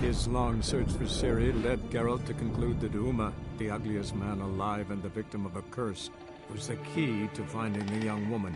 His long search for Ciri led Geralt to conclude that Uma, the ugliest man alive and the victim of a curse, was the key to finding the young woman.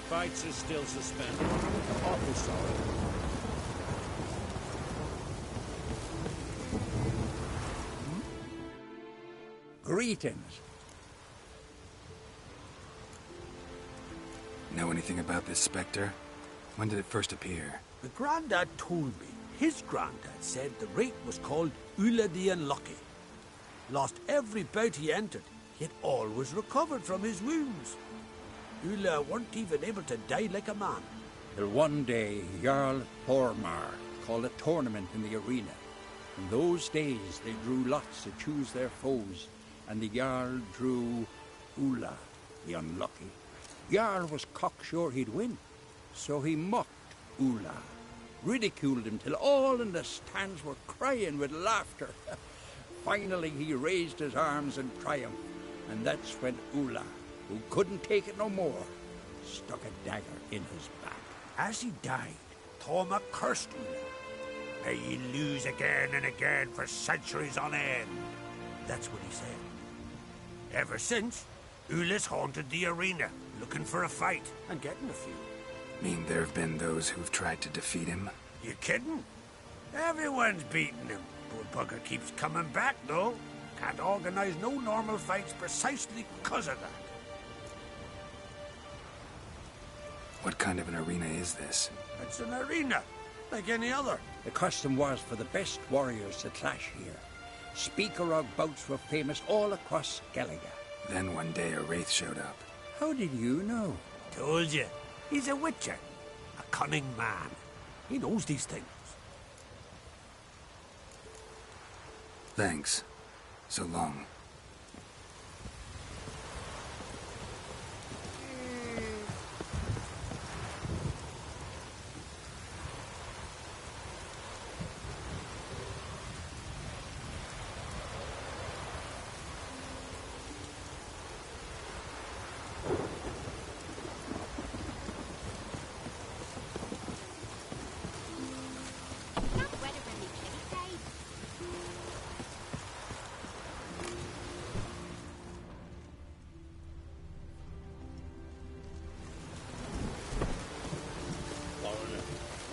Fights are still suspended. Awful sorry. Greetings. Know anything about this specter? When did it first appear? The Grandad told me his granddad said the rate was called Ulla the Unlucky. Lost every bout he entered, yet always recovered from his wounds. Ulla weren't even able to die like a man. Till one day, Jarl Thormar called a tournament in the arena. In those days, they drew lots to choose their foes, and the Jarl drew Ulla the Unlucky. Jarl was cocksure he'd win, so he mocked Ulla, ridiculed him till all in the stands were crying with laughter. Finally, he raised his arms in triumph, and that's when Ulla, who couldn't take it no more, stuck a dagger in his back. As he died, Thorma cursed Ulla. May ye lose again and again for centuries on end. That's what he said. Ever since, Ulla's haunted the arena, looking for a fight, and getting a few. Mean there have been those who've tried to defeat him? You kidding? Everyone's beating him. Poor bugger keeps coming back, though. Can't organize no normal fights precisely because of that. What kind of an arena is this? It's an arena, like any other. The custom was for the best warriors to clash here. Speaker-og bouts were famous all across Skellige. Then one day a wraith showed up. How did you know? Told you. He's a witcher. A cunning man. He knows these things. Thanks. So long.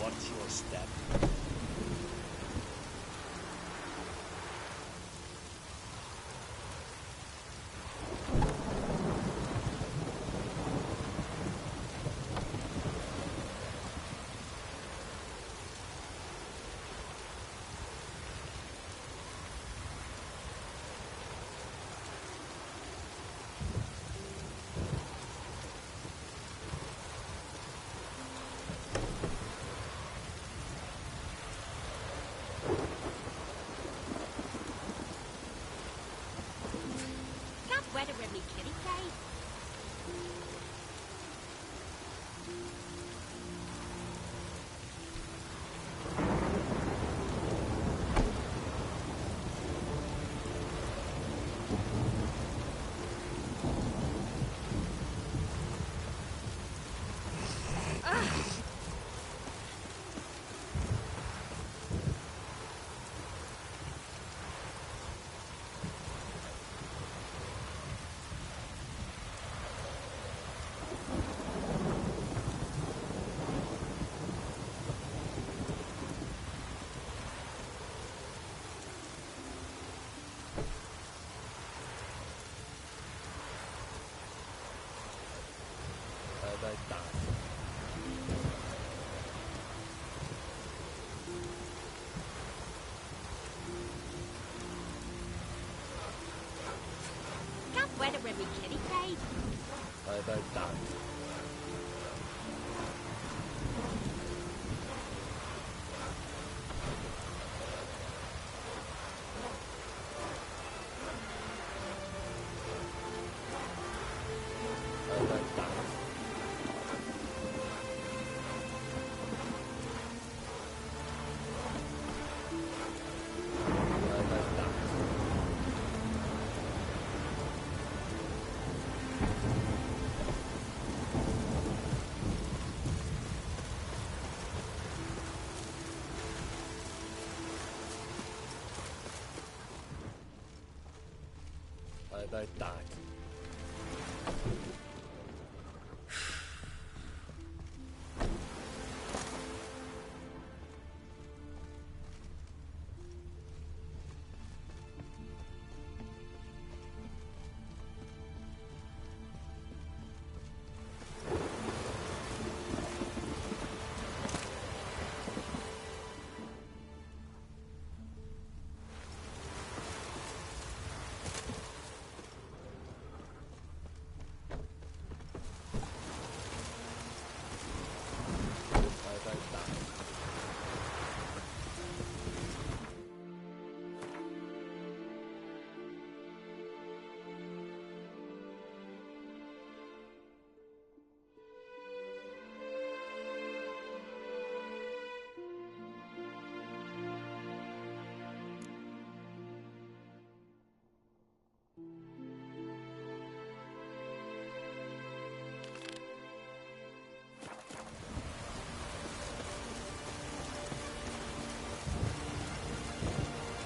Watch your step. about that? About that.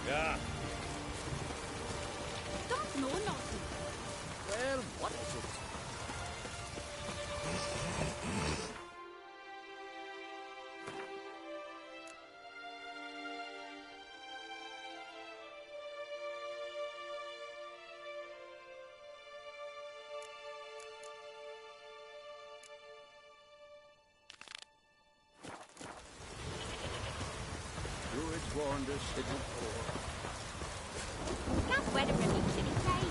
Yeah. Don't know nothing. Well, what is it? Druids warned us they would pour. Can't weather a big city day.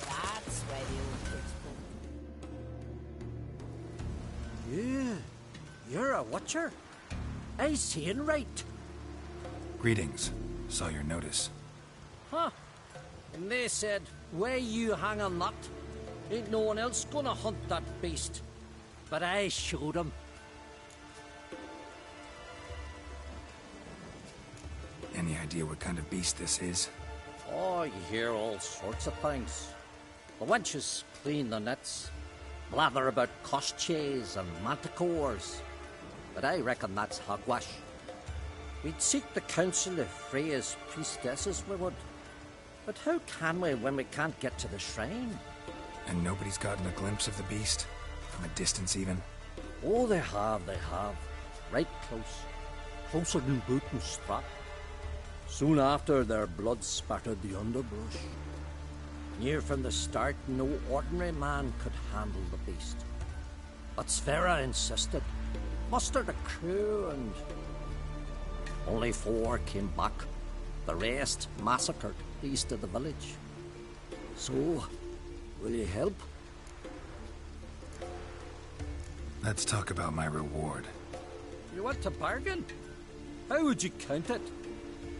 That's where the old tricks come. Yeah, you're a watcher. I seeing right. Greetings. Saw your notice. Huh. And they said, where you hang on that, ain't no one else gonna hunt that beast. But I showed 'em. Any idea what kind of beast this is? Oh, you hear all sorts of things. The wenches clean the nets, blather about koshchays and manticores. But I reckon that's hogwash. We'd seek the counsel of Freya's priestesses, we would. But how can we when we can't get to the shrine? And nobody's gotten a glimpse of the beast? From a distance, even? Oh, they have. Right close. Closer than boot and strap. Soon after, their blood spattered the underbrush. Near from the start, no ordinary man could handle the beast. But Sverra insisted. Mustered a crew and... Only 4 came back. The rest massacred. east of the village. So, will you help? Let's talk about my reward. You want to bargain? How would you count it?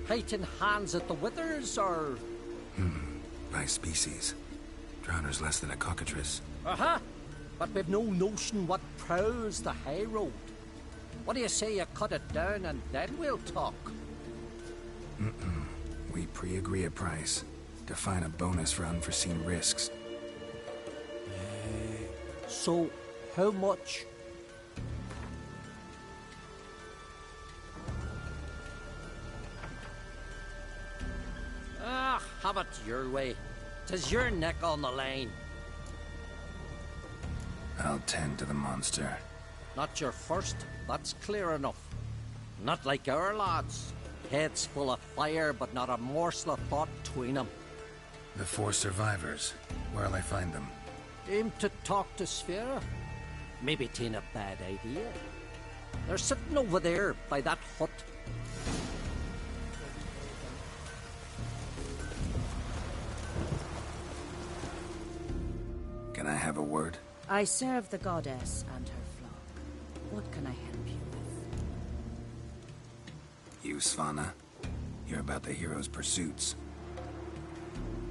Height in hands at the withers, or...? By species. Drowner's less than a cockatrice. Aha! But we've no notion what prowls the high road. What do you say you cut it down and then we'll talk? We pre-agree a price. Define a bonus for unforeseen risks. So, how much? Ah, have it your way. 'Tis your neck on the line. I'll tend to the monster. Not your first, that's clear enough. Not like our lads. Heads full of fire, but not a morsel of thought between them. The 4 survivors. Where'll I find them? Aim to talk to Sphere? Maybe 'tain't a bad idea. They're sitting over there by that hut. Can I have a word? I serve the goddess and her flock. What can I help you with? You, Svanna. You're about the hero's pursuits.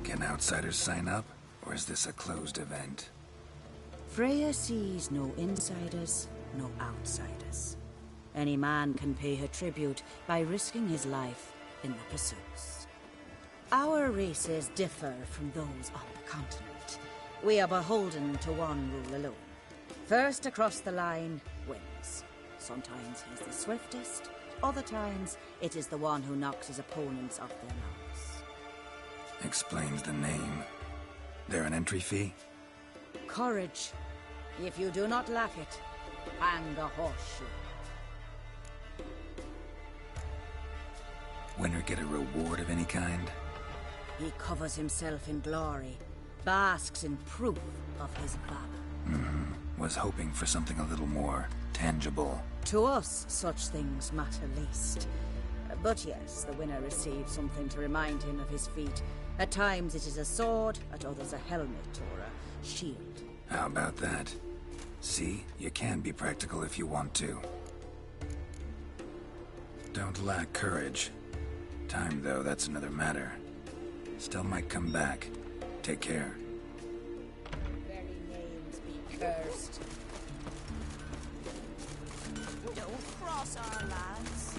Can outsiders sign up, or is this a closed event? Freya sees no insiders, no outsiders. Any man can pay her tribute by risking his life in the pursuits. Our races differ from those on the continent. We are beholden to one rule alone. First across the line wins. Sometimes he's the swiftest, other times it is the one who knocks his opponents off their mounts. Explains the name. There an entry fee? Courage. If you do not lack it, hang a horseshoe. Winner get a reward of any kind? He covers himself in glory, basks in proof of his valor. Was hoping for something a little more tangible. To us, such things matter least. But yes, the winner receives something to remind him of his feat. At times it is a sword, at others a helmet or a shield. How about that? See, you can be practical if you want to. Don't lack courage. Time, though, that's another matter. Still might come back. Take care. Very names be cursed. Don't cross our lads.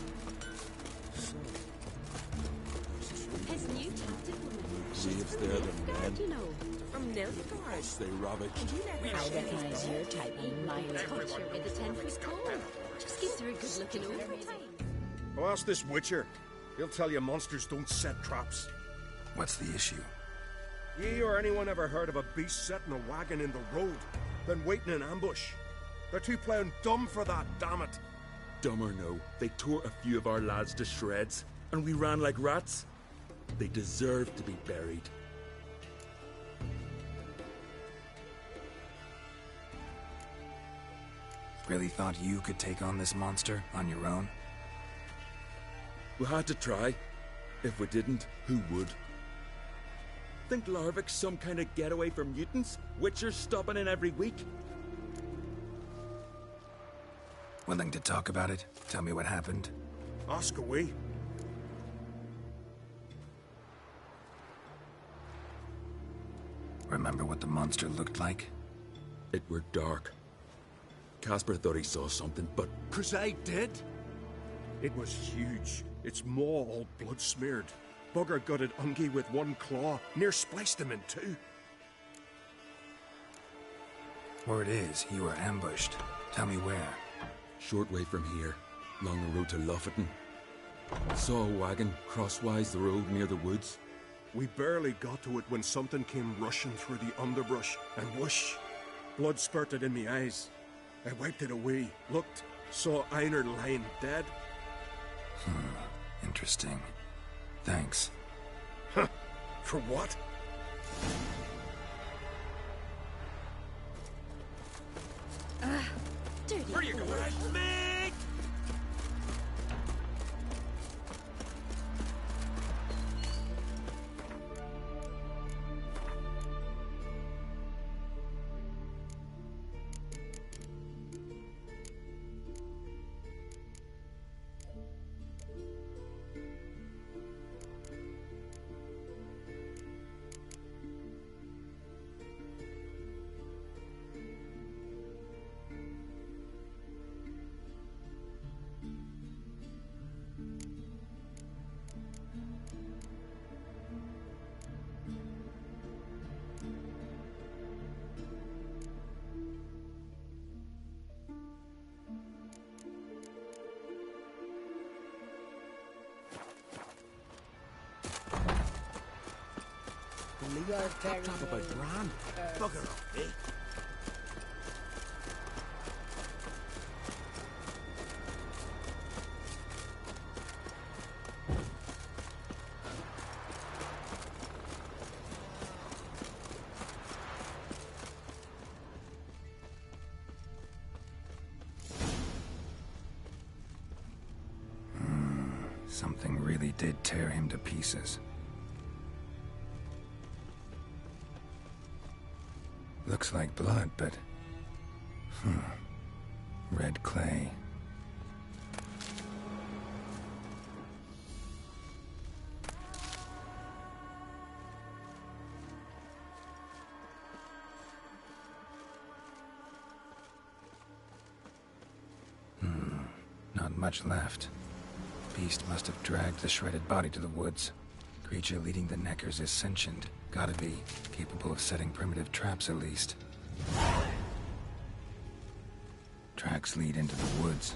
His new captain woman. See if they're the men. You know, from Nilfgaard. Yes, they ravage. I recognize your type in Milestones. Culture with the 10-foot pole. Just gives her a good looking overtime. Oh, ask this Witcher. He'll tell you monsters don't set traps. What's the issue? Ye or anyone ever heard of a beast setting a wagon in the road, then waiting in ambush? They're too plough dumb for that, damn it. Dumb or no, they tore a few of our lads to shreds, and we ran like rats. They deserve to be buried. Really thought you could take on this monster on your own? We had to try. If we didn't, who would? Think Larvik's some kind of getaway for mutants? Witchers stopping in every week? Willing to talk about it? Tell me what happened? Ask away. Remember what the monster looked like? It were dark. Casper thought he saw something, but 'Cause I did. It was huge. Its maw all blood smeared. Bugger gutted Ungi with one claw, near spliced him in two. Word is, you were ambushed. Tell me where. short way from here, along the road to Lofferton. Saw a wagon crosswise the road near the woods. We barely got to it when something came rushing through the underbrush, and whoosh! Blood spurted in me eyes. I wiped it away, looked, saw Einar lying dead. Interesting. Thanks. Huh. For what? Dirty. Where you going? Mate! Top about grand. Bugger off, eh? Something really did tear him to pieces. Looks like blood, but... red clay. Not much left. Beast must have dragged the shredded body to the woods. Creature leading the Neckers is sentient. Gotta be. Capable of setting primitive traps, at least. Tracks lead into the woods.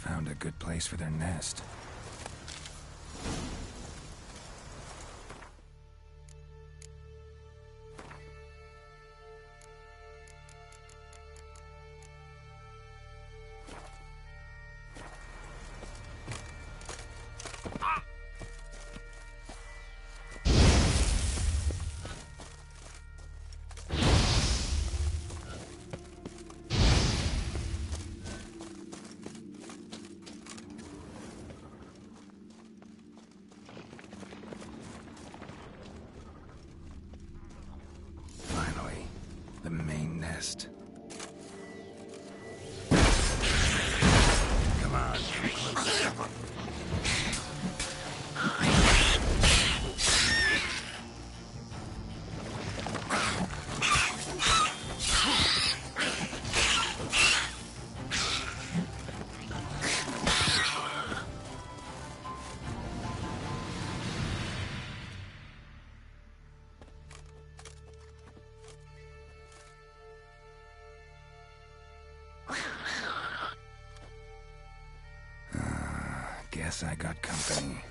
Found a good place for their nest. The main nest. Come on, come closer. Guess I got company.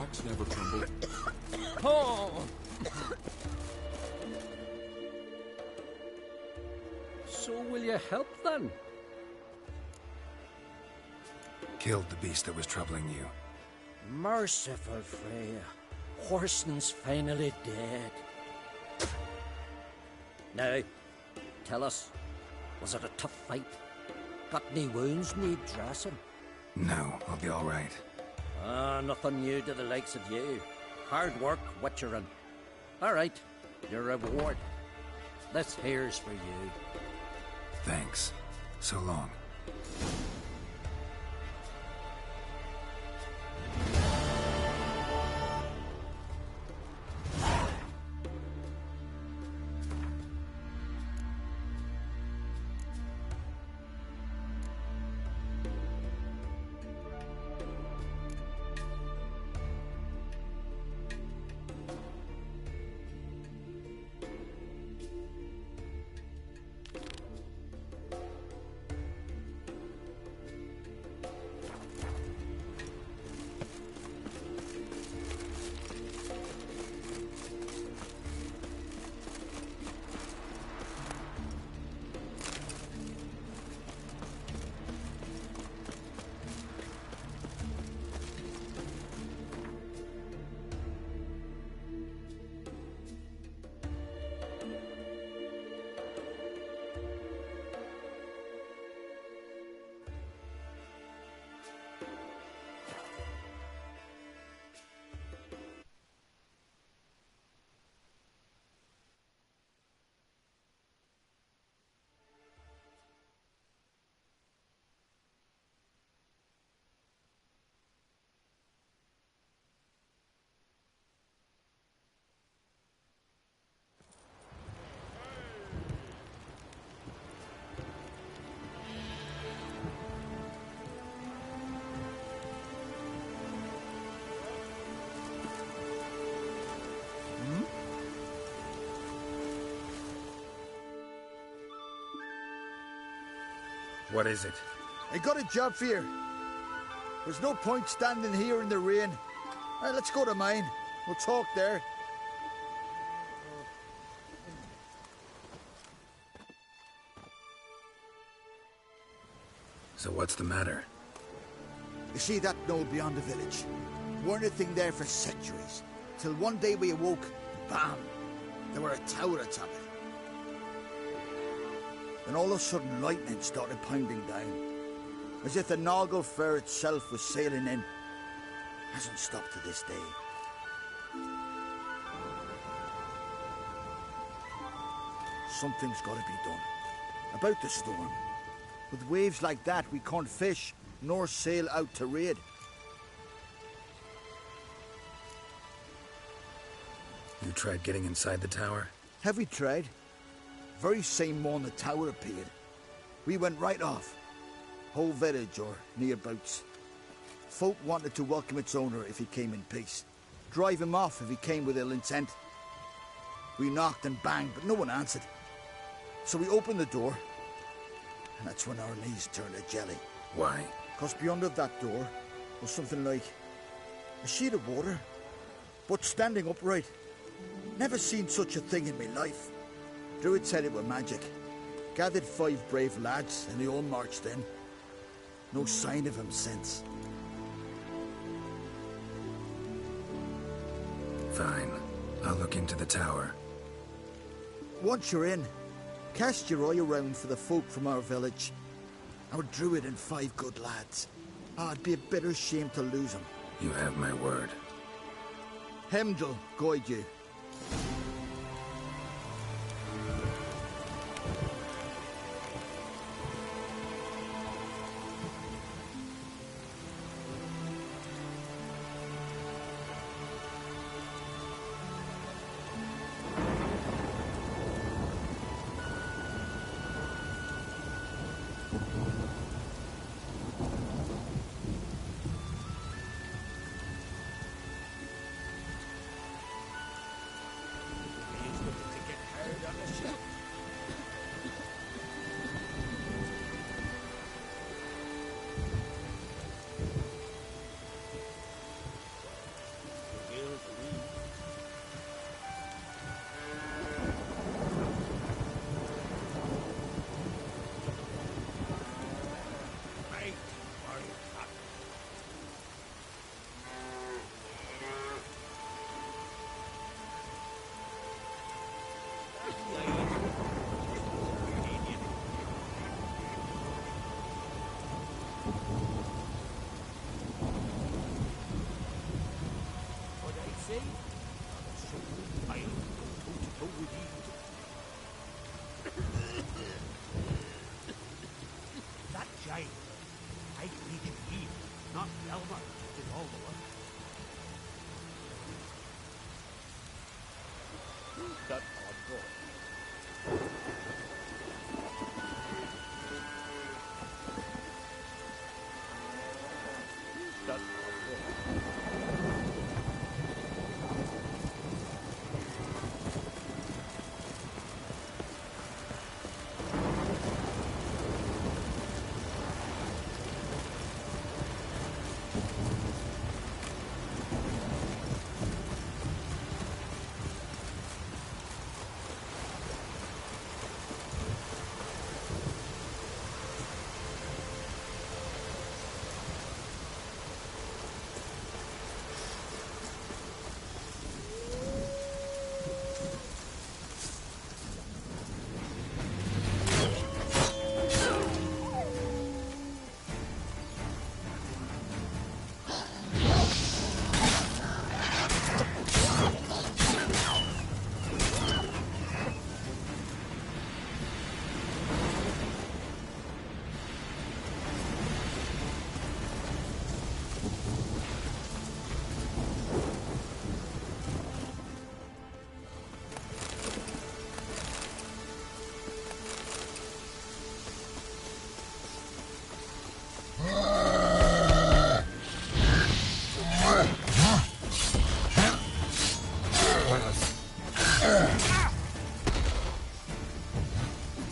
backs never crumble. Oh! So will you help then? Killed the beast that was troubling you. Merciful Freya. Horson's finally dead. Now, tell us, was it a tough fight? Got any wounds need dressing? No, I'll be all right. Nothing new to the likes of you. Hard work, witcherin'. All right, your reward. This here's for you. Thanks. So long. What is it? I got a job for you. There's no point standing here in the rain. Right, let's go to mine. We'll talk there. So what's the matter? You see that knoll beyond the village? Weren't a thing there for centuries. Till one day we awoke, bam! There were a tower atop it. Then all of a sudden lightning started pounding down. As if the Noggle Fair itself was sailing in. Hasn't stopped to this day. Something's got to be done. About the storm. With waves like that, we can't fish, nor sail out to raid. You tried getting inside the tower? Have we tried? Very same morning the tower appeared. We went right off. Whole village or nearabouts. Folk wanted to welcome its owner if he came in peace. Drive him off if he came with ill intent. We knocked and banged, but no one answered. So we opened the door, and that's when our knees turned to jelly. Why? Because beyond of that door was something like a sheet of water, but standing upright. Never seen such a thing in my life. Druid said it were magic. Gathered 5 brave lads, and they all marched in. No sign of him since. Fine. I'll look into the tower. Once you're in, cast your eye around for the folk from our village. Our druid and 5 good lads. It'd be a bitter shame to lose them. You have my word. Hemdall guide you. What I say? I'll go toe-to-toe with you. That giant, I teach him, not Elmer, did all the work. CuteCut Pro. CuteCut Pro.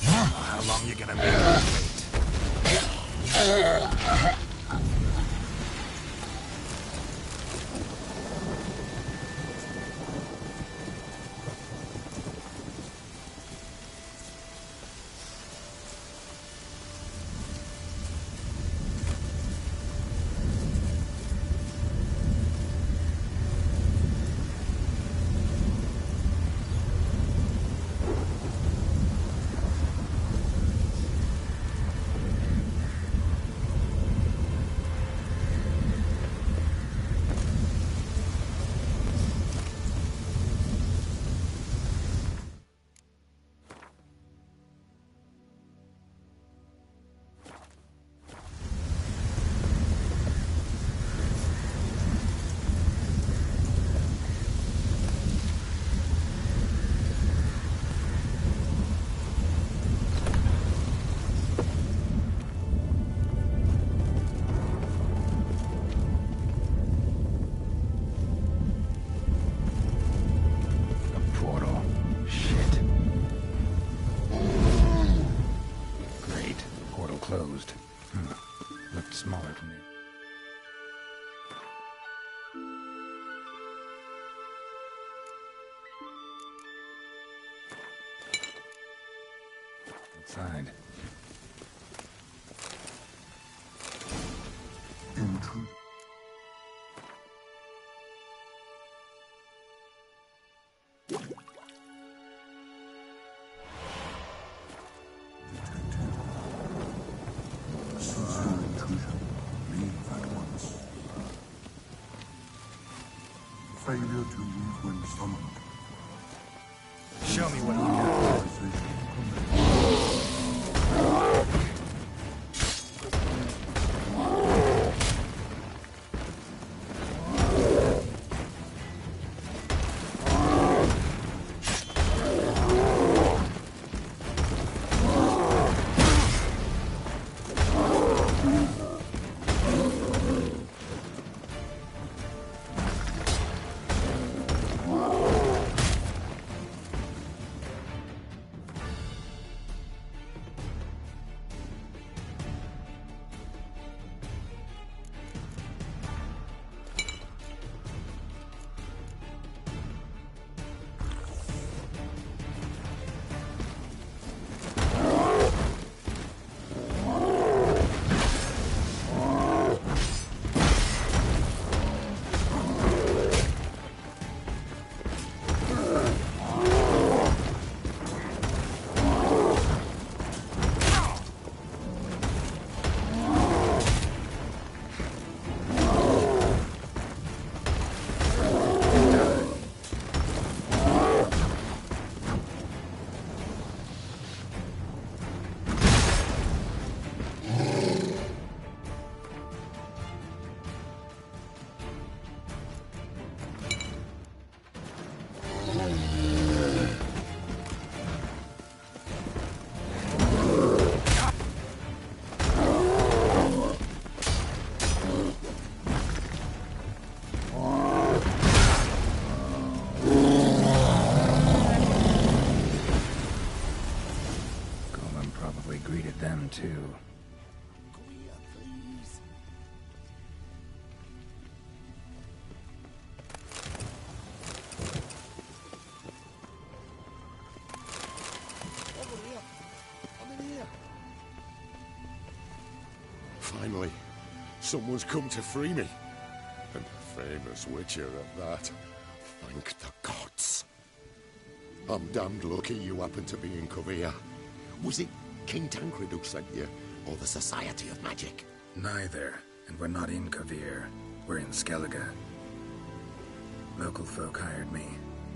How long you gonna make me wait? Closed. Looked smaller to me. Outside. Intrude. Failure to move when summoned. Show me what you got. Finally, someone's come to free me. And a famous witcher at that. Thank the gods. I'm damned lucky you happen to be in Kovir. Was it King Tancred who sent you, or the Society of Magic? Neither, and we're not in Kovir. We're in Skellige. Local folk hired me.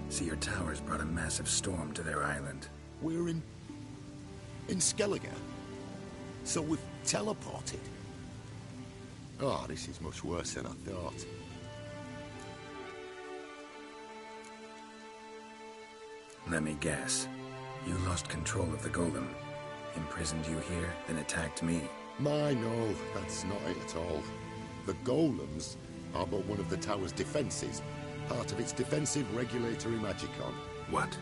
See, your towers brought a massive storm to their island. We're in Skellige? So we've teleported? Oh, this is much worse than I thought. Let me guess. You lost control of the golem. Imprisoned you here, then attacked me. No, that's not it at all. The golems are but one of the tower's defenses. Part of its defensive regulatory magicon. What?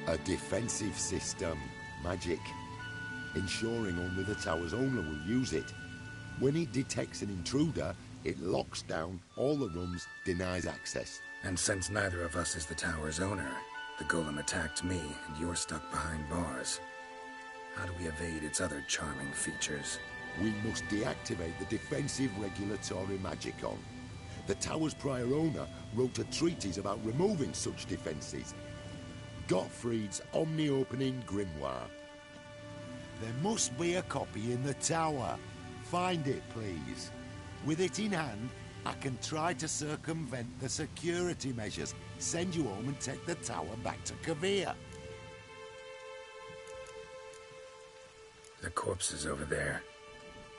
A defensive system. Magic. Ensuring only the tower's owner will use it. When it detects an intruder, it locks down all the rooms, denies access. And since neither of us is the tower's owner, the golem attacked me, and you're stuck behind bars. How do we evade its other charming features? We must deactivate the defensive regulatory magicon. The tower's prior owner wrote a treatise about removing such defenses. Gottfried's omni-opening grimoire. There must be a copy in the tower. Find it, please. With it in hand, I can try to circumvent the security measures, send you home and take the tower back to Kovir. The corpses over there.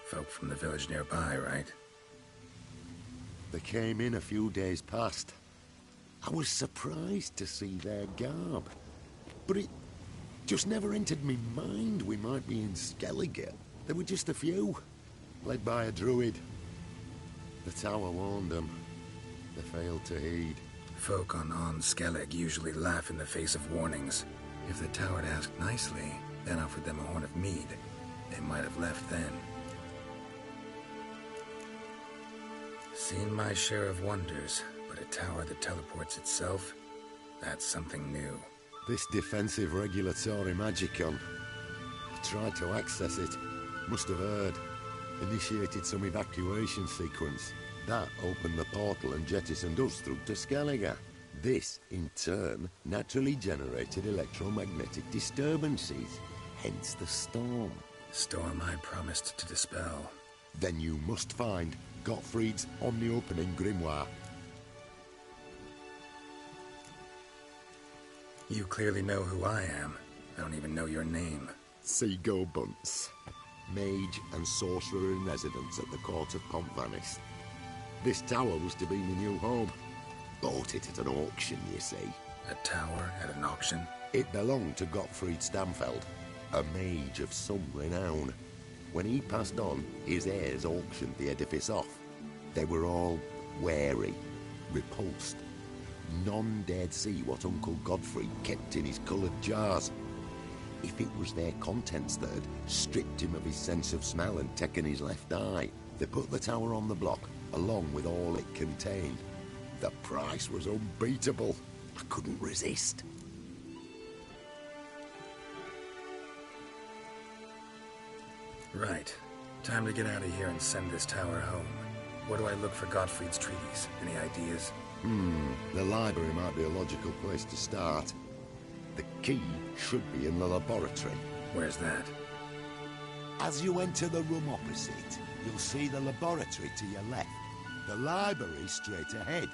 Folk from the village nearby, right? They came in a few days past. I was surprised to see their garb. But it just never entered me mind we might be in Skellige. There were just a few, led by a druid. The tower warned them. They failed to heed. Folk on Skellig usually laugh in the face of warnings. If the tower had asked nicely, then offered them a horn of mead, they might have left then. Seen my share of wonders, but a tower that teleports itself, that's something new. This defensive regulatory magicon. I tried to access it. Must have heard. Initiated some evacuation sequence. That opened the portal and jettisoned us through to Skellige. This, in turn, naturally generated electromagnetic disturbances. Hence the storm. Storm I promised to dispel. Then you must find Gottfried's omni-opening grimoire. You clearly know who I am. I don't even know your name. Seago Bunce. Mage and sorcerer in residence at the court of Pontvanis. This tower was to be my new home. Bought it at an auction, you see. A tower at an auction? It belonged to Gottfried Stamfeld, a mage of some renown. When he passed on, his heirs auctioned the edifice off. They were all wary, repulsed. None dared see what Uncle Godfrey kept in his coloured jars. If it was their contents that had stripped him of his sense of smell and taken his left eye, they put the tower on the block, along with all it contained. The price was unbeatable. I couldn't resist. Right. Time to get out of here and send this tower home. Where do I look for Gottfried's treaties? Any ideas? The library might be a logical place to start. The key should be in the laboratory. Where's that? As you enter the room opposite, you'll see the laboratory to your left. The library straight ahead.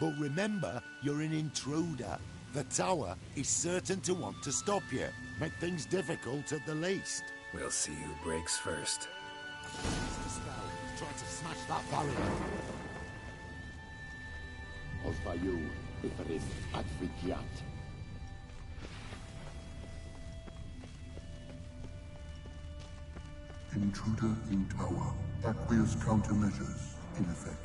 But remember, you're an intruder. The tower is certain to want to stop you. Make things difficult at the least. We'll see who breaks first. Cast a spell. Try to smash that barrier. Osvayu, Iferin, Advigiat. Intruder in tower. Aqueous countermeasures in effect.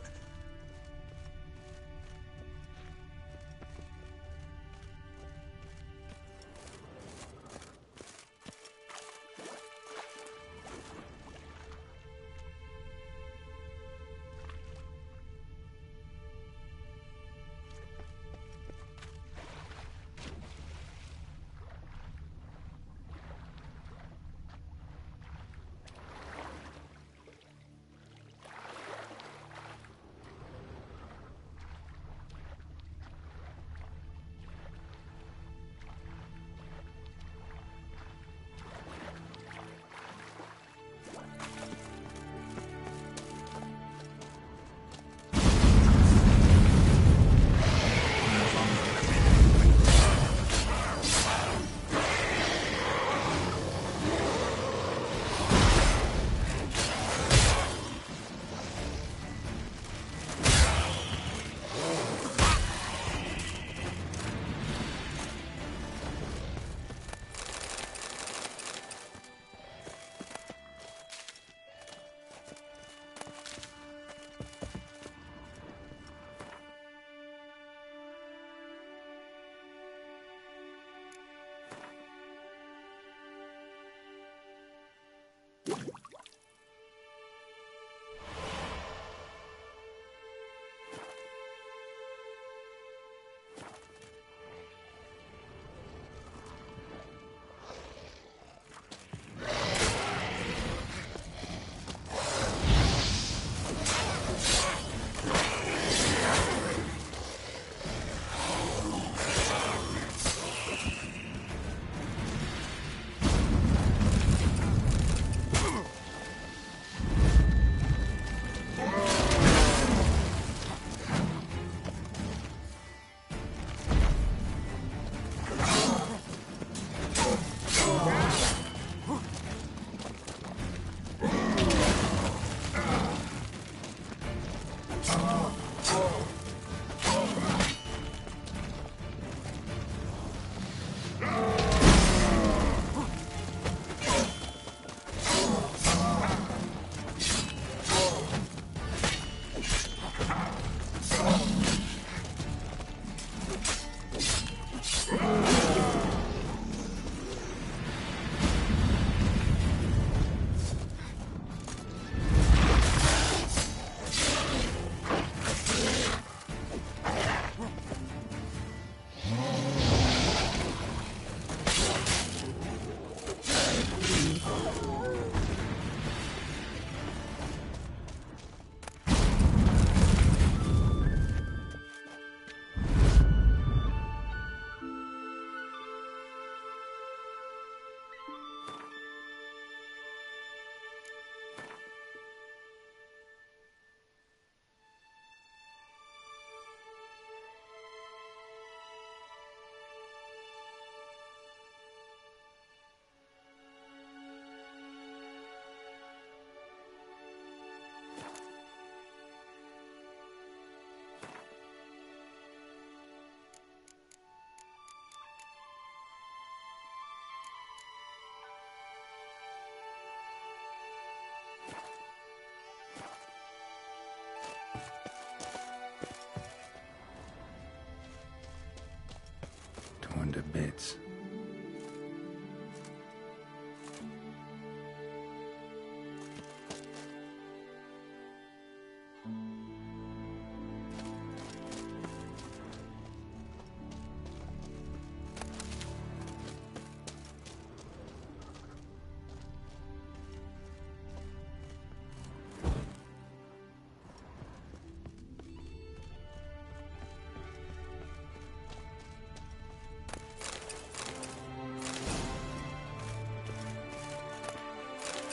bits.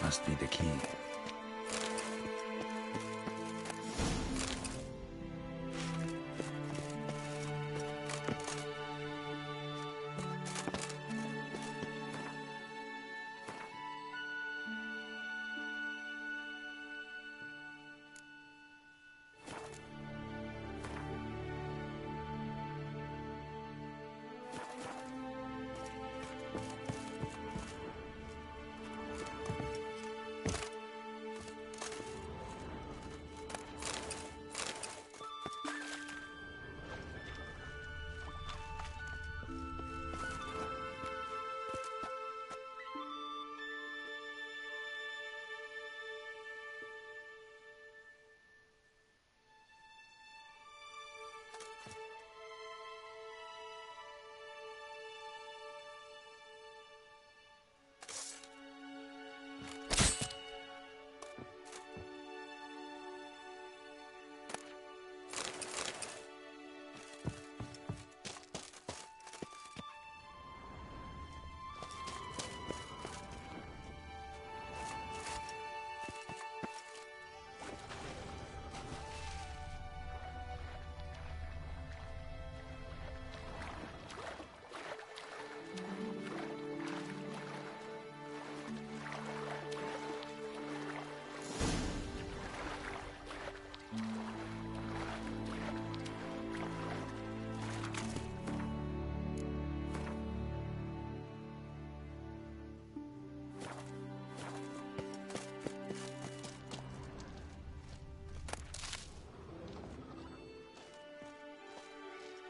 Must be the key.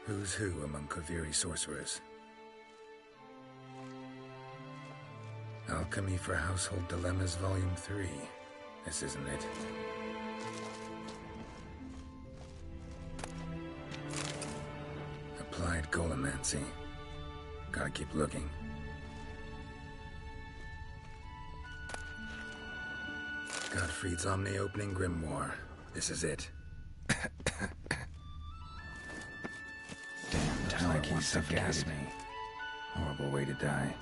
Who's who among Kaviri sorcerers? Alchemy for Household Dilemmas, Volume 3. This isn't it. Applied Golomancy. Gotta keep looking. Gottfried's Omni-Opening Grimoire. This is it. Damn, tower wants to gas me. Horrible way to die.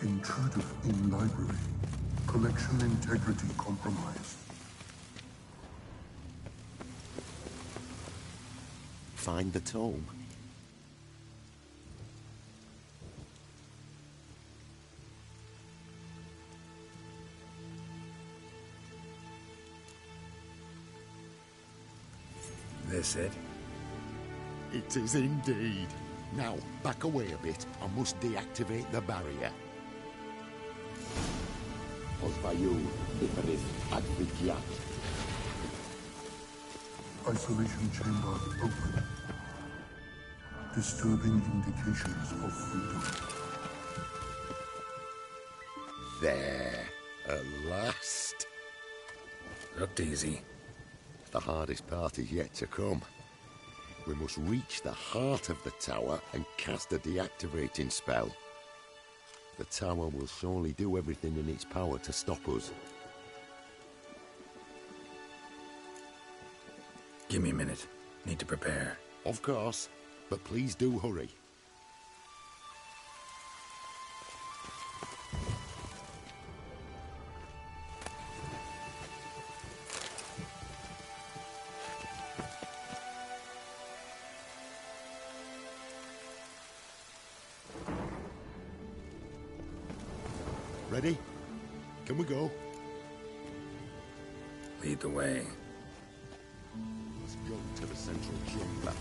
Intruder in library. Collection integrity compromised. Find the tome. This it? It is indeed. Now, back away a bit. I must deactivate the barrier. Pozwaju, Iferis, Advikiat. Isolation chamber open. Disturbing indications of freedom. There. At last. Looked easy. The hardest part is yet to come. We must reach the heart of the tower and cast a deactivating spell. The tower will surely do everything in its power to stop us. Give me a minute. Need to prepare. Of course, but please do hurry. Ready? Can we go? Lead the way. Let's go to the central chamber.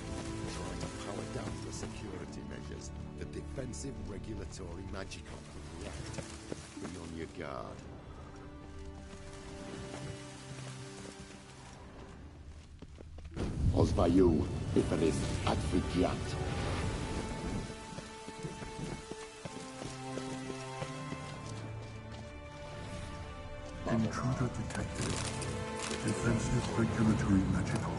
Try to power down the security measures. The defensive regulatory magical. Correct. Be on your guard. Osvayu, Biferis, Adfrigiat. Intruder detected. Defensive regulatory magical.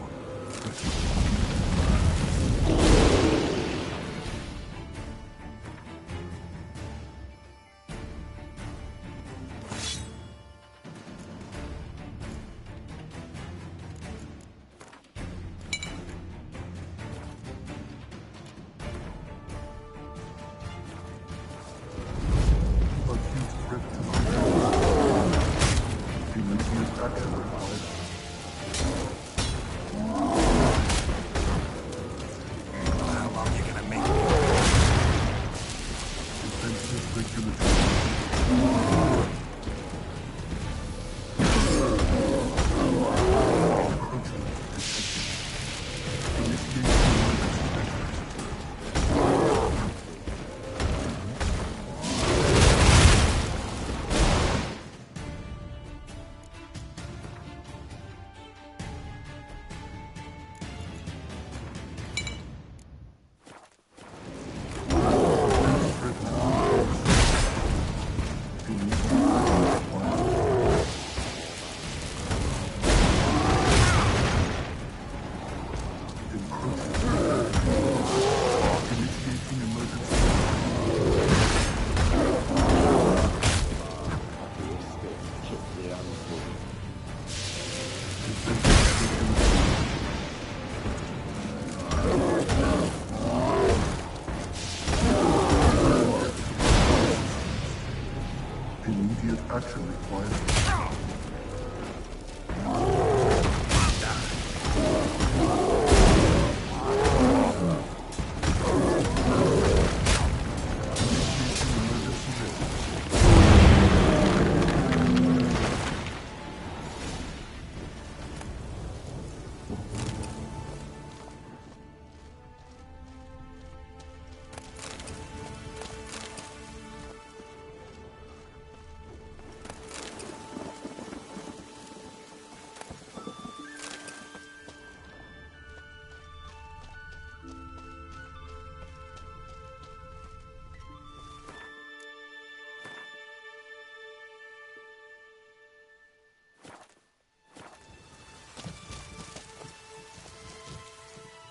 Immediate action required.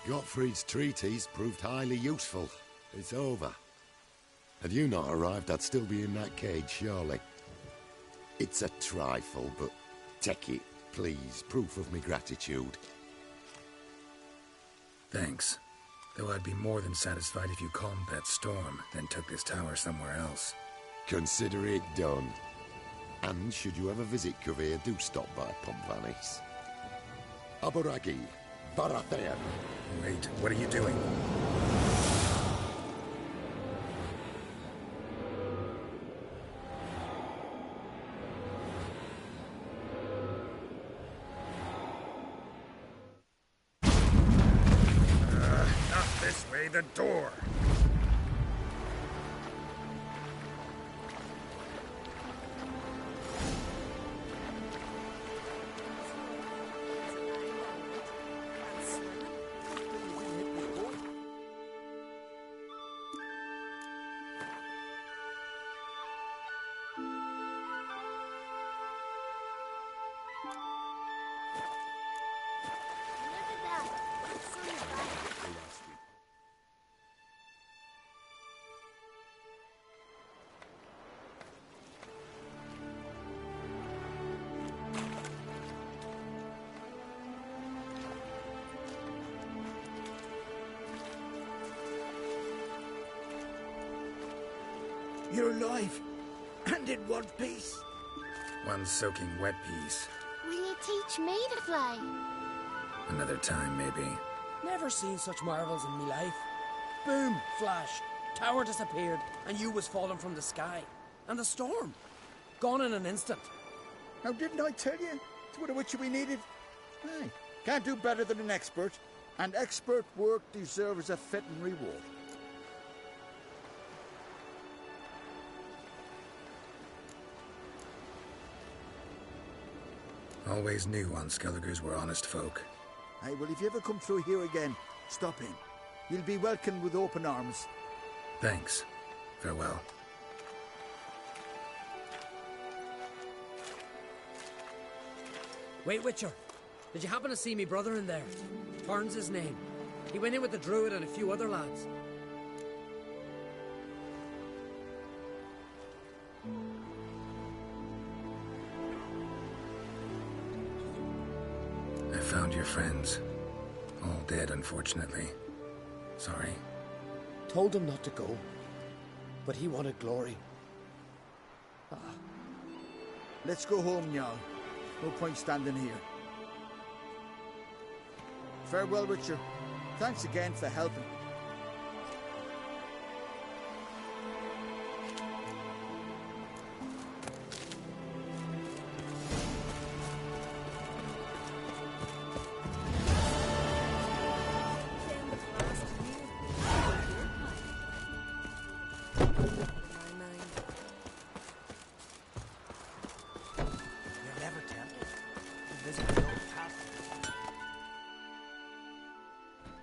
Gottfried's treatise proved highly useful. It's over. Had you not arrived, I'd still be in that cage, surely. It's a trifle, but take it, please. Proof of me gratitude. Thanks. Though I'd be more than satisfied if you calmed that storm, then took this tower somewhere else. Consider it done. And should you ever visit Kuvir, do stop by Pompvanis. Aburagi, Varathayan. Wait, what are you doing? Not this way, the door. You're alive, and in one piece. One soaking wet piece. Will you teach me to fly? Another time, maybe. Never seen such marvels in me life. Boom, flash, tower disappeared, and you was falling from the sky. And the storm. gone in an instant. Now, didn't I tell you? It's what a witcher we needed. Aye. Can't do better than an expert. And expert work deserves a fitting reward. Always knew on Skelligers were honest folk. Aye, well, if you ever come through here again, stop in. You'll be welcomed with open arms. Thanks. Farewell. Wait, Witcher. Did you happen to see me brother in there? Turn's his name. He went in with the druid and a few other lads. I found your friends. All dead, unfortunately. Sorry. Told him not to go, but he wanted glory. Let's go home, Jarl. No point standing here. Farewell, Witcher. Thanks again for helping.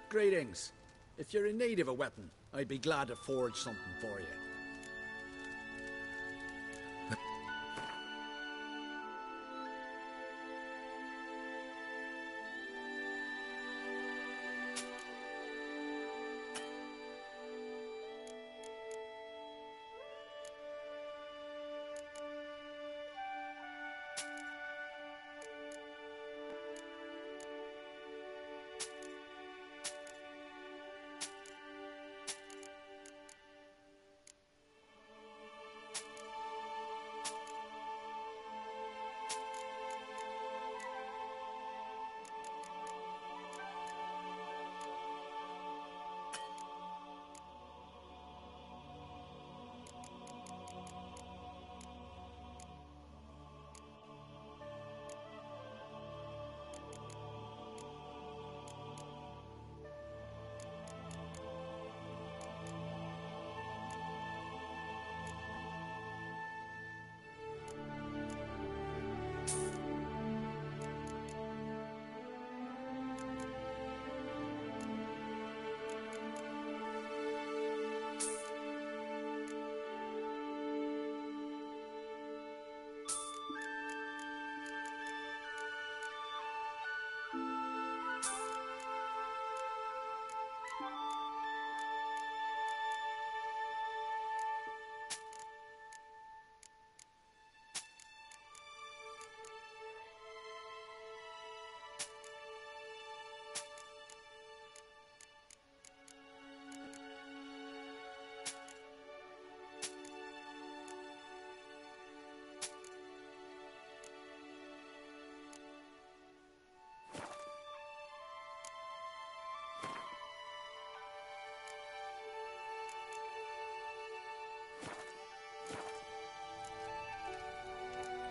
Greetings. If you're in need of a weapon, I'd be glad to forge something for you.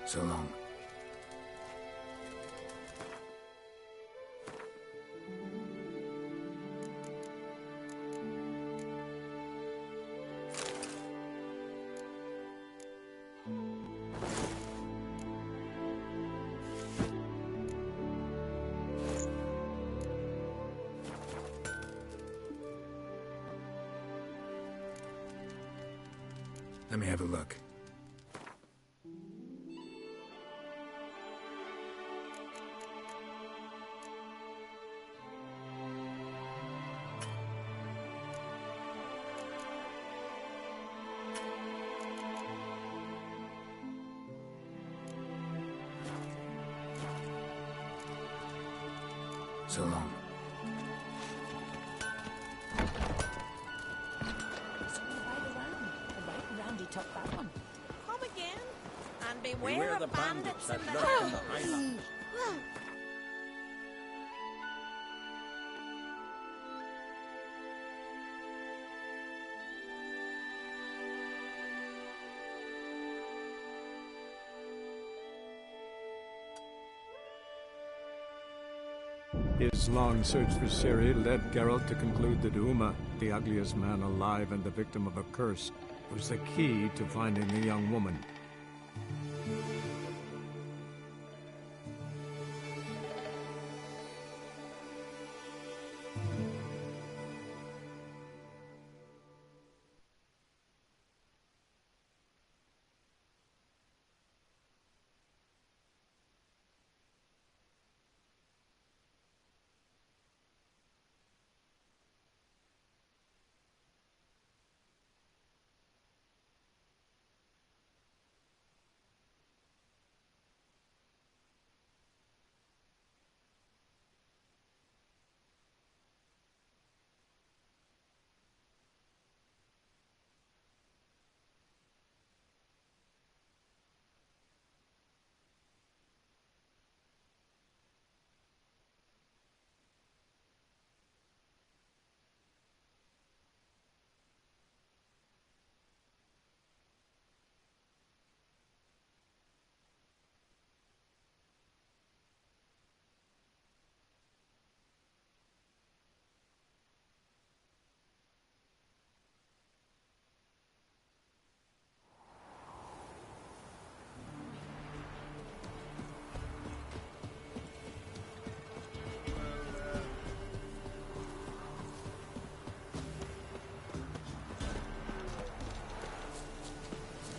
So long. Let me have a look. So long. Randy took that one. Come again. And Beware the bandits that lurk in the highlands. His long search for Ciri led Geralt to conclude that Uma, the ugliest man alive and the victim of a curse, was the key to finding the young woman.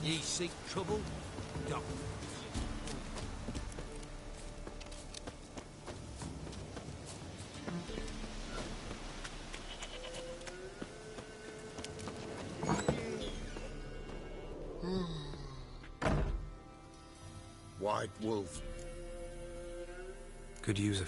Ye seek trouble? Don't. White wolf. Could use a...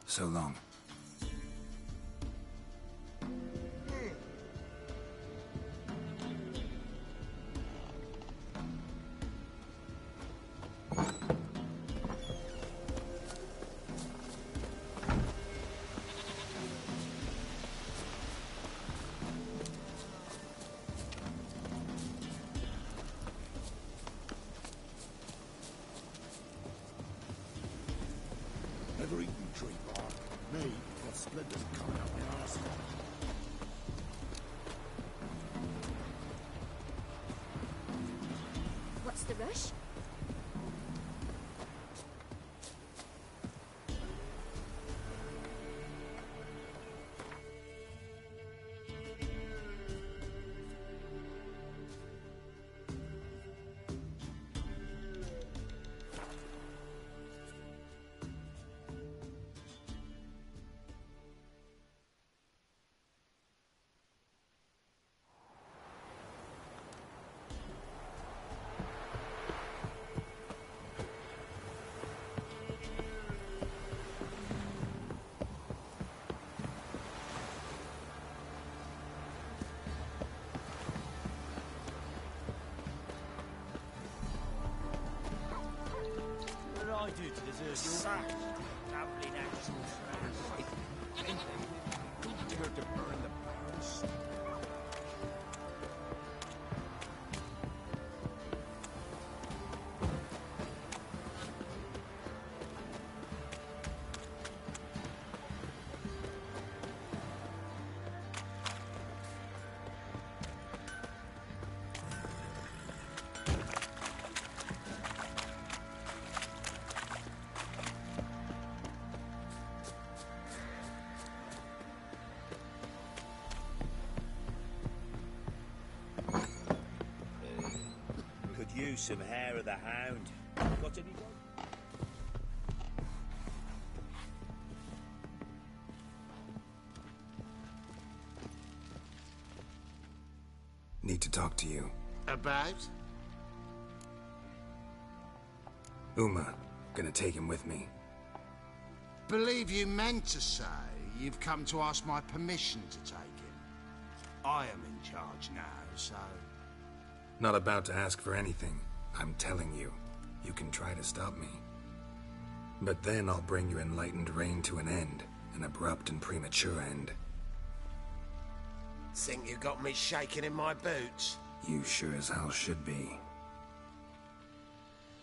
So long. Never eaten tree bark. Me, got splinters coming out my arse. What's the rush? I do to deserve your... Such lovely natural flowers. Don't dare to burn the barrels. Use some hair of the hound. Got any? Need to talk to you. About? Uma. Gonna take him with me. Believe you meant to say you've come to ask my permission to take him. I am in charge now, so... Not about to ask for anything. I'm telling you. You can try to stop me. But then I'll bring your enlightened reign to an end. An abrupt and premature end. Think you got me shaking in my boots? You sure as hell should be.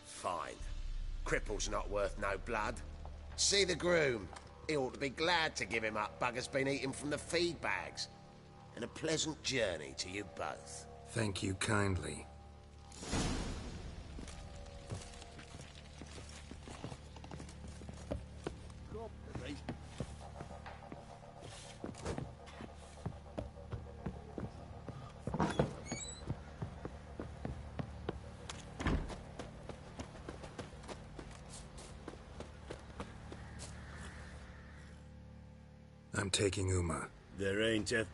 Fine. Cripple's not worth no blood. See the groom. He ought to be glad to give him up. Bugger's been eating from the feed bags. And a pleasant journey to you both. Thank you kindly. I'm taking Uma. There ain't a...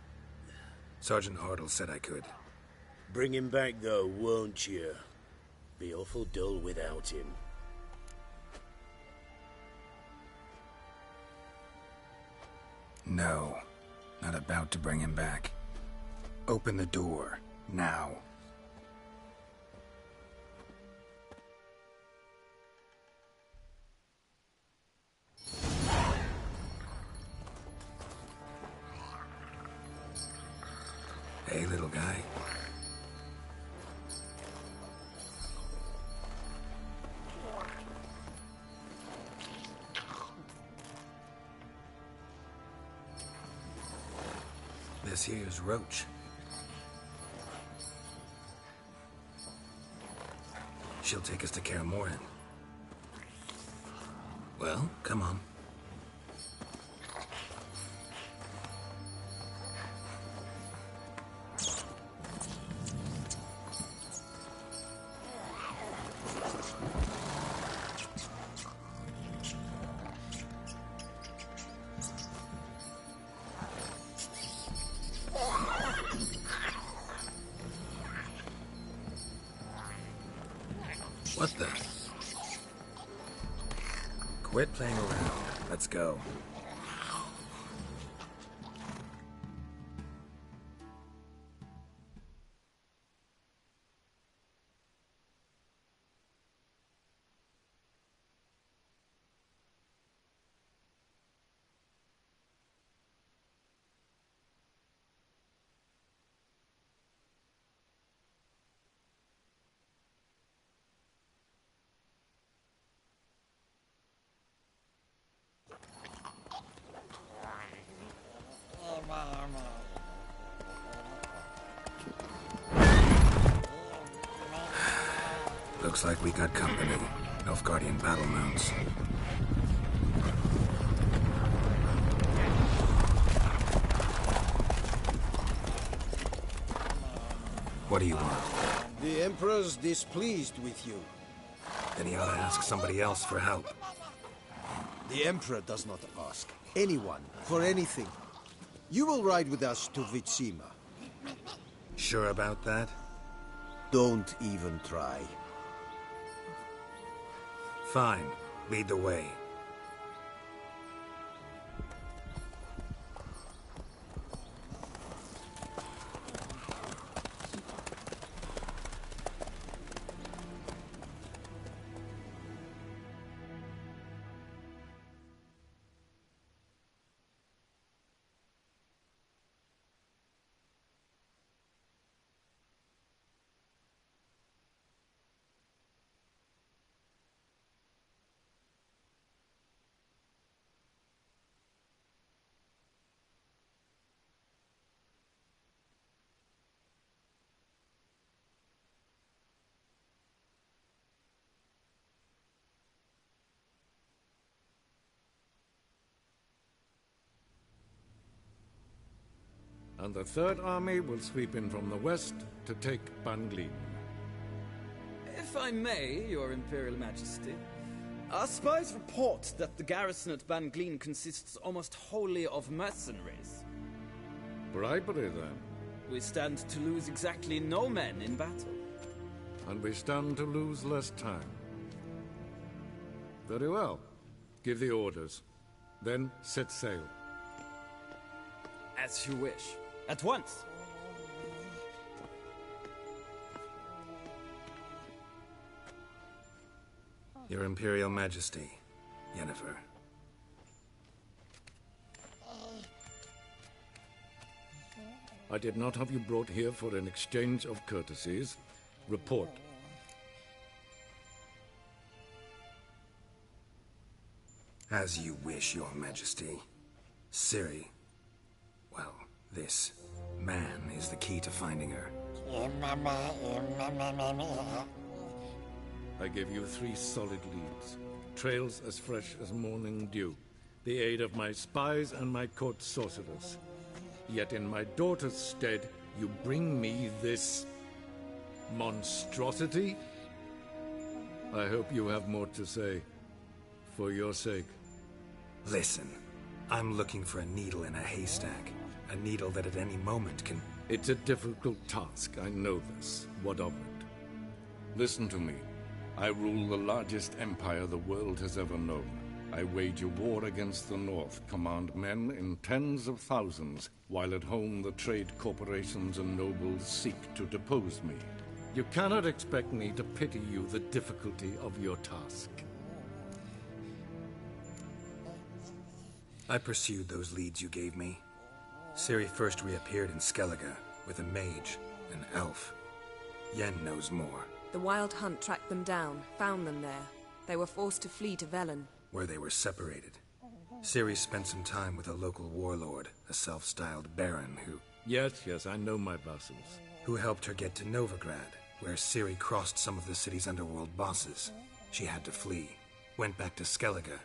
Sergeant Hartle said I could. Bring him back, though, won't you? Be awful dull without him. No. Not about to bring him back. Open the door. Now. Hey, little guy. This here's Roach. She'll take us to Kaer Morhen. Well, come on. What the? Quit playing around. Let's go. Looks like we got company. Nilfgaardian battle mounts. What do you want? The Emperor's displeased with you. Then he ought to ask somebody else for help. The Emperor does not ask anyone for anything. You will ride with us to Vitsima. Sure about that? Don't even try. Fine. Lead the way. and the Third Army will sweep in from the west to take Banglin. If I may, Your Imperial Majesty, our spies report that the garrison at Banglin consists almost wholly of mercenaries. Bribery, then. We stand to lose exactly no men in battle. And we stand to lose less time. Very well. Give the orders. Then set sail. As you wish. At once. Your Imperial Majesty, Yennefer. I did not have you brought here for an exchange of courtesies. Report. As you wish, Your Majesty. Ciri. Well, this man is the key to finding her. I gave you 3 solid leads. Trails as fresh as morning dew. The aid of my spies and my court sorcerers. Yet in my daughter's stead, you bring me this monstrosity? I hope you have more to say. For your sake. Listen, I'm looking for a needle in a haystack. A needle that at any moment can... It's a difficult task, I know this. What of it? Listen to me. I rule the largest empire the world has ever known. I wage a war against the North, command men in tens of thousands, while at home the trade corporations and nobles seek to depose me. You cannot expect me to pity you the difficulty of your task. I pursued those leads you gave me. Ciri first reappeared in Skellige with a mage, an elf. Yen knows more. The Wild Hunt tracked them down, found them there. They were forced to flee to Velen, where they were separated. Ciri spent some time with a local warlord, a self-styled baron who... Yes, I know my vassals. Who helped her get to Novigrad, where Ciri crossed some of the city's underworld bosses. She had to flee, went back to Skellige,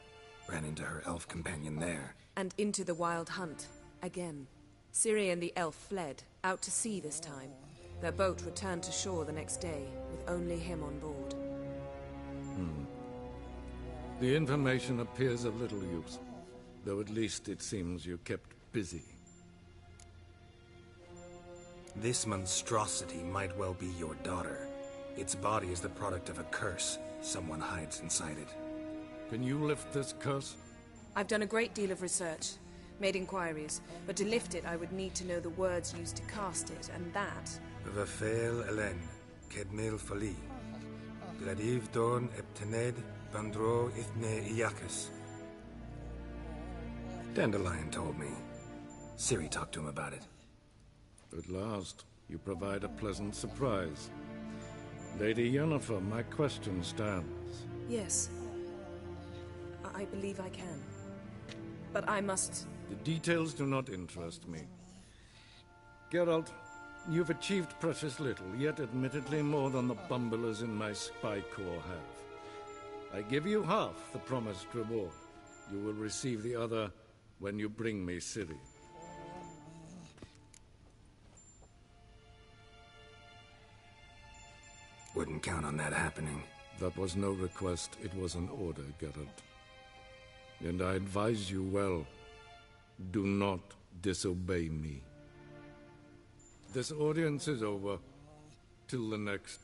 ran into her elf companion there. and into the Wild Hunt, again. Ciri and the elf fled, out to sea this time. Their boat returned to shore the next day, with only him on board. The information appears of little use, though at least it seems you kept busy. This monstrosity might well be your daughter. Its body is the product of a curse. Someone hides inside it. Can you lift this curse? I've done a great deal of research, made inquiries, but to lift it I would need to know the words used to cast it, and that... Vafael Elen, Kedmil Fali, Gladiv Dorn Eptened, Bandro Ithne Iacus. Dandelion told me. Ciri talked to him about it. At last, you provide a pleasant surprise. Lady Yennefer, my question stands. Yes. I believe I can. But I must... The details do not interest me. Geralt, you've achieved precious little, yet admittedly more than the bumblers in my spy corps have. I give you half the promised reward. You will receive the other when you bring me Ciri. Wouldn't count on that happening. That was no request, it was an order, Geralt. And I advise you well, do not disobey me. This audience is over. Till the next.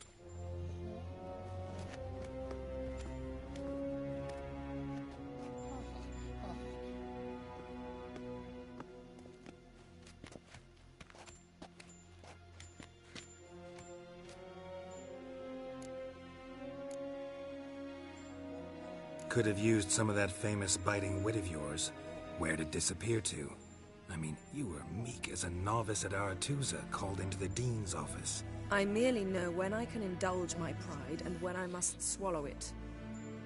Could have used some of that famous biting wit of yours. Where'd it disappear to? I mean, you were meek as a novice at Aretusa called into the Dean's office. I merely know when I can indulge my pride and when I must swallow it.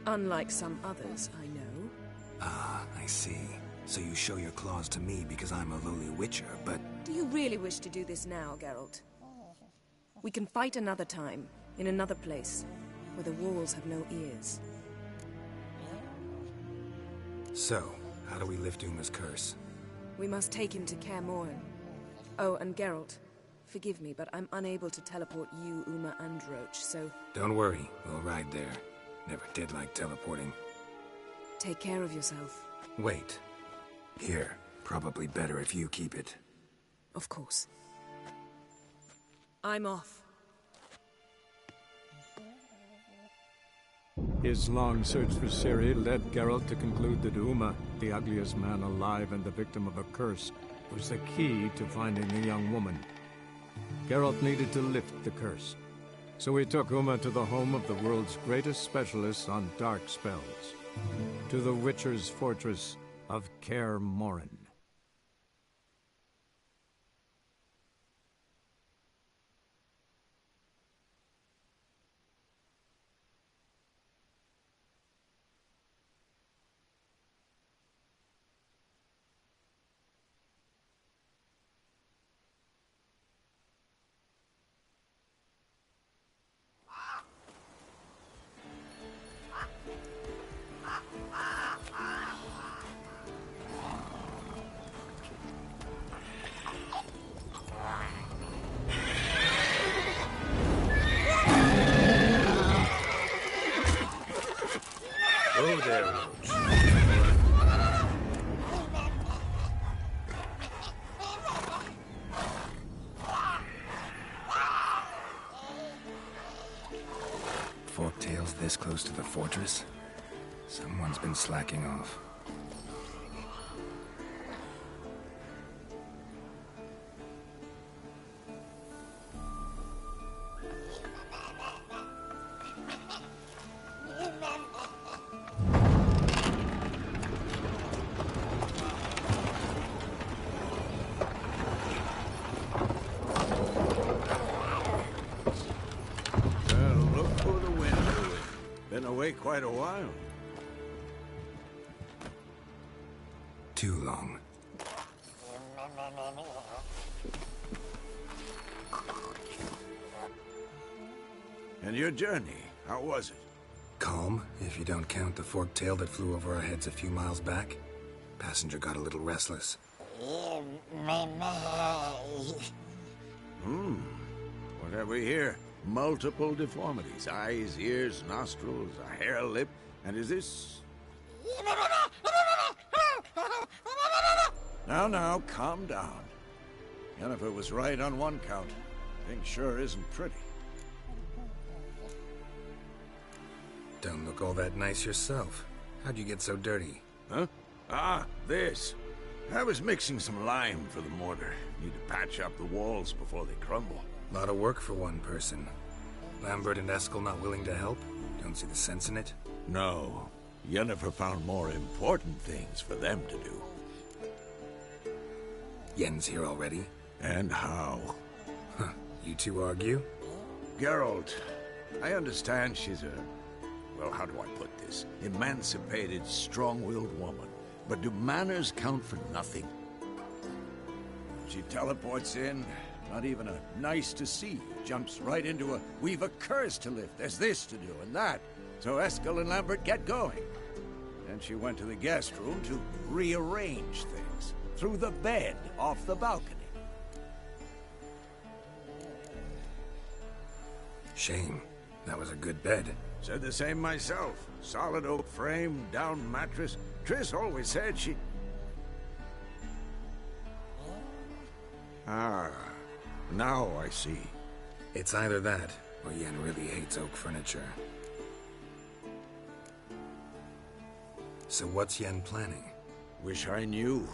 Unlike some others, I know. Ah, I see. So you show your claws to me because I'm a lowly witcher, but... Do you really wish to do this now, Geralt? We can fight another time, in another place, where the walls have no ears. So, how do we lift Uma's curse? We must take him to Kaer Morhen. Oh, and Geralt, forgive me, but I'm unable to teleport you, Uma, and Roach, so... Don't worry, we'll ride there. Never did like teleporting. Take care of yourself. Wait. Here, probably better if you keep it. Of course. I'm off. His long search for Ciri led Geralt to conclude that Uma, the ugliest man alive and the victim of a curse, was the key to finding the young woman. Geralt needed to lift the curse, so he took Uma to the home of the world's greatest specialist on dark spells, to the Witcher's fortress of Kaer Morhen. Oh, there, Roach. Forktail's this close to the fortress? Someone's been slacking off. Quite a while. Too long. And your journey, how was it? Calm, if you don't count the forktail that flew over our heads a few miles back. Passenger got a little restless. What have we here? Multiple deformities. Eyes, ears, nostrils, a hair lip. And is this... Now, calm down. Yennefer was right on one count. Thing sure isn't pretty. Don't look all that nice yourself. How'd you get so dirty? Huh? Ah, this. I was mixing some lime for the mortar. Need to patch up the walls before they crumble. Lot of work for one person. Lambert and Eskel not willing to help? Don't see the sense in it? No. Yennefer found more important things for them to do. Yen's here already? And how? Huh. You two argue? Geralt, I understand she's a... Well, how do I put this? Emancipated, strong-willed woman. But do manners count for nothing? She teleports in, not even a nice to see. Jumps right into a, we've a curse to lift, there's this to do and that. So Eskel and Lambert get going. Then she went to the guest room to rearrange things. Through the bed, off the balcony. Shame. That was a good bed. Said the same myself. Solid oak frame, down mattress. Triss always said she... Ah, now I see. It's either that, or Yen really hates oak furniture. So what's Yen planning? Wish I knew.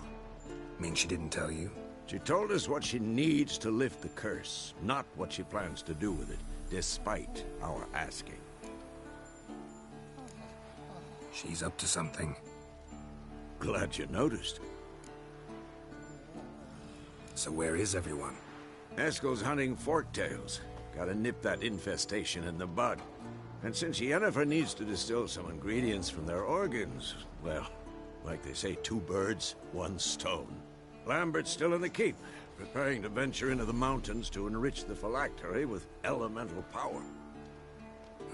Mean she didn't tell you? She told us what she needs to lift the curse, not what she plans to do with it, despite our asking. She's up to something. Glad you noticed. So where is everyone? Eskel's hunting forktails. Gotta nip that infestation in the bud. And since Yennefer needs to distill some ingredients from their organs, well, like they say, 2 birds, 1 stone. Lambert's still in the keep, preparing to venture into the mountains to enrich the phylactery with elemental power.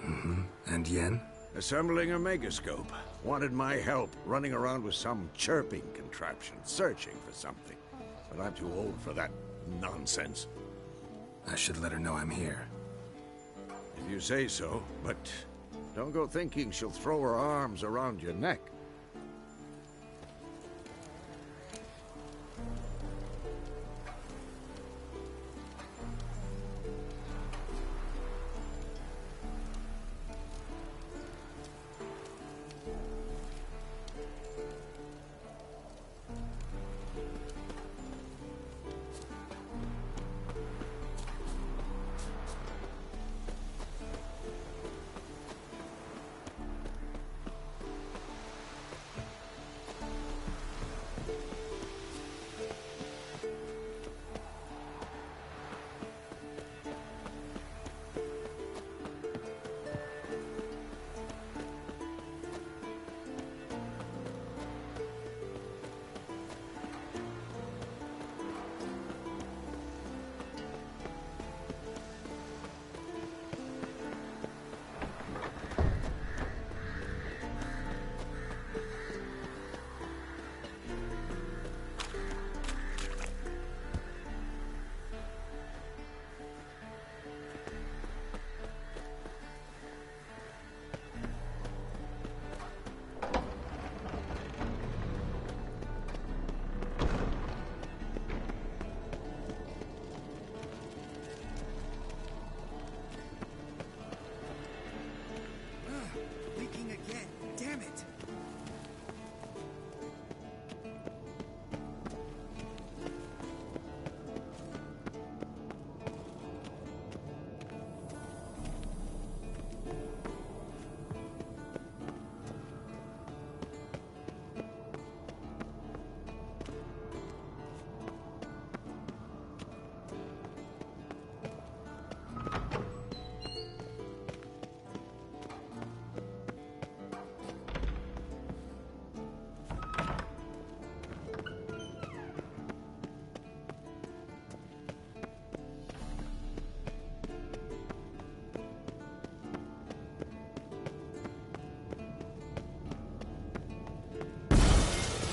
Mm-hmm. And Yen? Assembling a megascope. Wanted my help running around with some chirping contraption, searching for something. But I'm too old for that Nonsense. I should let her know I'm here. If you say so, but don't go thinking she'll throw her arms around your neck.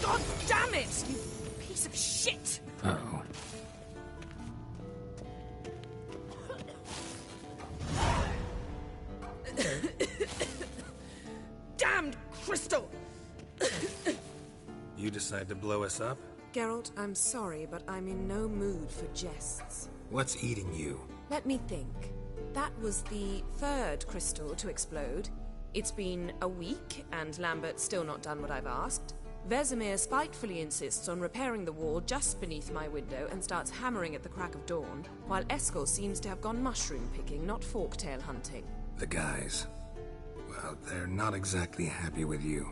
God damn it, you piece of shit! Uh-oh. Damned crystal! You decide to blow us up? Geralt, I'm sorry, but I'm in no mood for jests. What's eating you? Let me think. That was the third crystal to explode. It's been a week, and Lambert's still not done what I've asked. Vesemir spitefully insists on repairing the wall just beneath my window and starts hammering at the crack of dawn, while Eskel seems to have gone mushroom picking, not forktail hunting. The guys. Well, they're not exactly happy with you.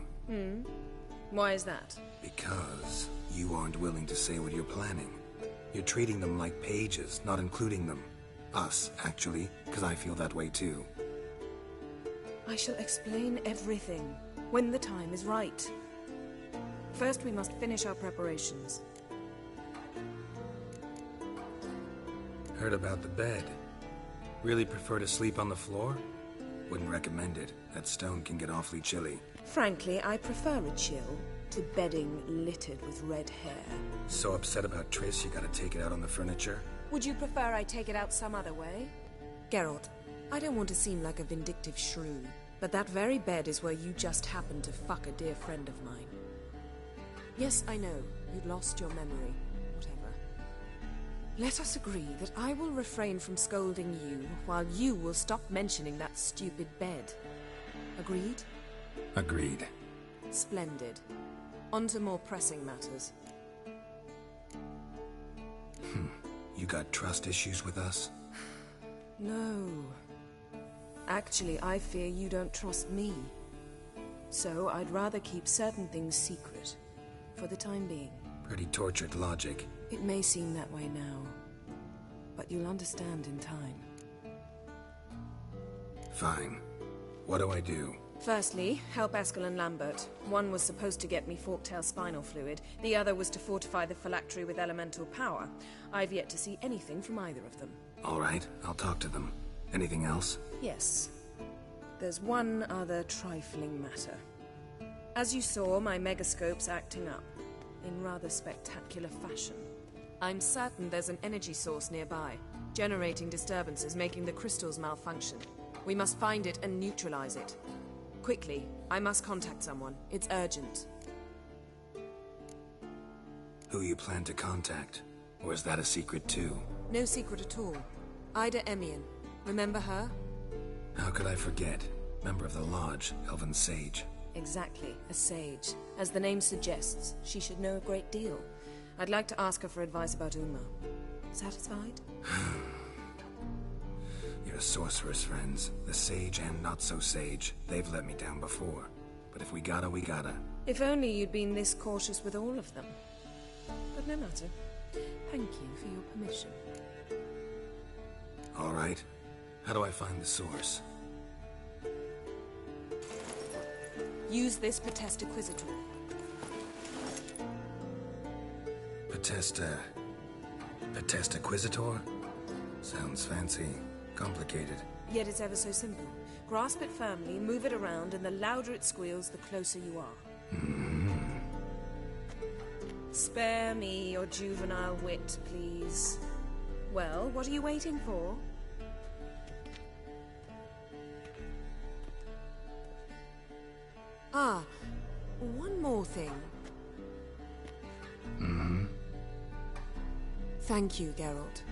Why is that? Because you aren't willing to say what you're planning. You're treating them like pages, not including them. Us, actually, because I feel that way too. I shall explain everything when the time is right. First, we must finish our preparations. Heard about the bed. Really prefer to sleep on the floor? Wouldn't recommend it. That stone can get awfully chilly. Frankly, I prefer a chill to bedding littered with red hair. So upset about Triss you gotta take it out on the furniture? Would you prefer I take it out some other way? Geralt, I don't want to seem like a vindictive shrew, but that very bed is where you just happened to fuck a dear friend of mine. Yes, I know, you'd lost your memory. Whatever. Let us agree that I will refrain from scolding you, while you will stop mentioning that stupid bed. Agreed? Agreed. Splendid. On to more pressing matters. You got trust issues with us? No. Actually, I fear you don't trust me. So I'd rather keep certain things secret. For the time being. Pretty tortured logic. It may seem that way now, but you'll understand in time. Fine. What do I do? Firstly, help Eskel and Lambert. One was supposed to get me forktail spinal fluid, the other was to fortify the phylactery with elemental power. I've yet to see anything from either of them. All right, I'll talk to them. Anything else? Yes. There's one other trifling matter. As you saw, my megascope's acting up, in rather spectacular fashion. I'm certain there's an energy source nearby, generating disturbances, making the crystals malfunction. We must find it and neutralize it. Quickly, I must contact someone. It's urgent. Who you plan to contact? Or is that a secret too? No secret at all. Ida Emian. Remember her? How could I forget? Member of the Lodge, Elven Sage. Exactly, a sage. As the name suggests, she should know a great deal. I'd like to ask her for advice about Uma. Satisfied? Your sorceress friends, the sage and not-so-sage, they've let me down before. But if we gotta, we gotta. If only you'd been this cautious with all of them. But no matter. Thank you for your permission. All right. How do I find the source? Use this Potesta Quisitor. Potesta Quisitor? Sounds fancy. Complicated. Yet it's ever so simple. Grasp it firmly, move it around, and the louder it squeals, the closer you are. Spare me your juvenile wit, please. Well, what are you waiting for? Ah, one more thing. Thank you, Geralt.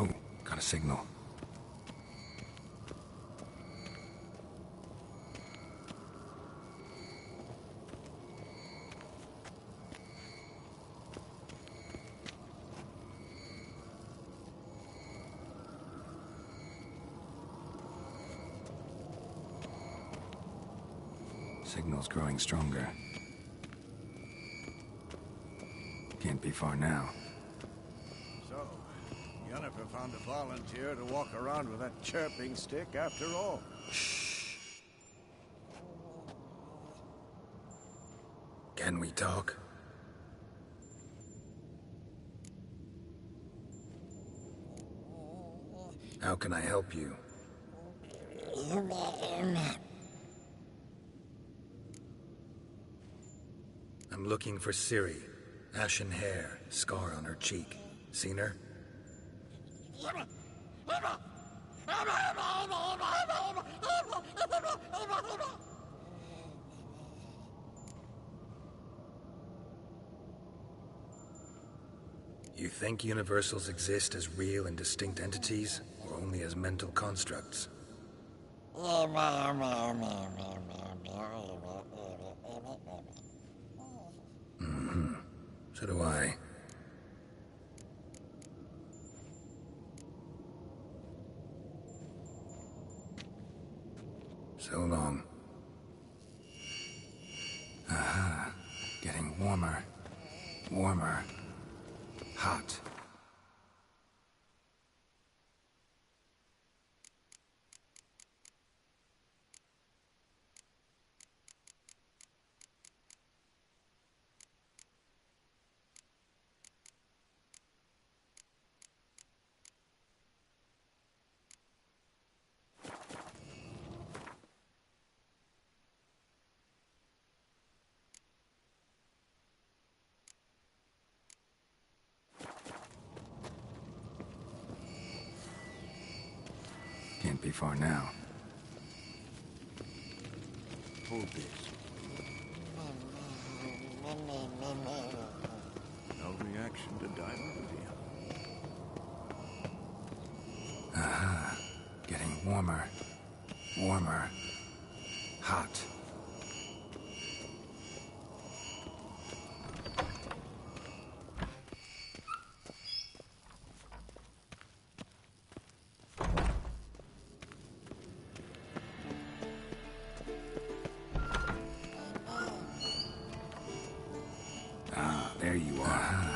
Oh, got a signal. Signal's growing stronger. Can't be far now. So, Yennefer found a volunteer to walk around with that chirping stick after all. Can we talk? How can I help you? I'm looking for Ciri. Ashen hair, scar on her cheek. Seen her? You think universals exist as real and distinct entities, or only as mental constructs? So do I. So long. Aha. Getting warmer. Warmer. Hot. Won't be far now. Hold this. No reaction to diameridium. Aha. Getting warmer. Warmer. Hot. There you are.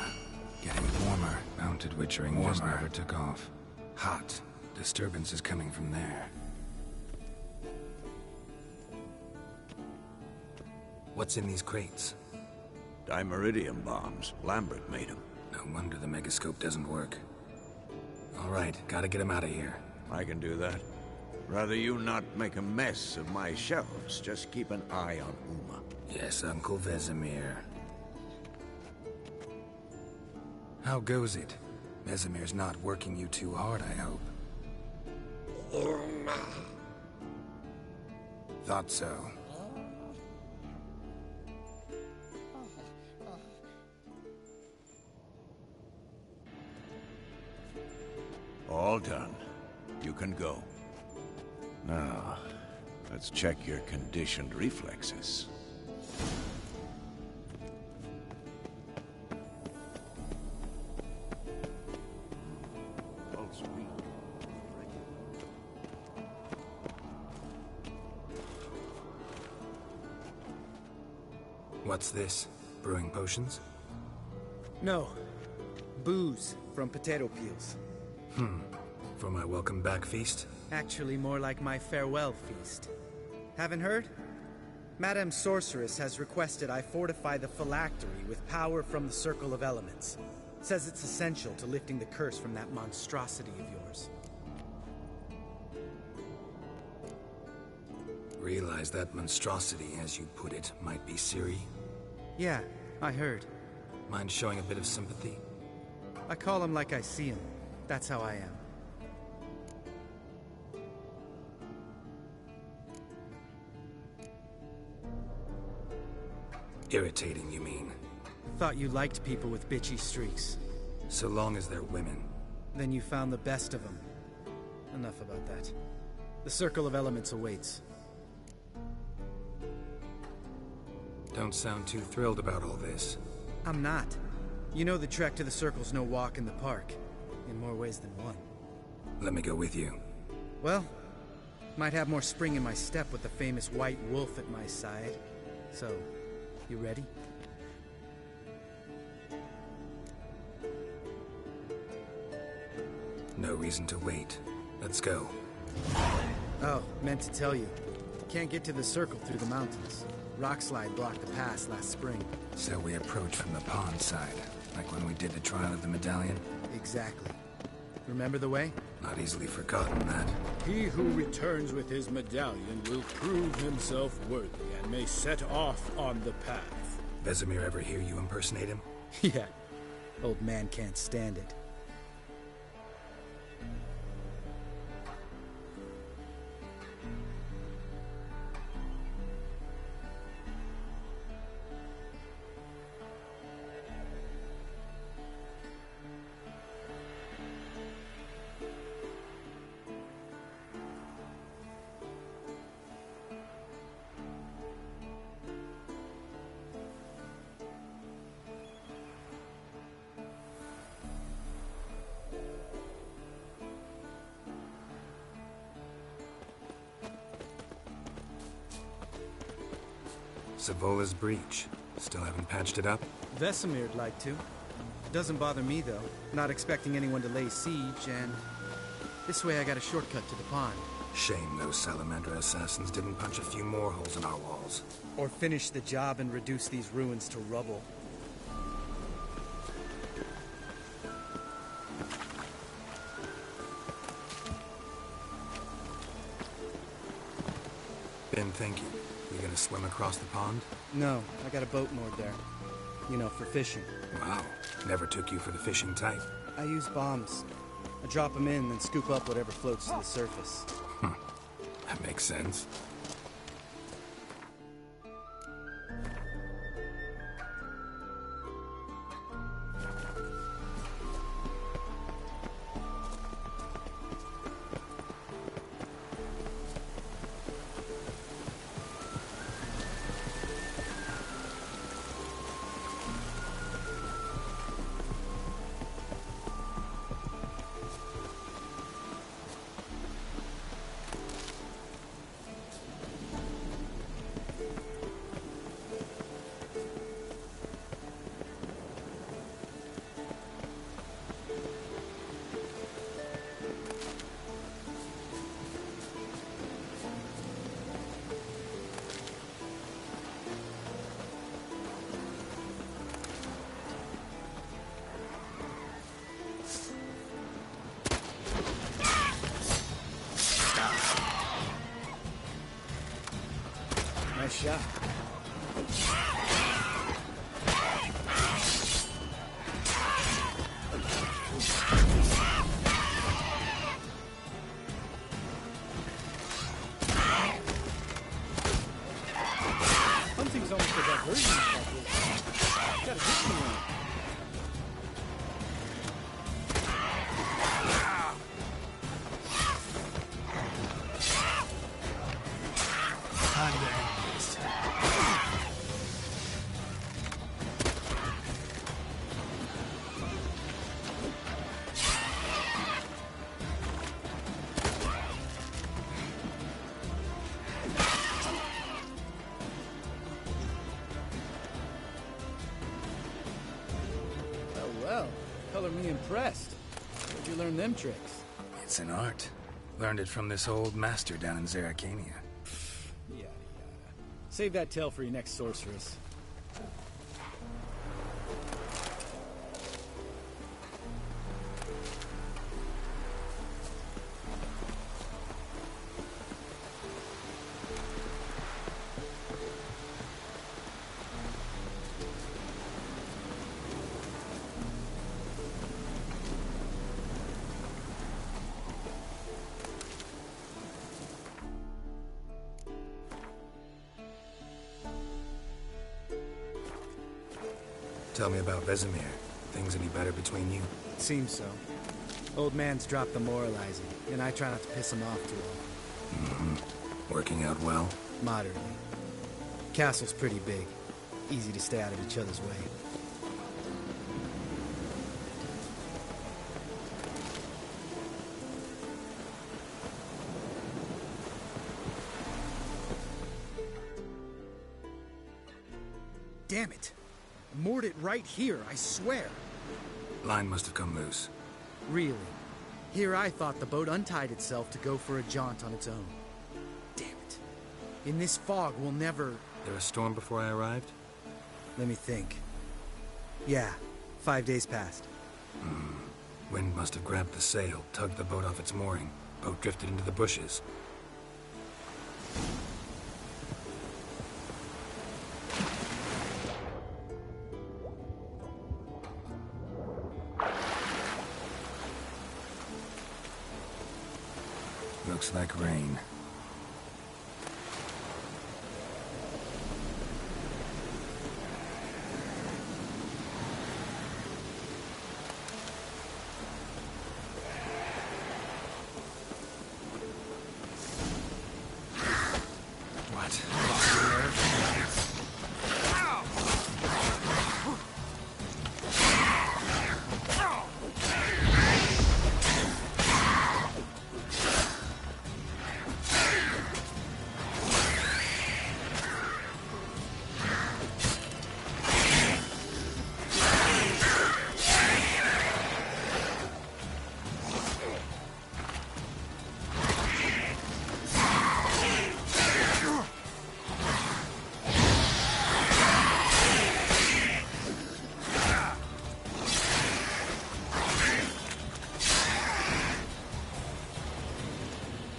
Getting warmer. Mounted witchering just never took off. Hot. Disturbance is coming from there. What's in these crates? Dimeridium bombs. Lambert made them. No wonder the megascope doesn't work. All right, gotta get him out of here. I can do that. Rather you not make a mess of my shelves. Just keep an eye on Uma. Yes, Uncle Vesemir. How goes it? Vesemir's not working you too hard, I hope. Thought so. All done. You can go. Now, let's check your conditioned reflexes. What's this? Brewing potions? No. Booze from potato peels. For my welcome back feast? Actually, more like my farewell feast. Haven't heard? Madame Sorceress has requested I fortify the phylactery with power from the Circle of Elements. Says it's essential to lifting the curse from that monstrosity of yours. Realize that monstrosity, as you put it, might be Ciri? Yeah, I heard. Mind showing a bit of sympathy? I call him like I see him. That's how I am. Irritating, you mean? Thought you liked people with bitchy streaks. So long as they're women. Then you found the best of them. Enough about that. The Circle of Elements awaits. Don't sound too thrilled about all this. I'm not. You know the trek to the Circle's no walk in the park. In more ways than one. Let me go with you. Well, might have more spring in my step with the famous white wolf at my side. So, you ready? No reason to wait. Let's go. Oh, meant to tell you. Can't get to the Circle through the mountains. Rockslide blocked the pass last spring. So we approach from the pond side, like when we did the trial of the medallion? Exactly. Remember the way? Not easily forgotten, that. He who returns with his medallion will prove himself worthy and may set off on the path. Vesemir ever hear you impersonate him? Yeah. Old man can't stand it. Savola's breach. Still haven't patched it up? Vesemir'd like to. Doesn't bother me, though. Not expecting anyone to lay siege, and... this way I got a shortcut to the pond. Shame those Salamandra assassins didn't punch a few more holes in our walls. Or finish the job and reduce these ruins to rubble. Ben, thank you. We gonna swim across the pond? No, I got a boat moored there. You know, for fishing. Wow. Never took you for the fishing type. I use bombs. I drop them in, then scoop up whatever floats to the surface. That makes sense. Nice shot. Hunting's almost a diversion practice. Gotta hit me one. Well, color me impressed. Where'd you learn them tricks? It's an art. Learned it from this old master down in Zeracania. Yada yada. Save that tale for your next sorceress. Tell me about Vesemir. Things any better between you? Seems so. Old man's dropped the moralizing, and I try not to piss him off too often. Working out well? Moderately. Castle's pretty big. Easy to stay out of each other's way. Damn it! I moored it right here, I swear. Line must have come loose. Really? Here I thought the boat untied itself to go for a jaunt on its own. Damn it. In this fog, we'll never... There a storm before I arrived? Let me think. Yeah, 5 days passed. Wind must have grabbed the sail, tugged the boat off its mooring. Boat drifted into the bushes. Looks like rain.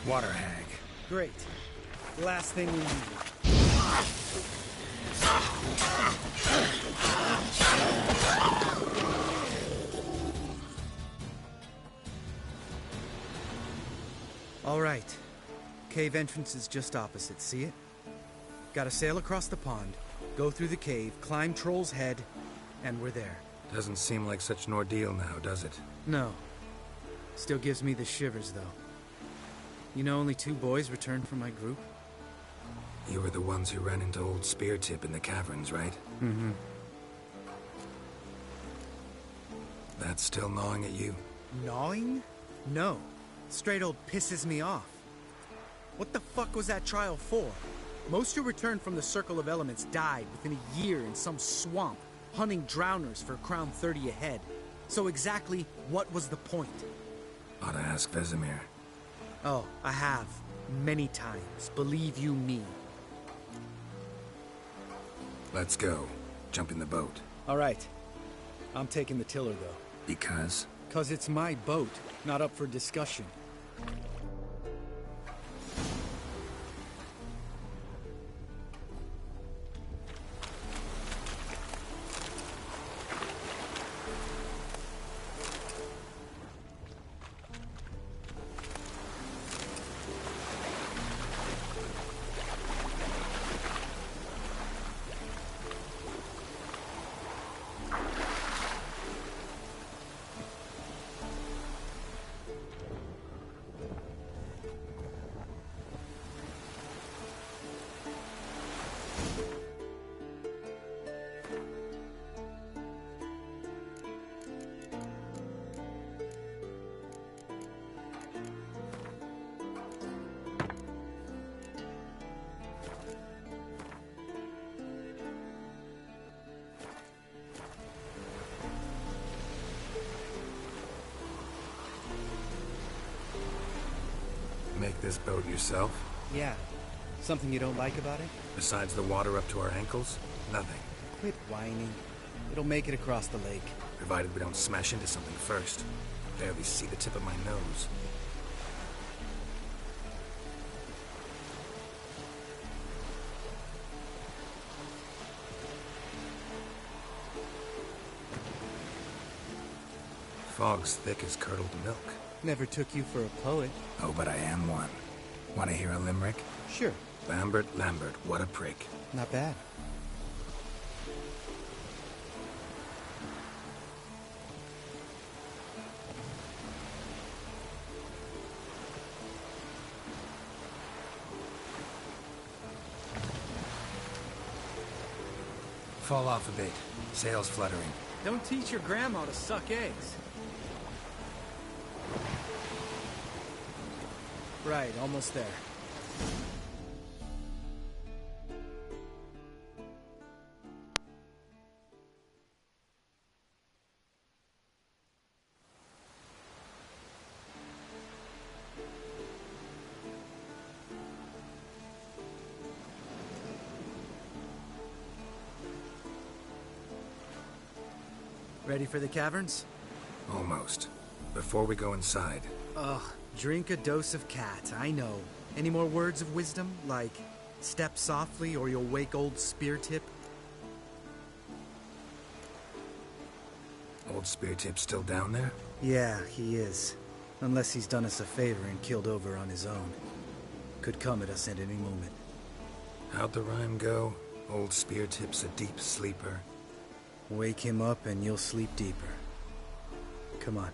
Water hag. Great. Last thing we needed. All right. Cave entrance is just opposite, see it? Gotta sail across the pond, go through the cave, climb Troll's Head, and we're there. Doesn't seem like such an ordeal now, does it? No. Still gives me the shivers, though. You know only 2 boys returned from my group? You were the ones who ran into old Speartip in the caverns, right? Mm-hmm. That's still gnawing at you? Gnawing? No. Straight old pisses me off. What the fuck was that trial for? Most who returned from the Circle of Elements died within a year in some swamp, hunting drowners for Crown 30 a head. So exactly what was the point? Ought to ask Vesemir. Oh, I have. Many times. Believe you me. Let's go. Jump in the boat. All right. I'm taking the tiller, though. Because? 'Cause it's my boat, not up for discussion. Make this boat yourself? Yeah. Something you don't like about it? Besides the water up to our ankles? Nothing. Quit whining. It'll make it across the lake. Provided we don't smash into something first. Barely see the tip of my nose. Fog's thick as curdled milk. Never took you for a poet. Oh, but I am one. Want to hear a limerick? Sure. Lambert, what a prick. Not bad. Fall off a bit. Sails fluttering. Don't teach your grandma to suck eggs. Right, almost there. Ready for the caverns? Almost. Before we go inside. Ugh, drink a dose of cat, I know. Any more words of wisdom? Like, step softly or you'll wake old Speartip? Old Speartip still down there? Yeah, he is. Unless he's done us a favor and killed over on his own. Could come at us at any moment. How'd the rhyme go? Old Speartip's a deep sleeper. Wake him up and you'll sleep deeper. Come on.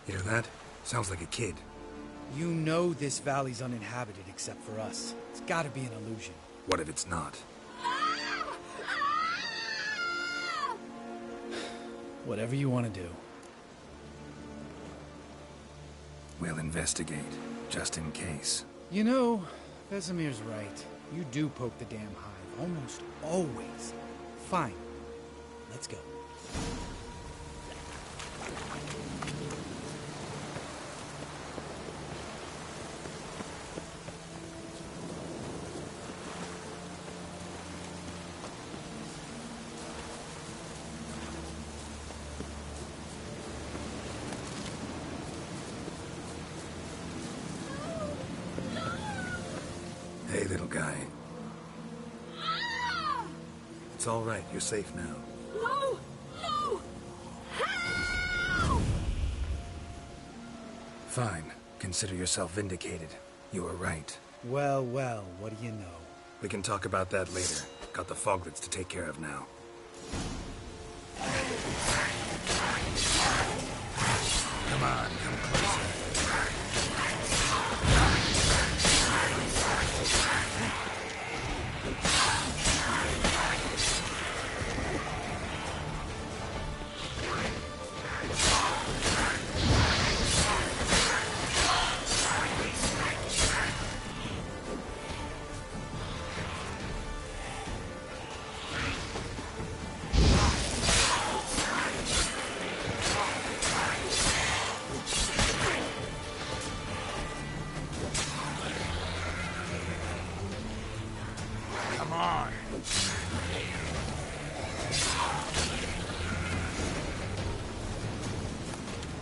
Hear that? Sounds like a kid. You know this valley's uninhabited except for us. It's gotta be an illusion. What if it's not? Whatever you want to do. We'll investigate, just in case. You know, Vesemir's right. You do poke the damn hive, almost always. Fine. Let's go. Hey, little guy. It's all right. You're safe now. Fine. Consider yourself vindicated. You were right. Well, well, what do you know? We can talk about that later. Got the foglets to take care of now. Come on, come closer.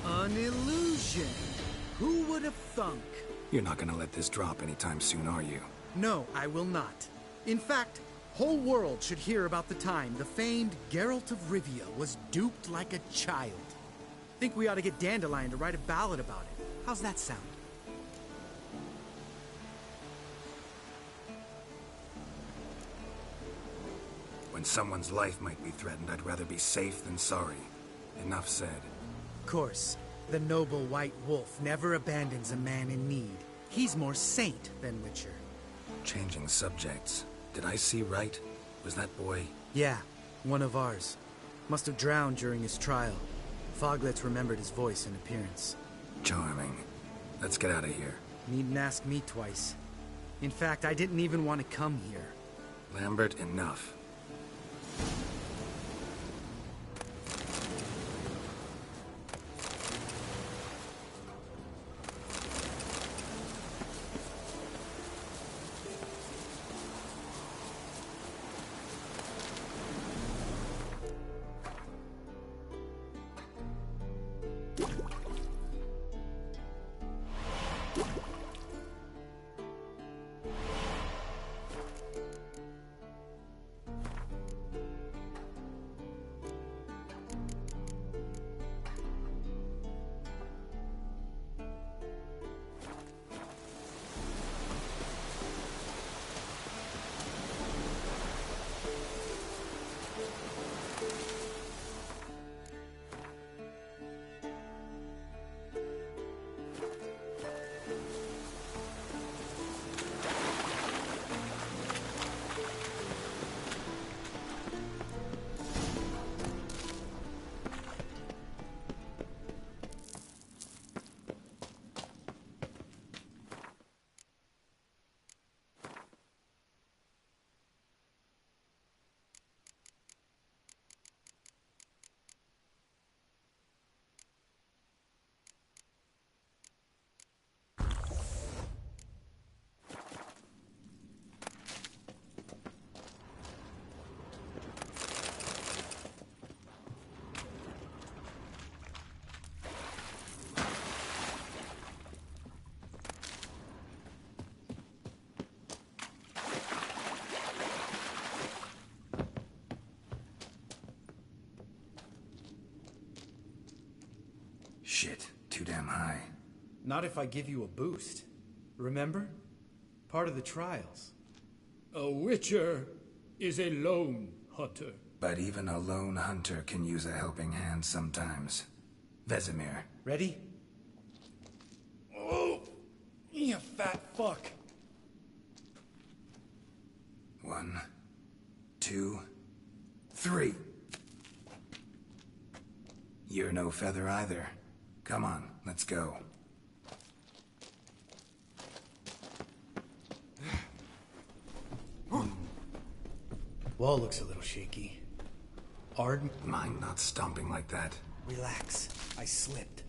An illusion. Who would have thunk? You're not gonna let this drop anytime soon, are you? No, I will not. In fact, whole world should hear about the time the famed Geralt of Rivia was duped like a child. Think we ought to get Dandelion to write a ballad about it. How's that sound? When someone's life might be threatened, I'd rather be safe than sorry. Enough said. Of course, the noble white wolf never abandons a man in need. He's more saint than Witcher. Changing subjects. Did I see right? Was that boy? Yeah, one of ours. Must have drowned during his trial. Foglets remembered his voice and appearance. Charming. Let's get out of here. Needn't ask me twice. In fact, I didn't even want to come here. Lambert, enough. Shit, too damn high. Not if I give you a boost. Remember? Part of the trials. A witcher is a lone hunter. But even a lone hunter can use a helping hand sometimes. Vesemir. Ready? Oh, you fat fuck. 1, 2, 3. You're no feather either. Come on, let's go. Wall looks a little shaky. Arden? Mind not stomping like that. Relax. I slipped.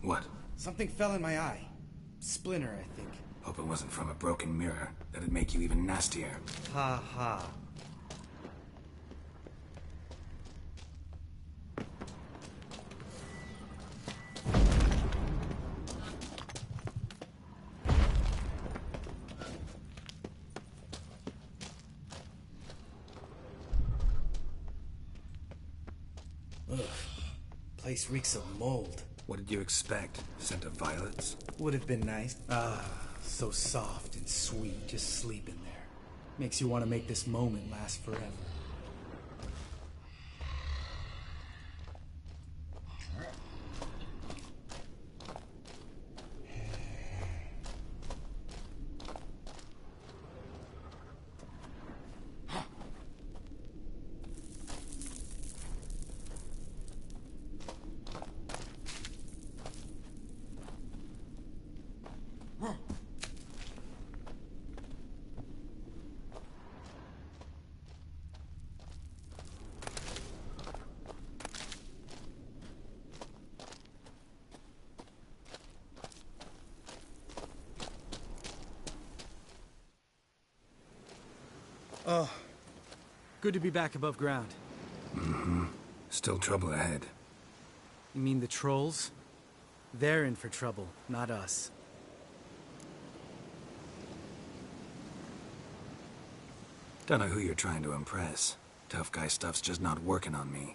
What? Something fell in my eye. Splinter, I think. Hope it wasn't from a broken mirror. That'd make you even nastier. Ha ha. Ugh. Place reeks of mold. What did you expect? Scent of violets? Would have been nice. Ah, so soft and sweet, just sleeping there. Makes you want to make this moment last forever. Oh, good to be back above ground. Mm-hmm. Still trouble ahead. You mean the trolls? They're in for trouble, not us. Don't know who you're trying to impress. Tough guy stuff's just not working on me.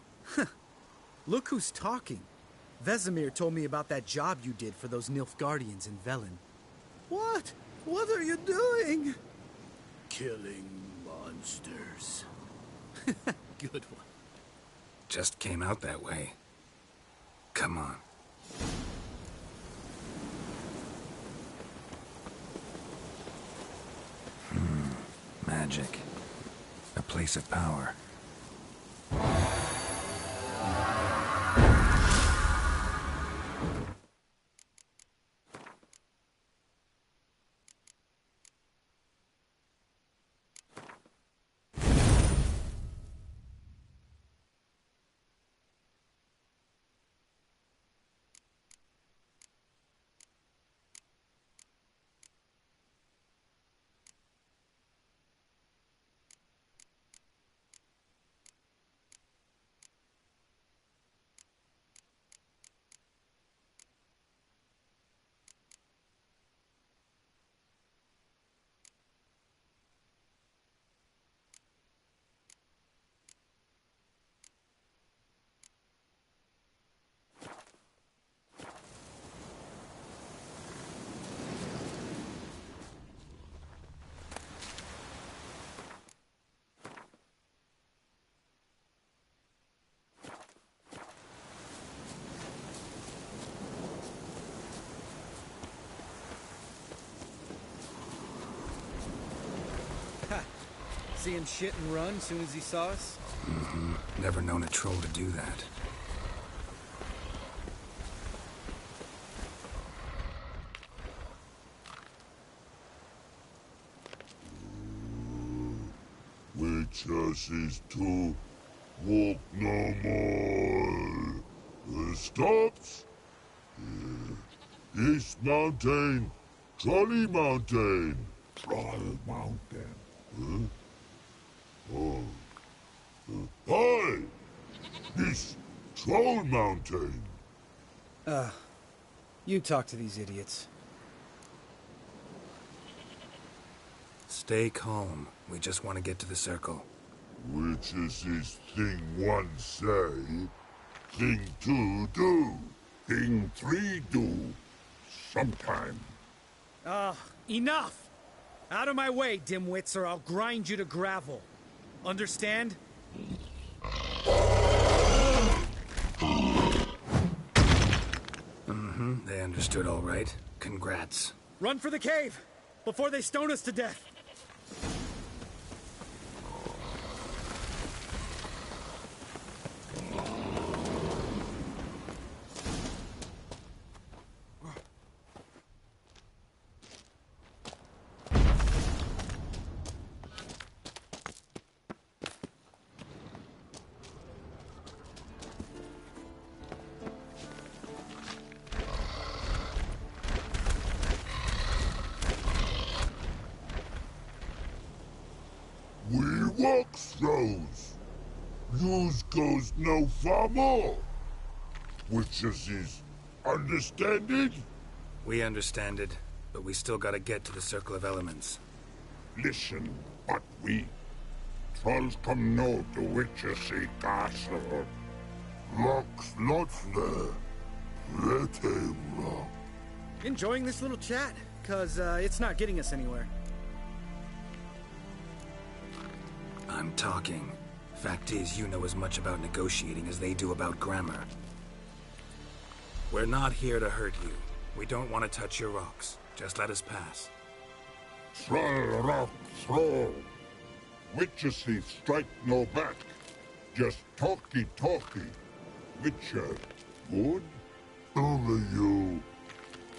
Look who's talking. Vesemir told me about that job you did for those Nilfgaardians in Velen. What? What are you doing? Killing monsters. Good one. Just came out that way. Come on. Magic. A place of power. See him shit and run soon as he saw us? Mm-hmm. Never known a troll to do that. Witches is to walk no more. Stops? East Mountain, Trolley Mountain. Troll Mountain. Huh? Oh. Hi! This Troll Mountain. You talk to these idiots. Stay calm. We just want to get to the circle. Witches is thing one say, thing two do, thing three do, sometime. Enough! Out of my way, dimwits, or I'll grind you to gravel. Understand? Mm-hmm. They understood all right. Congrats. Run for the cave! Before they stone us to death! Walk throws. News goes no far more. Witches is understand it? We understand it, but we still gotta get to the Circle of Elements. Listen, but we. Trolls come no to Witches castle. Rocks lots there. Pretty rock. Enjoying this little chat? Cause it's not getting us anywhere. I'm talking. Fact is, you know as much about negotiating as they do about grammar. We're not here to hurt you. We don't want to touch your rocks. Just let us pass. Try rock throw. Witcher see strike no back. Just talky. Witcher, good? Only you.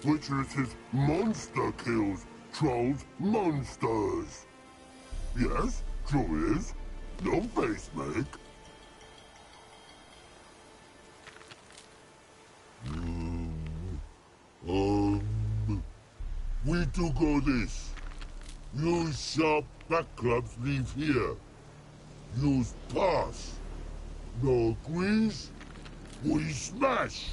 Witcher says monster kills trolls monsters. Yes, true is. No face make. We do go this. Use sharp back clubs leave here. Use pass. No agrees? We smash.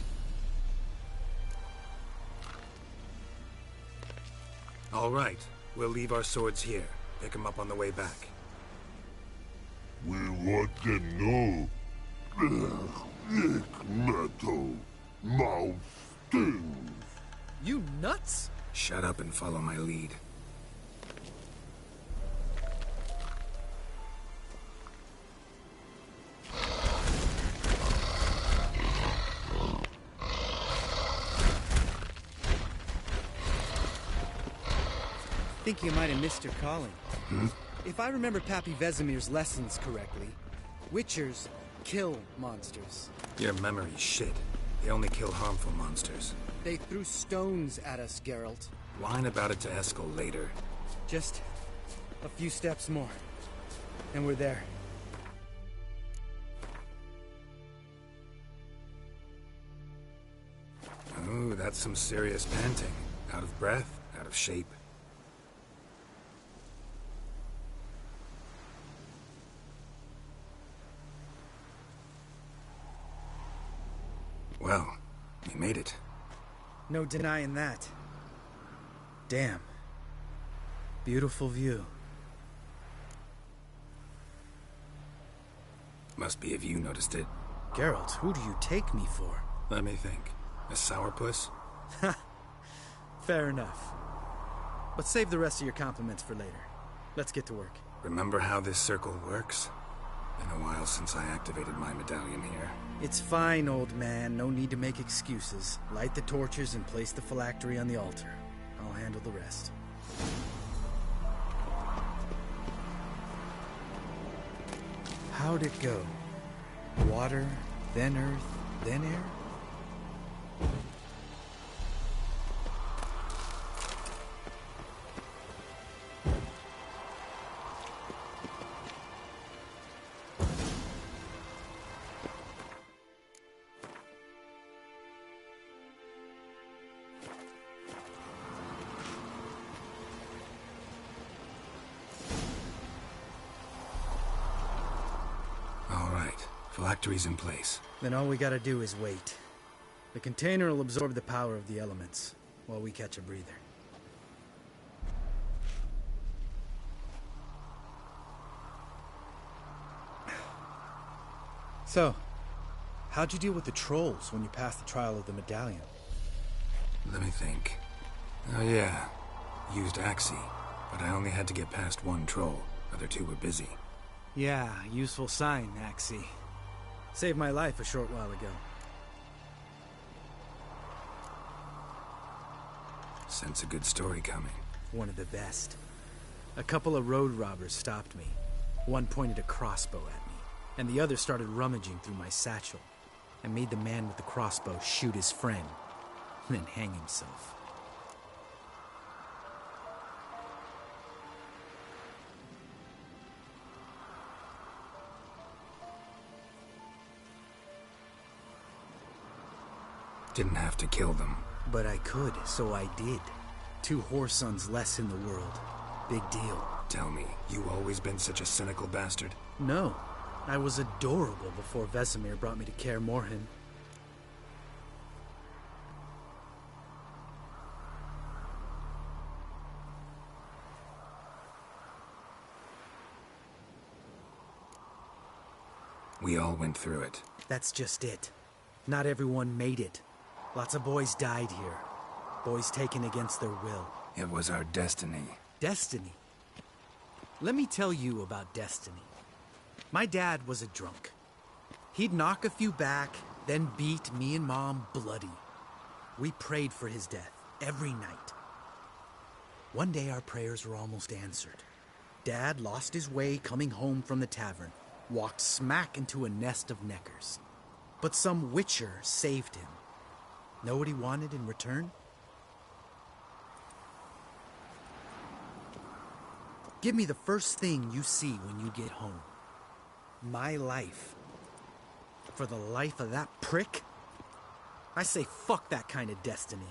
All right. We'll leave our swords here. Pick them up on the way back. We want them know. Lick metal. Mouth stings. You nuts? Shut up and follow my lead. I think you might have missed your calling. If I remember Pappy Vesemir's lessons correctly, Witchers kill monsters. Your memory's shit. They only kill harmful monsters. They threw stones at us, Geralt. Whine about it to Eskel later. Just a few steps more, and we're there. Ooh, that's some serious panting. Out of breath, out of shape. Well, we made it. No denying that. Damn. Beautiful view. Must be if you noticed it. Geralt, who do you take me for? Let me think. A sourpuss? Fair enough. But save the rest of your compliments for later. Let's get to work. Remember how this circle works? Been a while since I activated my medallion here. It's fine, old man. No need to make excuses. Light the torches and place the phylactery on the altar. I'll handle the rest. How'd it go? Water, then earth, then air? Phylactery's in place. Then all we gotta do is wait. The container will absorb the power of the elements, while we catch a breather. So, how'd you deal with the trolls when you passed the trial of the medallion? Let me think. Oh yeah, used Axii, but I only had to get past one troll. Other two were busy. Yeah, useful sign, Axii. Saved my life a short while ago. Sense a good story coming. One of the best. A couple of road robbers stopped me. One pointed a crossbow at me, and the other started rummaging through my satchel, and made the man with the crossbow shoot his friend, and then hang himself. Didn't have to kill them. But I could, so I did. 2 whoresons less in the world. Big deal. Tell me, you always been such a cynical bastard? No. I was adorable before Vesemir brought me to Kaer Morhen. We all went through it. That's just it. Not everyone made it. Lots of boys died here. Boys taken against their will. It was our destiny. Destiny? Let me tell you about destiny. My dad was a drunk. He'd knock a few back, then beat me and Mom bloody. We prayed for his death every night. One day our prayers were almost answered. Dad lost his way coming home from the tavern, walked smack into a nest of neckers. But some witcher saved him. Know what he wanted in return? Give me the first thing you see when you get home. My life. For the life of that prick? I say fuck that kind of destiny.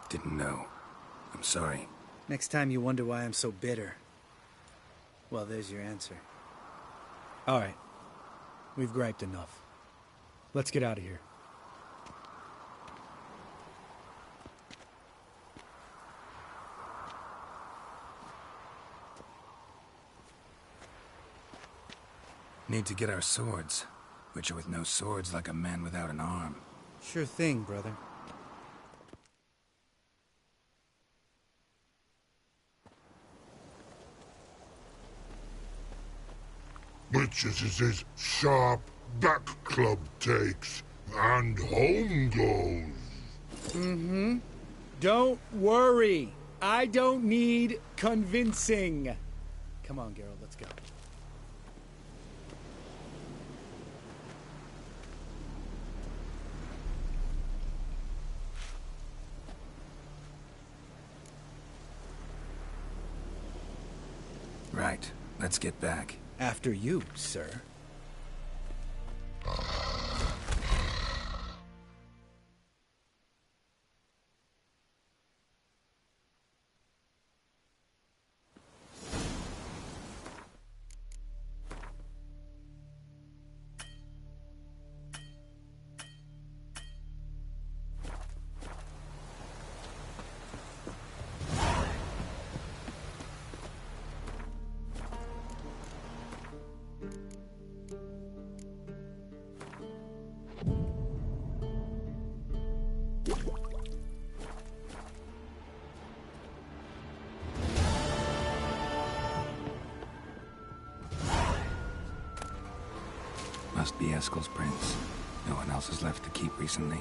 Didn't know. I'm sorry. Next time you wonder why I'm so bitter, well, there's your answer. All right. We've griped enough. Let's get out of here. Need to get our swords. Witcher with no swords like a man without an arm. Sure thing, brother. Witches is his sharp back club takes, and home goes. Mm-hmm. Don't worry. I don't need convincing. Come on, Geralt, let's go. Right. Let's get back. After you, sir. Must be Eskel's prints. No one else has left to keep recently.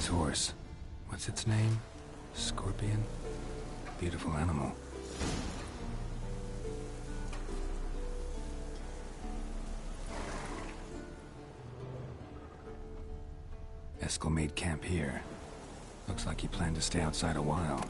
his horse. What's its name? Scorpion? Beautiful animal. Eskel made camp here. Looks like he planned to stay outside a while.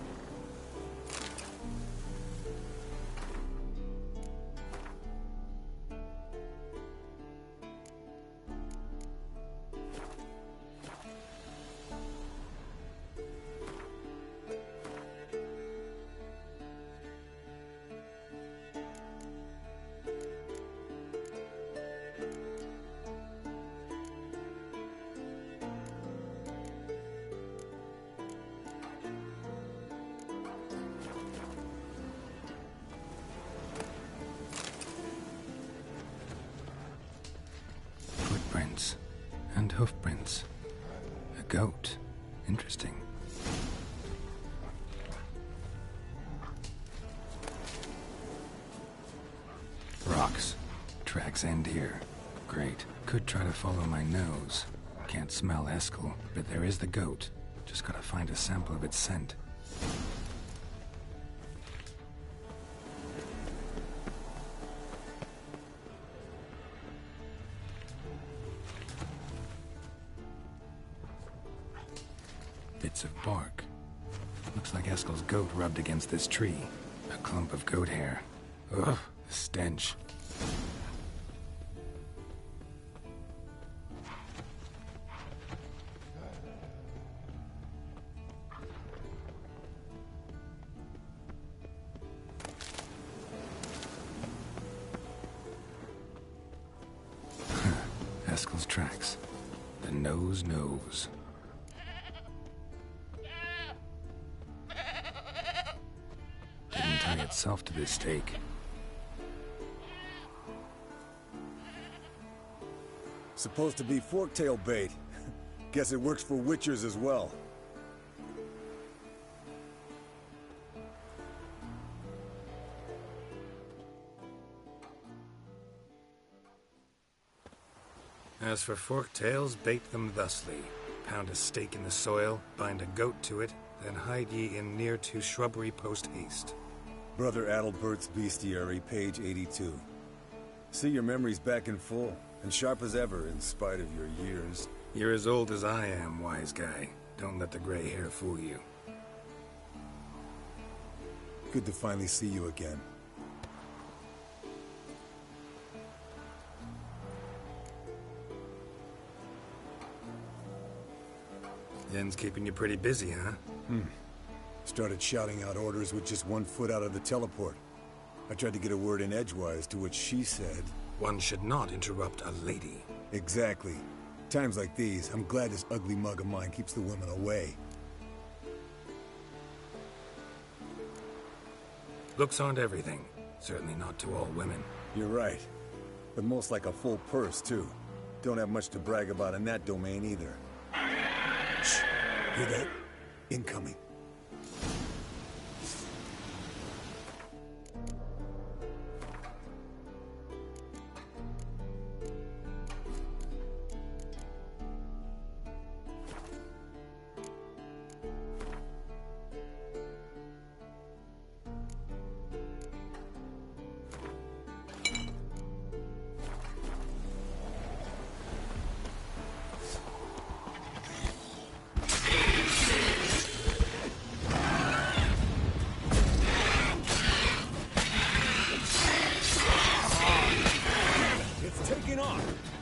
Footprints and hoofprints. A goat. Interesting. Rocks. Tracks end here. Great. Could try to follow my nose. Can't smell Eskel, but there is the goat. Just gotta find a sample of its scent. Bits of bark. Looks like Eskel's goat rubbed against this tree. A clump of goat hair. Ugh, the stench. Eskel's tracks. The nose knows. Didn't tie itself to this stake. Supposed to be forktail bait. Guess it works for witchers as well. As for forktails, bait them thusly. Pound a stake in the soil, bind a goat to it, then hide ye in near to shrubbery post haste. Brother Adalbert's Bestiary, page 82. See, your memory's back in full, and sharp as ever in spite of your years. You're as old as I am, wise guy. Don't let the gray hair fool you. Good to finally see you again. Yen's keeping you pretty busy, huh? Started shouting out orders with just 1 foot out of the teleport. I tried to get a word in edgewise, to which she said... One should not interrupt a lady. Exactly. Times like these, I'm glad this ugly mug of mine keeps the women away. Looks aren't everything. Certainly not to all women. You're right. But most like a full purse, too. Don't have much to brag about in that domain, either. Shh! Hear that? Incoming.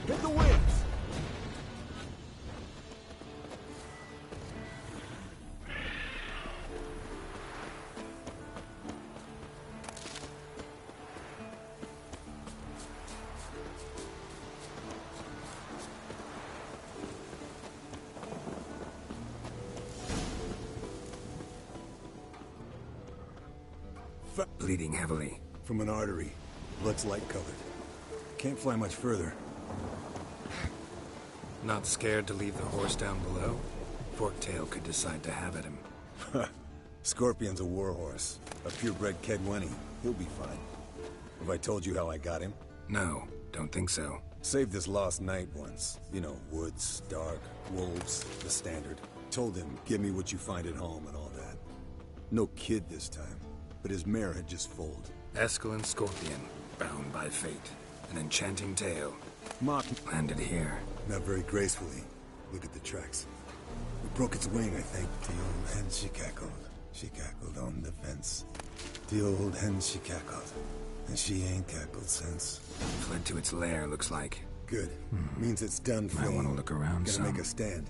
Hit the winds! Bleeding heavily. From an artery. Blood's light-colored. Can't fly much further. Not scared to leave the horse down below? Forktail could decide to have at him. Scorpion's a warhorse. A purebred Kedwenny. He'll be fine. Have I told you how I got him? No, don't think so. Saved this lost night once. You know, woods, dark, wolves, the standard. Told him, give me what you find at home and all that. No kid this time, but his mare had just foaled. Eskel Scorpion, bound by fate. An enchanting tale. Mock landed here. Not very gracefully. Look at the tracks. It broke its wing, I think. The old hen, she cackled. She cackled on the fence. The old hen, she cackled. And she ain't cackled since. Fled to its lair, looks like. Good. Means it's done for. I want to look around Gonna some. make a stand.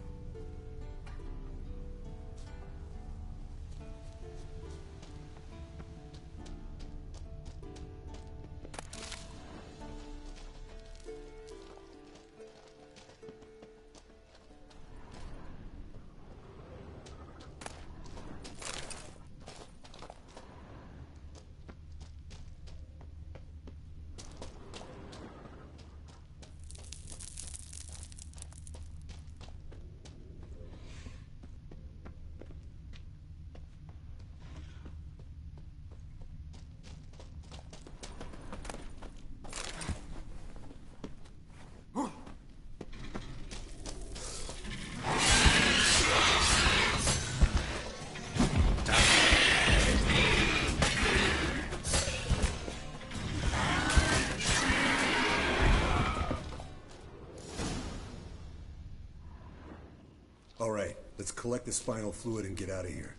Alright, let's collect the spinal fluid and get out of here.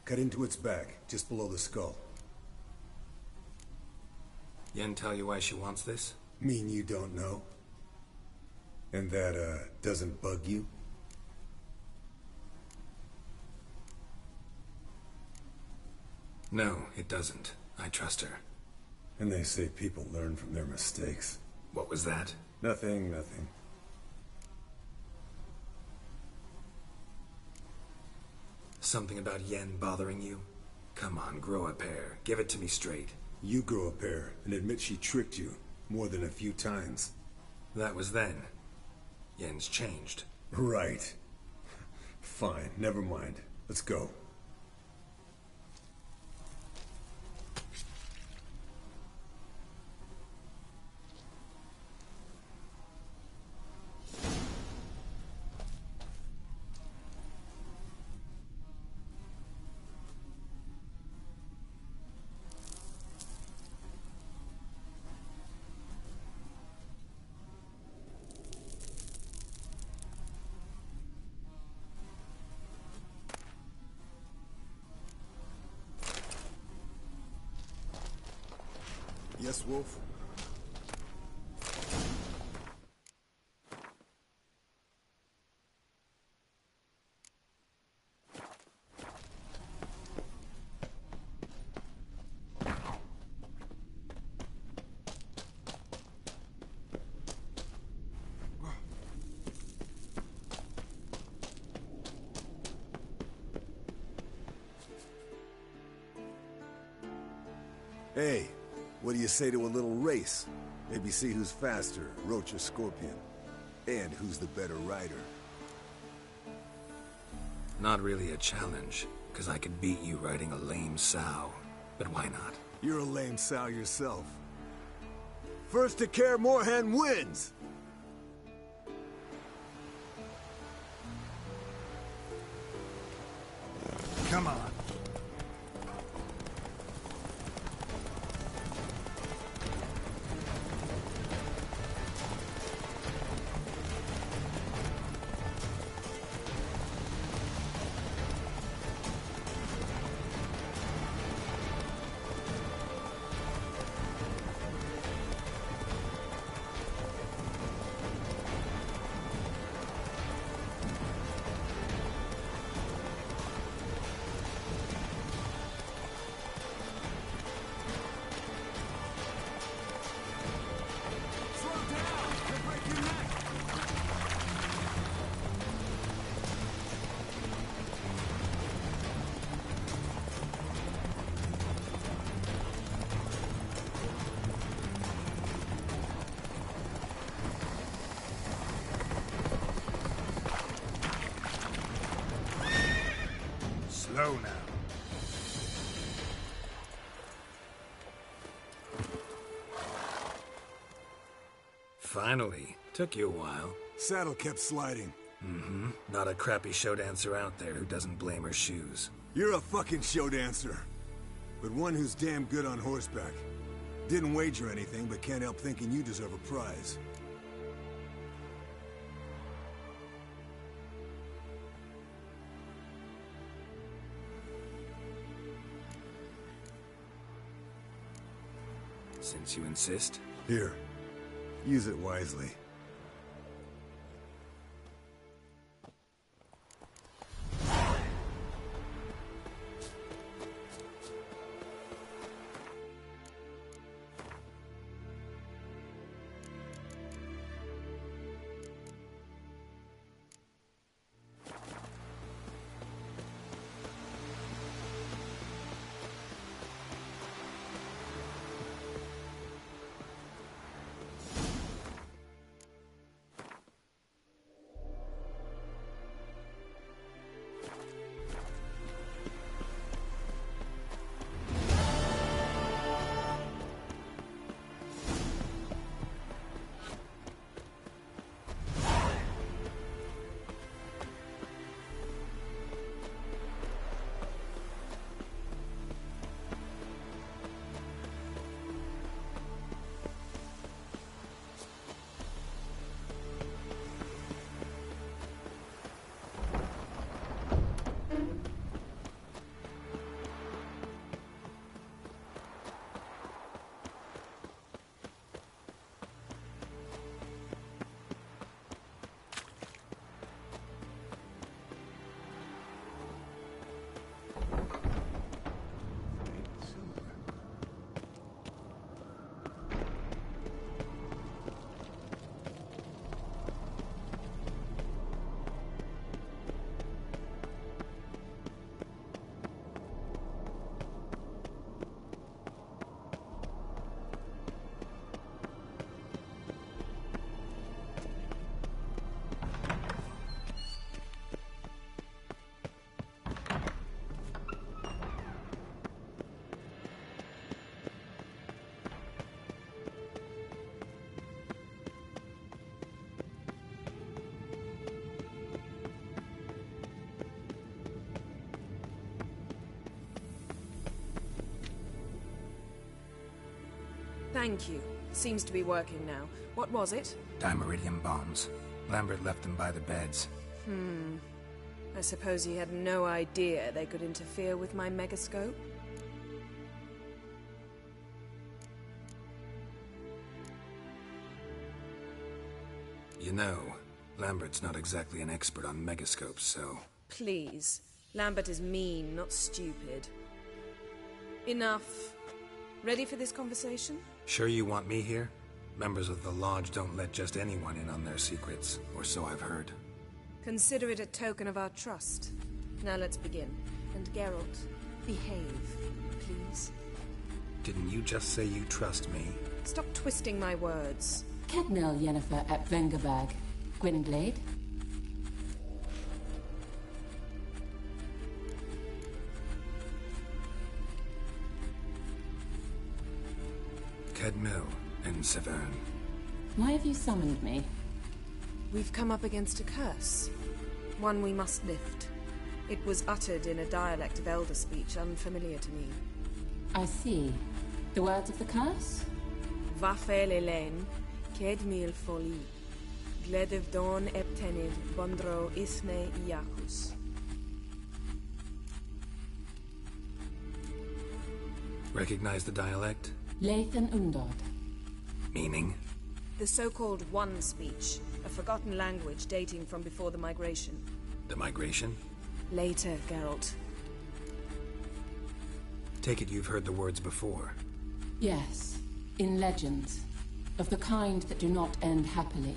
Cut into its back, just below the skull. Yen tell you why she wants this? Mean you don't know? And that, doesn't bug you? No, it doesn't. I trust her. And they say people learn from their mistakes. What was that? Nothing, nothing. Something about Yen bothering you? Come on, grow a pair. Give it to me straight. You grow a pair and admit she tricked you more than a few times. That was then. Yen's changed. Right. Fine, never mind. Let's go. Yes, Wolf? Hey. What do you say to a little race? Maybe see who's faster, Roach or Scorpion. And who's the better rider. Not really a challenge, because I could beat you riding a lame sow. But why not? You're a lame sow yourself. First to Kaer Morhen wins! Come on. Slow now. Finally. Took you a while. Saddle kept sliding. Mm-hmm. Not a crappy show dancer out there who doesn't blame her shoes. You're a fucking show dancer. But one who's damn good on horseback. Didn't wager anything, but can't help thinking you deserve a prize. Since you insist. Here. Use it wisely. Thank you. Seems to be working now. What was it? Dimeridium bombs. Lambert left them by the beds. I suppose he had no idea they could interfere with my megascope? You know, Lambert's not exactly an expert on megascopes, so... Please. Lambert is mean, not stupid. Enough. Ready for this conversation? Sure you want me here? Members of the Lodge don't let just anyone in on their secrets, or so I've heard. Consider it a token of our trust. Now let's begin. And Geralt, behave, please. Didn't you just say you trust me? Stop twisting my words. Kednil Yennefer at Vengerberg. Gwynglade. Kedmil and Severn. Why have you summoned me? We've come up against a curse. One we must lift. It was uttered in a dialect of Elder speech unfamiliar to me. I see. The words of the curse? Vafel Elaine, Kedmil Foli, Gledev Don Eptenid, Bondro Isne Iakus. Recognize the dialect? Lathan Undod. Meaning? The so-called One speech, a forgotten language dating from before the migration. The migration? Later, Geralt. Take it you've heard the words before. Yes, in legends. Of the kind that do not end happily.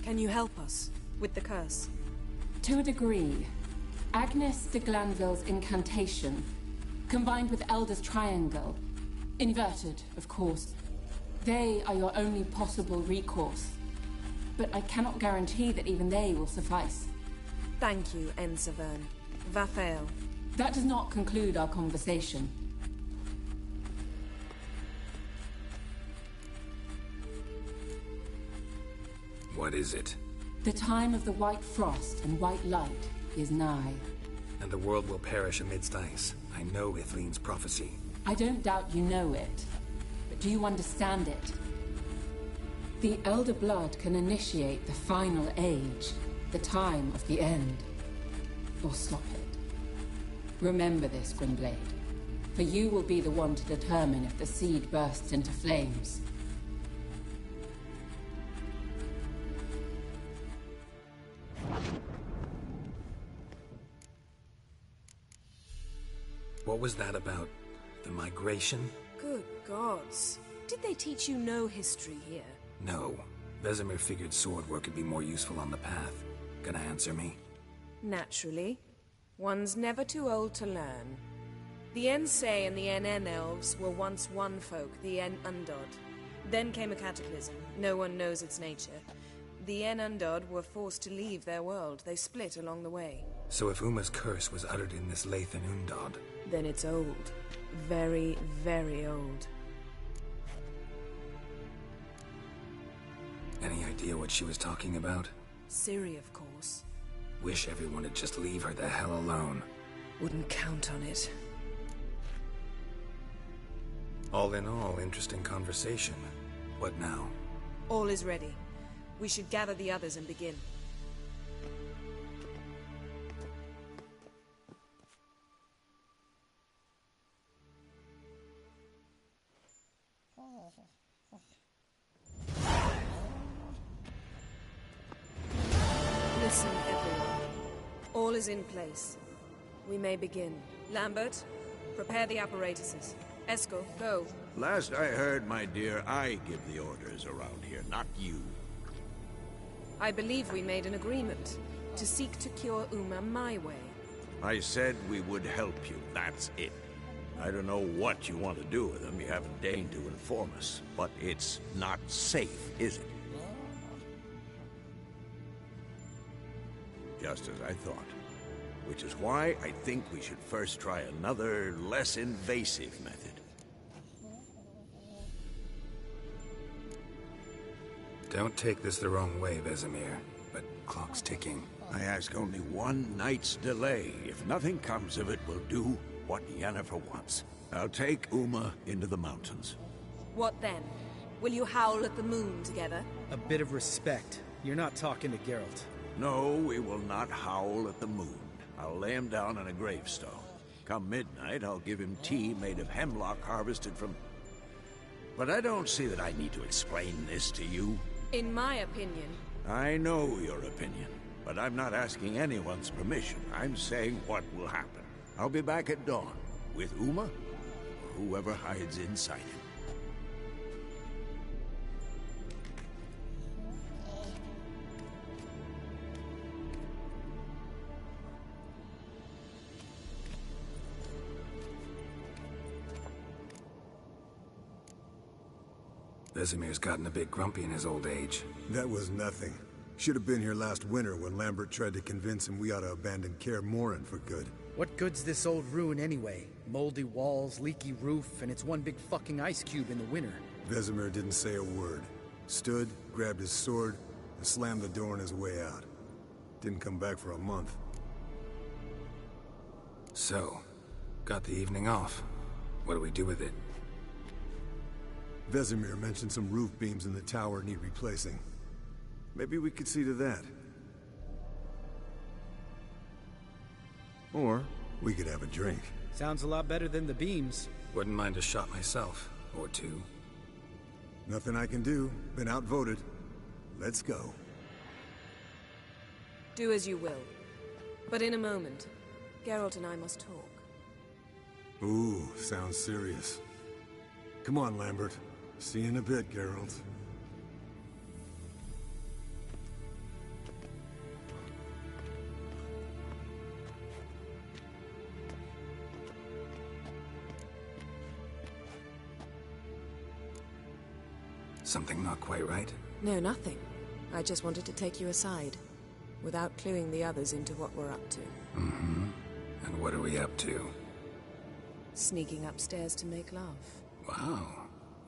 Can you help us with the curse? To a degree. Agnes de Glanville's incantation, combined with Elder's triangle, inverted, of course. They are your only possible recourse. But I cannot guarantee that even they will suffice. Thank you, Severn. Vafael. That does not conclude our conversation. What is it? The time of the white frost and white light is nigh. And the world will perish amidst ice. I know Ithleen's prophecy. I don't doubt you know it, but do you understand it? The Elder Blood can initiate the final age, the time of the end, or stop it. Remember this, Gwynblade, for you will be the one to determine if the seed bursts into flames. What was that about? The migration? Good gods. Did they teach you no history here? No. Vesemir figured sword work could be more useful on the path. Gonna answer me? Naturally. One's never too old to learn. The Ensei and the NN elves were once one folk, the En Undod. Then came a cataclysm. No one knows its nature. The En Undod were forced to leave their world. They split along the way. So if Uma's curse was uttered in this Lathan Undod... Then it's old. Very, very old. Any idea what she was talking about? Ciri, of course. Wish everyone would just leave her the hell alone. Wouldn't count on it. All in all, interesting conversation. What now? All is ready. We should gather the others and begin. Listen, everyone. All is in place. We may begin. Lambert, prepare the apparatuses. Eskel, go. Last I heard, my dear, I give the orders around here, not you. I believe we made an agreement to seek to cure Uma my way. I said we would help you, that's it. I don't know what you want to do with them, you haven't deigned to inform us. But it's not safe, is it? Just as I thought. Which is why I think we should first try another, less invasive method. Don't take this the wrong way, Vesemir, but clock's ticking. I ask only one night's delay. If nothing comes of it, we'll do what Yennefer wants. I'll take Uma into the mountains. What then? Will you howl at the moon together? A bit of respect. You're not talking to Geralt. No, we will not howl at the moon. I'll lay him down on a gravestone. Come midnight, I'll give him tea made of hemlock harvested from... But I don't see that I need to explain this to you. In my opinion... I know your opinion, but I'm not asking anyone's permission. I'm saying what will happen. I'll be back at dawn, with Uma, or whoever hides inside him. Vesemir's gotten a bit grumpy in his old age. That was nothing. Should have been here last winter when Lambert tried to convince him we ought to abandon Kaer Morhen for good. What good's this old ruin anyway? Moldy walls, leaky roof, and it's one big fucking ice cube in the winter. Vesemir didn't say a word. Stood, grabbed his sword, and slammed the door on his way out. Didn't come back for a month. So, got the evening off. What do we do with it? Vesemir mentioned some roof beams in the tower need replacing. Maybe we could see to that. Or we could have a drink. Sounds a lot better than the beams. Wouldn't mind a shot myself, or two. Nothing I can do. Been outvoted. Let's go. Do as you will. But in a moment, Geralt and I must talk. Ooh, sounds serious. Come on, Lambert. See you in a bit, Geralt. Something not quite right? No, nothing. I just wanted to take you aside, without cluing the others into what we're up to. Mm-hmm. And what are we up to? Sneaking upstairs to make love. Wow.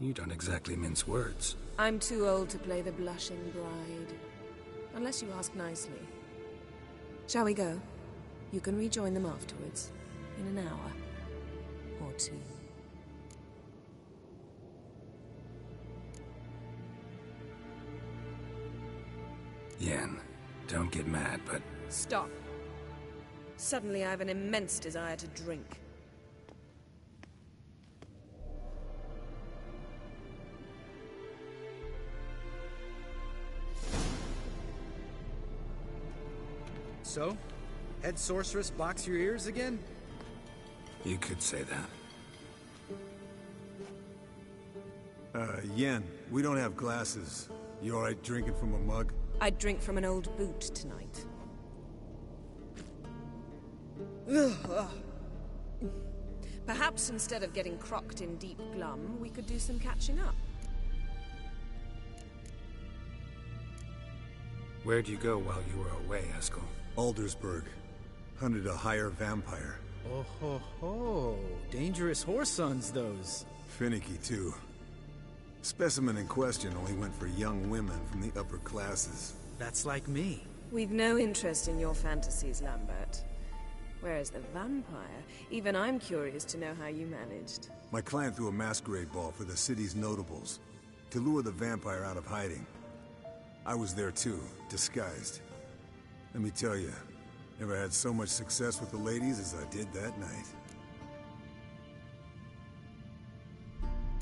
You don't exactly mince words. I'm too old to play the blushing bride. Unless you ask nicely. Shall we go? You can rejoin them afterwards. In an hour. Or two. Yen, don't get mad, but... Stop. Suddenly I have an immense desire to drink. So? Head sorceress box your ears again? You could say that. Yen, we don't have glasses. You alright drinking from a mug? I'd drink from an old boot tonight. Perhaps instead of getting crocked in deep glum, we could do some catching up. Where'd you go while you were away, Eskel? Aldersburg. Hunted a higher vampire. Oh ho ho. Dangerous horse sons, those. Finicky, too. Specimen in question only went for young women from the upper classes. That's like me. We've no interest in your fantasies, Lambert. Whereas the vampire, even I'm curious to know how you managed. My client threw a masquerade ball for the city's notables, to lure the vampire out of hiding. I was there too, disguised. Let me tell you, never had so much success with the ladies as I did that night.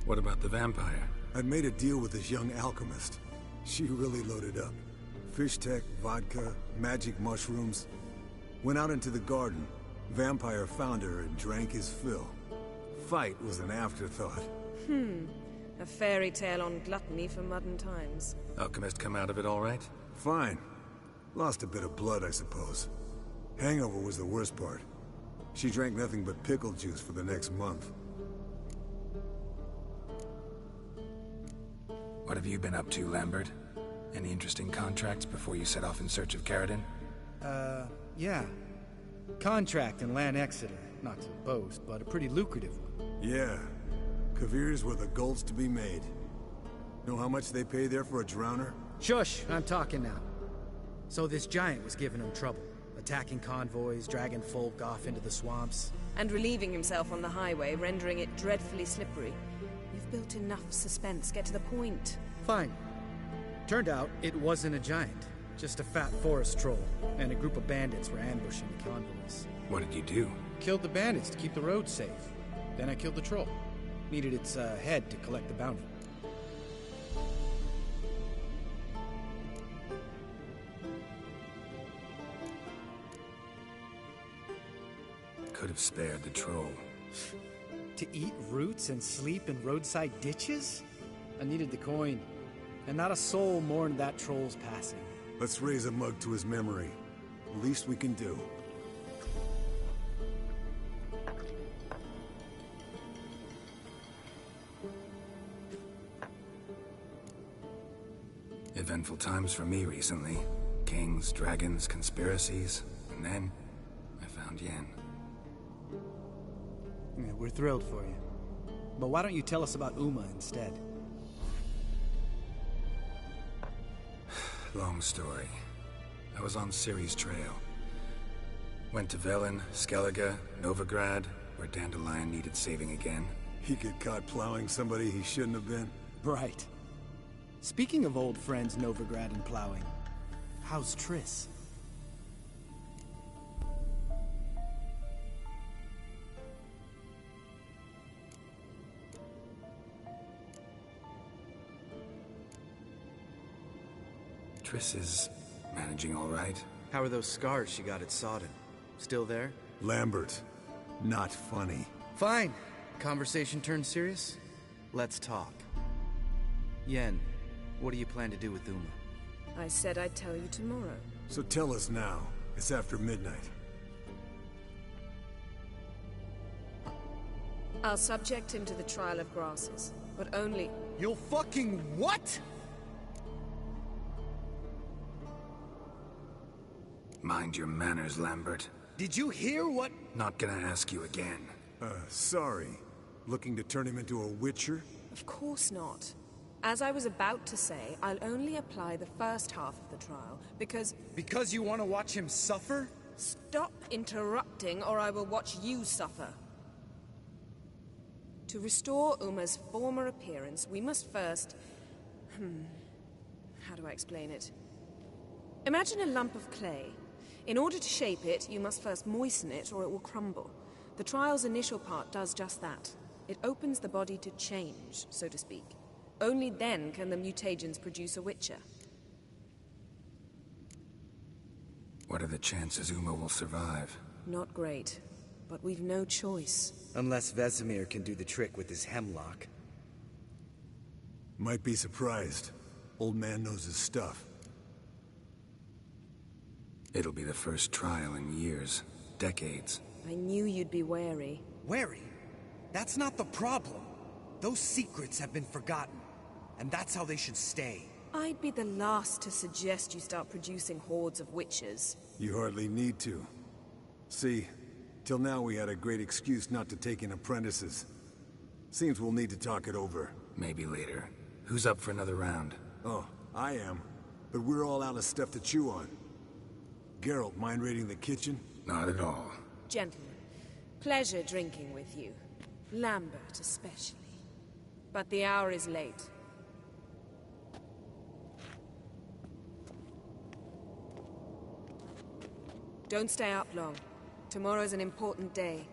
What about the vampire? I'd made a deal with this young alchemist. She really loaded up. Fish tech, vodka, magic mushrooms. Went out into the garden. Vampire found her and drank his fill. Fight was an afterthought. A fairy tale on gluttony for modern times. Alchemist come out of it all right? Fine. Lost a bit of blood, I suppose. Hangover was the worst part. She drank nothing but pickle juice for the next month. What have you been up to, Lambert? Any interesting contracts before you set off in search of Caradon? Yeah. Contract in Lan Exeter. Not to boast, but a pretty lucrative one. Yeah. Kavir's were the golds to be made. Know how much they pay there for a drowner? Shush! I'm talking now. So this giant was giving him trouble. Attacking convoys, dragging folk off into the swamps. And relieving himself on the highway, rendering it dreadfully slippery. You've built enough suspense. Get to the point. Fine. Turned out, it wasn't a giant. Just a fat forest troll. And a group of bandits were ambushing the convoys. What did you do? Killed the bandits to keep the road safe. Then I killed the troll. Needed its head to collect the bounty. Could have spared the troll. To eat roots and sleep in roadside ditches? I needed the coin. And not a soul mourned that troll's passing. Let's raise a mug to his memory. Least we can do. Eventful times for me recently. Kings, dragons, conspiracies. And then, I found Yen. Yeah, we're thrilled for you. But why don't you tell us about Uma instead? Long story. I was on Ciri's trail. Went to Velen, Skellige, Novigrad, where Dandelion needed saving again. He get caught plowing somebody he shouldn't have been. Right. Speaking of old friends Novigrad and plowing, how's Triss? Triss is managing all right. How are those scars she got at Sodden? Still there? Lambert. Not funny. Fine. Conversation turned serious? Let's talk. Yen, what do you plan to do with Uma? I said I'd tell you tomorrow. So tell us now. It's after midnight. I'll subject him to the trial of grasses, but only... You'll fucking what? Mind your manners, Lambert. Did you hear what? Not gonna ask you again. Sorry. Looking to turn him into a witcher? Of course not. As I was about to say, I'll only apply the first half of the trial, because... Because you want to watch him suffer? Stop interrupting, or I will watch you suffer. To restore Uma's former appearance, we must first... How do I explain it? Imagine a lump of clay. In order to shape it, you must first moisten it, or it will crumble. The trial's initial part does just that. It opens the body to change, so to speak. Only then can the mutagens produce a Witcher. What are the chances Uma will survive? Not great, but we've no choice. Unless Vesemir can do the trick with his hemlock. Might be surprised. Old man knows his stuff. It'll be the first trial in years, decades. I knew you'd be wary. Wary? That's not the problem. Those secrets have been forgotten, and that's how they should stay. I'd be the last to suggest you start producing hordes of witches. You hardly need to. See, till now we had a great excuse not to take in apprentices. Seems we'll need to talk it over. Maybe later. Who's up for another round? Oh, I am. But we're all out of stuff to chew on. Geralt, mind raiding the kitchen? Not at all. Gentlemen, pleasure drinking with you. Lambert especially. But the hour is late. Don't stay up long. Tomorrow's an important day.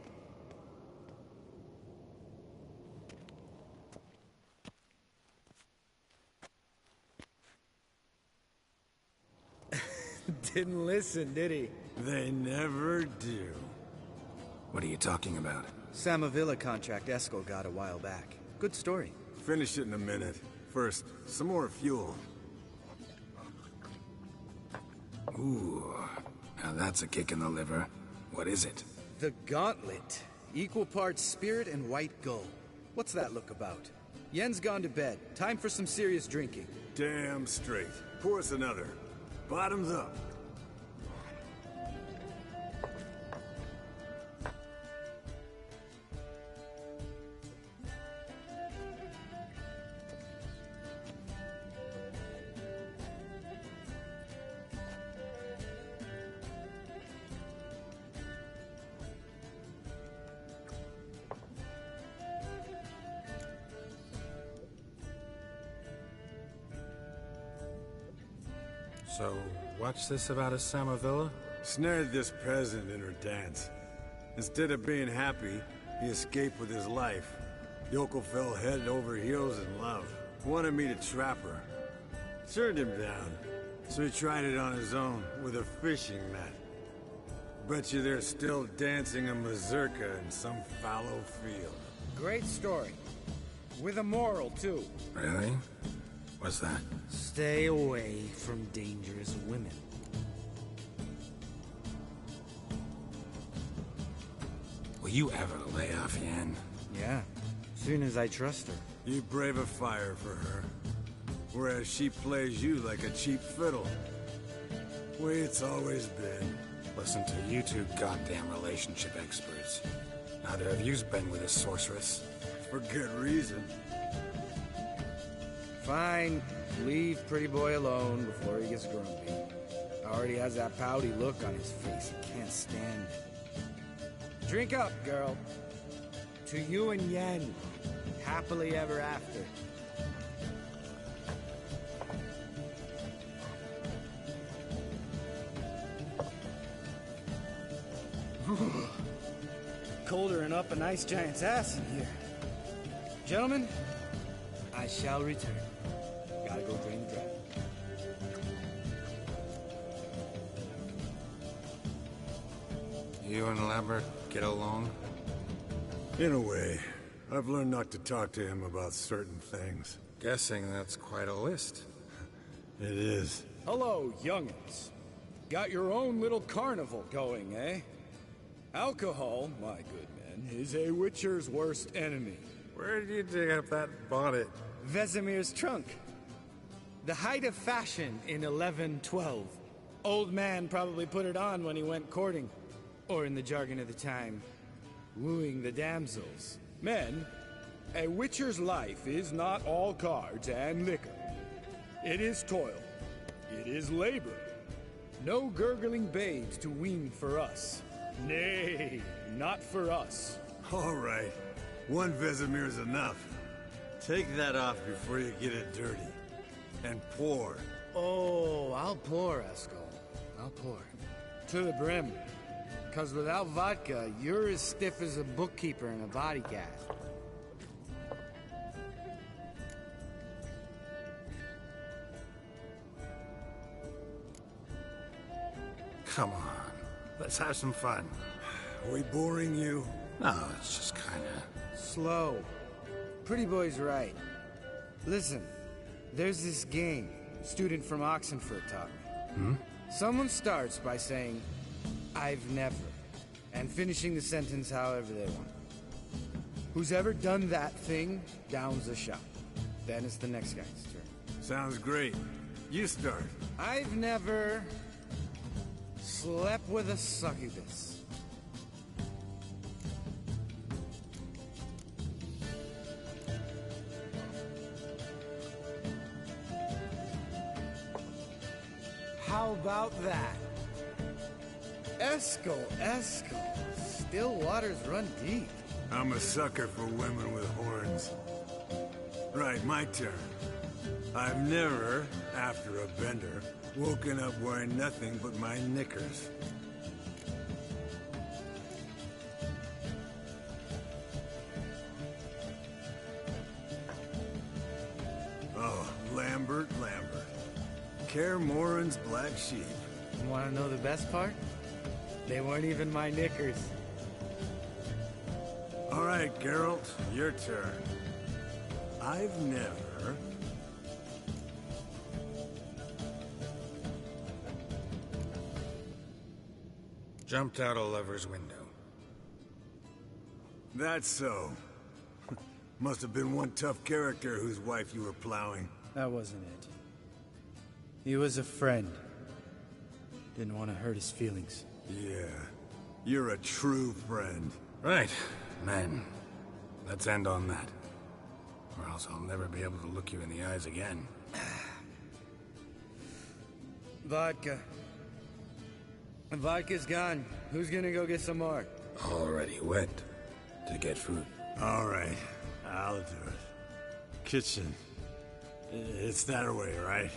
Didn't listen, did he? They never do. What are you talking about? Samavilla contract Eskel got a while back. Good story. Finish it in a minute. First, some more fuel. Ooh, now that's a kick in the liver. What is it? The Gauntlet. Equal parts spirit and white gull. What's that look about? Yen's gone to bed. Time for some serious drinking. Damn straight. Pour us another. Bottoms up. So, what's this about a Samavilla? Snared this peasant in her dance. Instead of being happy, he escaped with his life. Yoko fell head over heels in love. Wanted me to trap her. Turned him down. So he tried it on his own, with a fishing net. Bet you they're still dancing a mazurka in some fallow field. Great story. With a moral, too. Really? What's that? Stay away from dangerous women. Will you ever lay off Yen? Yeah, soon as I trust her. You brave a fire for her. Whereas she plays you like a cheap fiddle. Way it's always been. Listen to you two goddamn relationship experts. Neither of you's been with a sorceress. For good reason. Fine. Leave pretty boy alone before he gets grumpy. Already has that pouty look on his face. He can't stand it. Drink up, girl. To you and Yen. Happily ever after. Colder and up a nice giant's ass in here. Gentlemen, I shall return. Gotta go drain the draft. You and Lambert get along? In a way. I've learned not to talk to him about certain things. Guessing that's quite a list. It is. Hello, young'uns. Got your own little carnival going, eh? Alcohol, my good men, is a witcher's worst enemy. Where did you dig up that bonnet? Vesemir's trunk. The height of fashion in 1112. Old man probably put it on when he went courting. Or in the jargon of the time, wooing the damsels. Men, A witcher's life is not all cards and liquor. It is toil. It is labor. No gurgling babes to wean for us. Nay, not for us. All right. One Vesemir's enough. Take that off before you get it dirty. And pour. Oh, I'll pour, Eskel. I'll pour. To the brim. 'Cause without vodka, you're as stiff as a bookkeeper in a bodyguard. Come on. Let's have some fun. Are we boring you? No, it's just kinda... Slow. Pretty boy's right. Listen, there's this game student from Oxenford taught me. Someone starts by saying, I've never, and finishing the sentence however they want. Who's ever done that thing downs a shot. Then it's the next guy's turn. Sounds great. You start. I've never slept with a succubus. How about that? Eskel. Still waters run deep. I'm a sucker for women with horns. Right, my turn. I've never, after a bender, woken up wearing nothing but my knickers. Oh, Lambert. Kaer Morhen's black sheep. You want to know the best part? They weren't even my knickers. All right, Geralt, your turn. I've never... Jumped out a lover's window. That's so. Must have been one tough character whose wife you were plowing. That wasn't it. He was a friend. Didn't want to hurt his feelings. Yeah. You're a true friend. Right, men. Let's end on that. Or else I'll never be able to look you in the eyes again. Vodka. Vodka's gone. Who's gonna go get some more? Already went to get food. All right, I'll do it. Kitchen. It's that way, right?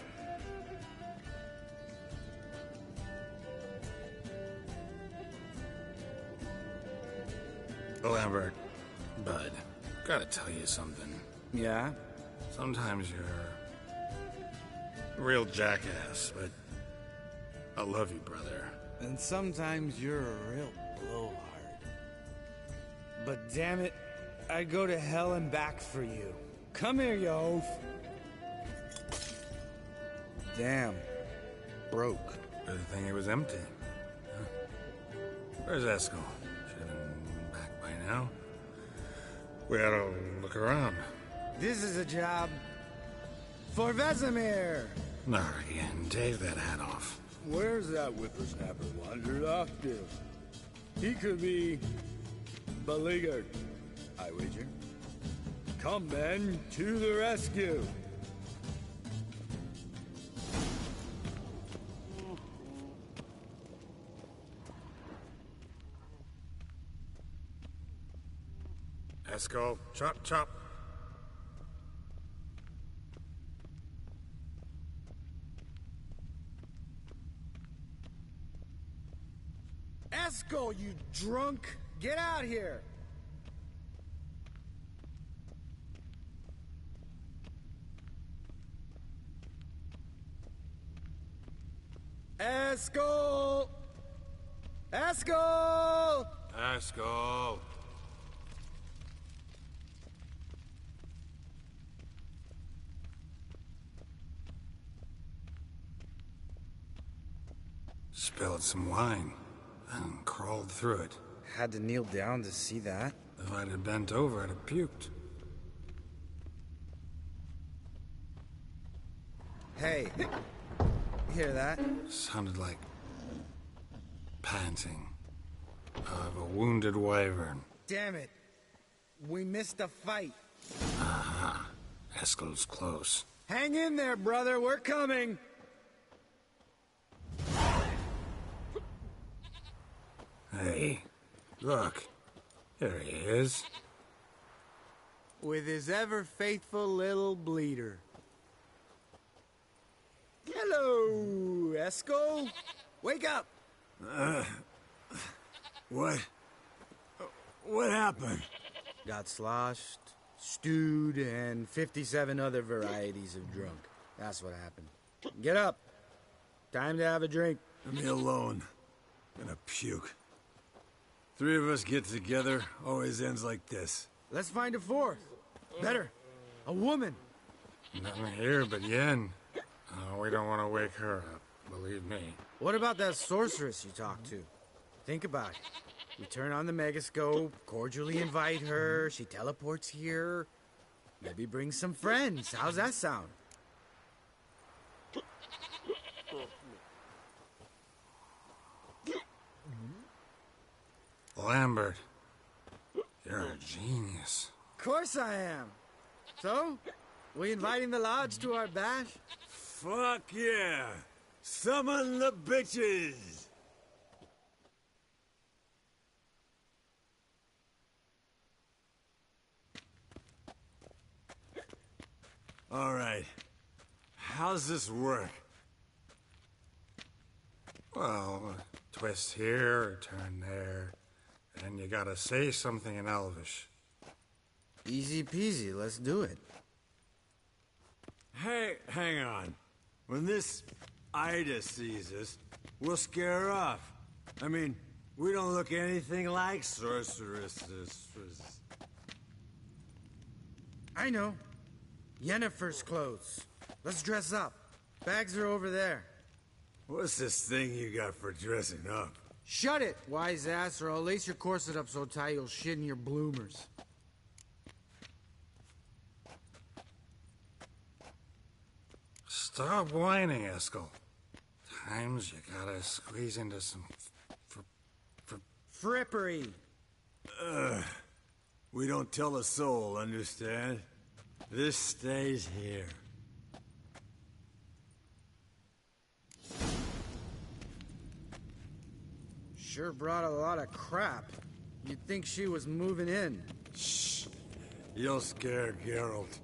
Lambert, bud, gotta tell you something. Yeah? Sometimes you're a real jackass, but I love you, brother. And sometimes you're a real blowhard. But damn it, I'd go to hell and back for you. Come here, you oaf. Damn. Broke. Good thing it was empty. Huh. Where's Eskel? Should have been back by now. We ought to look around. This is a job for Vesemir. Not again. Take that hat off. Where's that whippersnapper wandered off to? He could be beleaguered, I wager. Come, men, to the rescue! Eskel, chop, chop. Eskel, you drunk! Get out here! Eskel! Eskel! Eskel! Spilled some wine and crawled through it. Had to kneel down to see that. If I'd have bent over, I'd have puked. Hey, hear that? Sounded like panting of a wounded wyvern. Damn it. We missed a fight. Aha. Eskel's close. Hang in there, brother. We're coming. Hey, look. There he is. With his ever-faithful little bleeder. Hello, Eskel. Wake up. What? What happened? Got sloshed, stewed, and 57 other varieties of drunk. That's what happened. Get up. Time to have a drink. Leave me alone. I'm gonna puke. Three of us get together, always ends like this. Let's find a fourth. Better. A woman. Nothing here but Yen. We don't want to wake her up, believe me. What about that sorceress you talked to? Think about it. We turn on the megascope, cordially invite her, she teleports here. Maybe bring some friends. How's that sound? Lambert, you're a genius. Of course I am. So, we inviting the lodge to our bash? Fuck yeah! Summon the bitches! All right. How's this work? Well, twist here, turn there, and you gotta say something in Elvish. Easy peasy, let's do it. Hey, hang on. When this Ida sees us, we'll scare her off. I mean, we don't look anything like sorceresses. I know. Yennefer's clothes. Let's dress up. Bags are over there. What's this thing you got for dressing up? Shut it, wise ass, or I'll lace your corset up so tight you'll shit in your bloomers. Stop whining, Eskel. Times you gotta squeeze into some frippery. We don't tell a soul, understand? This stays here. Sure brought a lot of crap. You'd think she was moving in. Shh. You'll scare Geralt.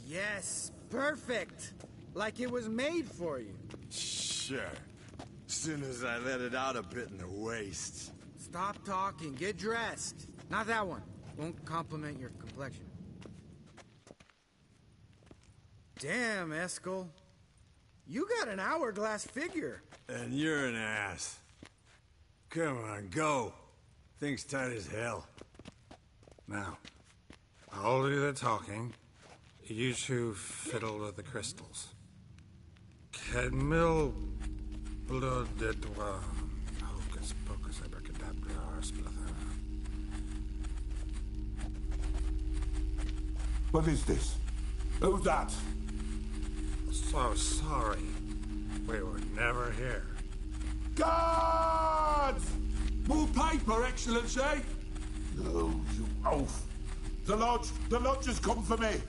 Yes, perfect. Like it was made for you. Sure. Soon as I let it out a bit in the waist. Stop talking, get dressed. Not that one. Won't compliment your complexion. Damn, Eskel. You got an hourglass figure. And you're an ass. Come on, go. Thing's tight as hell. Now, I'll do the talking. You two fiddle with the crystals. Cadmil blood de doigt. Hocus pocus abracadabra splather. What is this? Who's that? So sorry. We were never here. Guards! More paper, Excellency! No, you oaf. The lodge has come for me.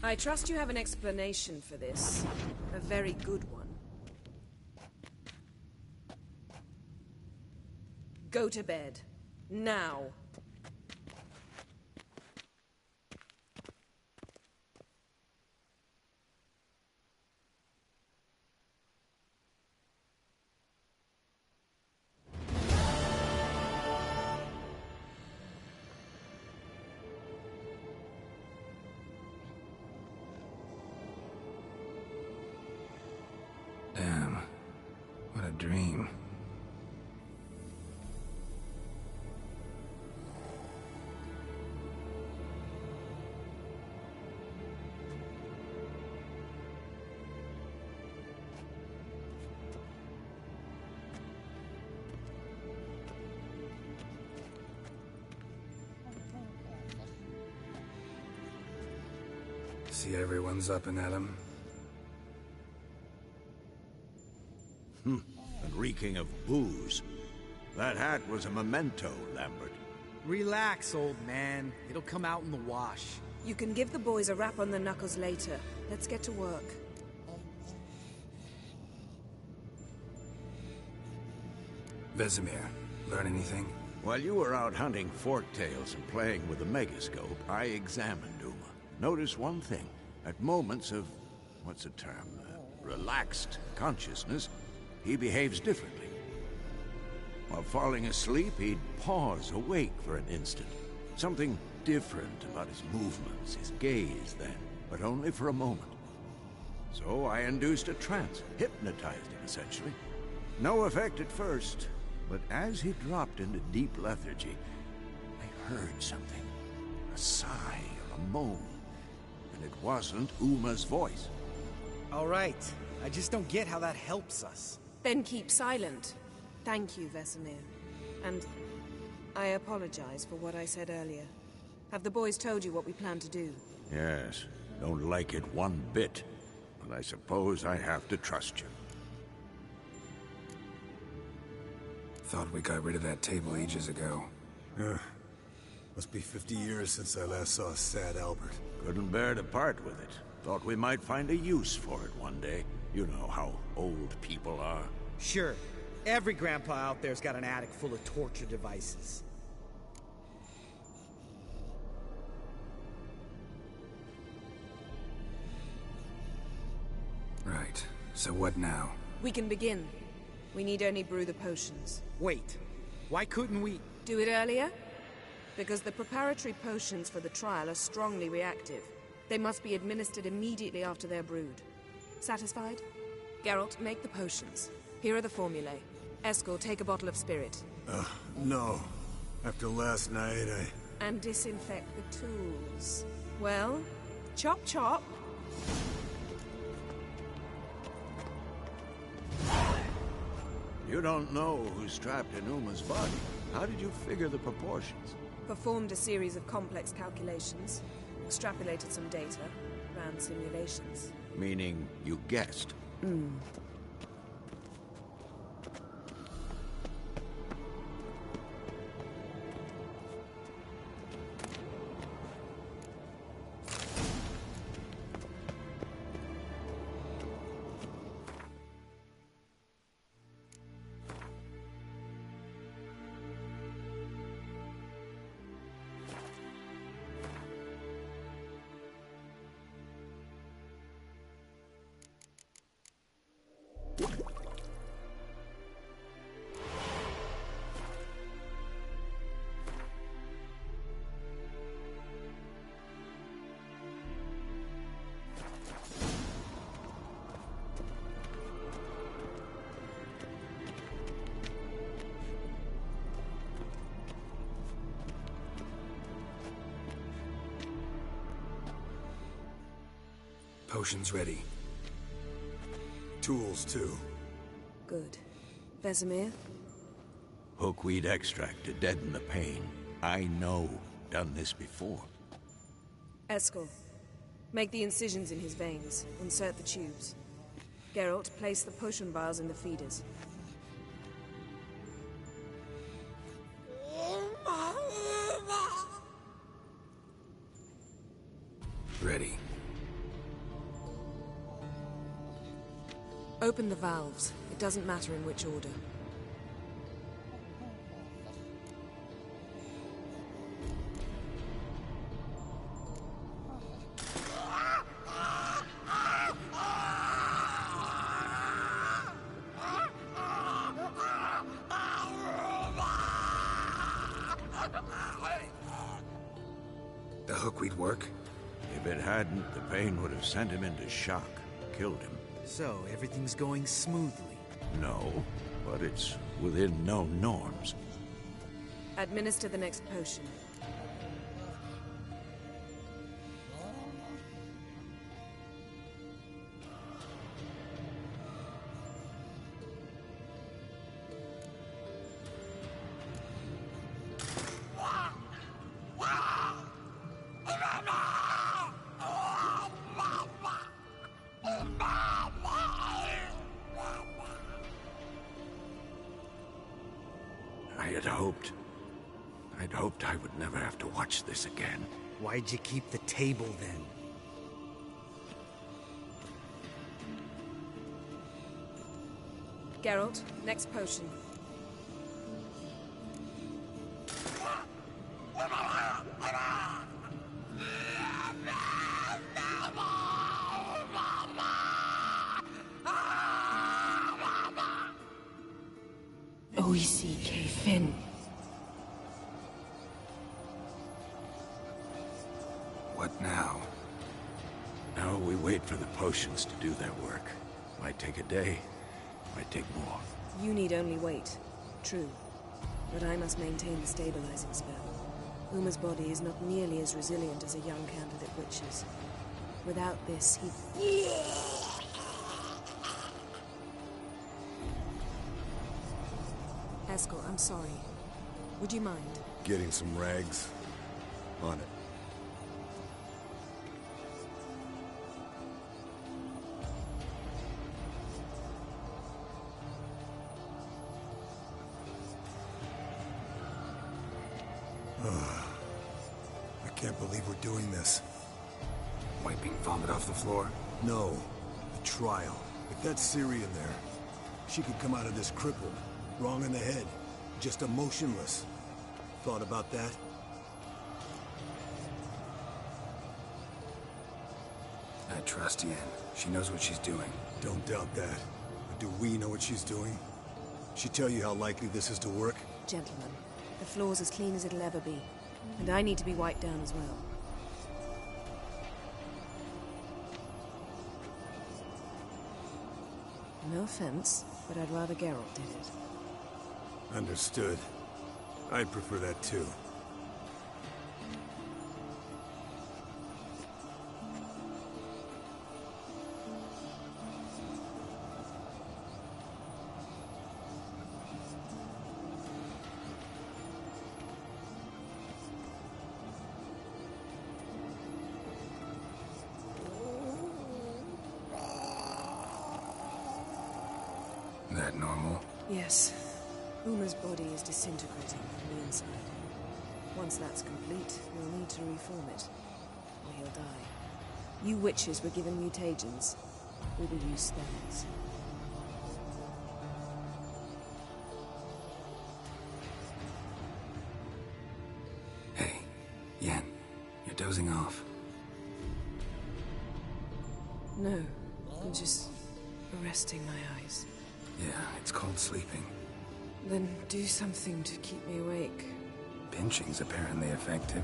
I trust you have an explanation for this. A very good one. Go to bed. Now. dream. See everyone's up and at 'em. And reeking of booze. That hat was a memento, Lambert. Relax, old man. It'll come out in the wash. You can give the boys a rap on the knuckles later. Let's get to work. Vesemir, learn anything? While you were out hunting forktails and playing with the megascope, I examined Uma. Notice one thing. At moments of, what's the term, relaxed consciousness, he behaves differently. While falling asleep, he'd pause awake for an instant. Something different about his movements, his gaze then, but only for a moment. So I induced a trance, hypnotized him essentially. No effect at first, but as he dropped into deep lethargy, I heard something. A sigh or a moan. And it wasn't Uma's voice. All right. I just don't get how that helps us. Then keep silent. Thank you, Vesemir. And I apologize for what I said earlier. Have the boys told you what we plan to do? Yes. Don't like it one bit. But I suppose I have to trust you. Thought we got rid of that table ages ago. Must be 50 years since I last saw sad Albert. Couldn't bear to part with it. Thought we might find a use for it one day. You know how old people are. Sure. Every grandpa out there's got an attic full of torture devices. Right. So what now? We can begin. We need only brew the potions. Wait. Why couldn't we... Do it earlier? Because the preparatory potions for the trial are strongly reactive. They must be administered immediately after they're brewed. Satisfied? Geralt, make the potions. Here are the formulae. Eskel, take a bottle of spirit. No. After last night, And disinfect the tools. Well, chop chop. You don't know who's trapped in Uma's body. How did you figure the proportions? Performed a series of complex calculations. Extrapolated some data. Ran simulations. Meaning you guessed. Potions ready. tools too. Good. Vesemir? Hookweed extract to deaden the pain. I know. Done this before. Eskel, make the incisions in his veins. Insert the tubes. Geralt, place the potion vials in the feeders. Ready. Open the valves. It doesn't matter in which order. The hookweed work? If it hadn't, the pain would have sent him into shock, killed him. So, everything's going smoothly? No. but it's within known norms. Administer the next potion. I'd hoped I would never have to watch this again. Why'd you keep the table then? Geralt, next potion. O-E-C-K Finn. What now? Now we wait for the potions to do their work. Might take a day, might take more. You need only wait. True. But I must maintain the stabilizing spell. Uma's body is not nearly as resilient as a young candidate witch's. Without this, he... Eskel, I'm sorry. Would you mind? Getting some rags. On it. I can't believe we're doing this. Wiping vomit off the floor? No. The trial. If that's Ciri in there, she could come out of this crippled. Wrong in the head. Just emotionless. Thought about that? I trust Yen. She knows what she's doing. Don't doubt that. But do we know what she's doing? She tell you how likely this is to work? Gentlemen, the floor's as clean as it'll ever be. And I need to be wiped down as well. No offense, but I'd rather Geralt did it. Understood. I'd prefer that too. That normal? Yes. Uma's body is disintegrating from the inside. Once that's complete, we'll need to reform it, or he'll die. You witches were given mutagens. We will use spells. Hey, Yen, you're dozing off. No, I'm just resting my eyes. Yeah, it's called sleeping. Then do something to keep me awake. Pinching's apparently effective.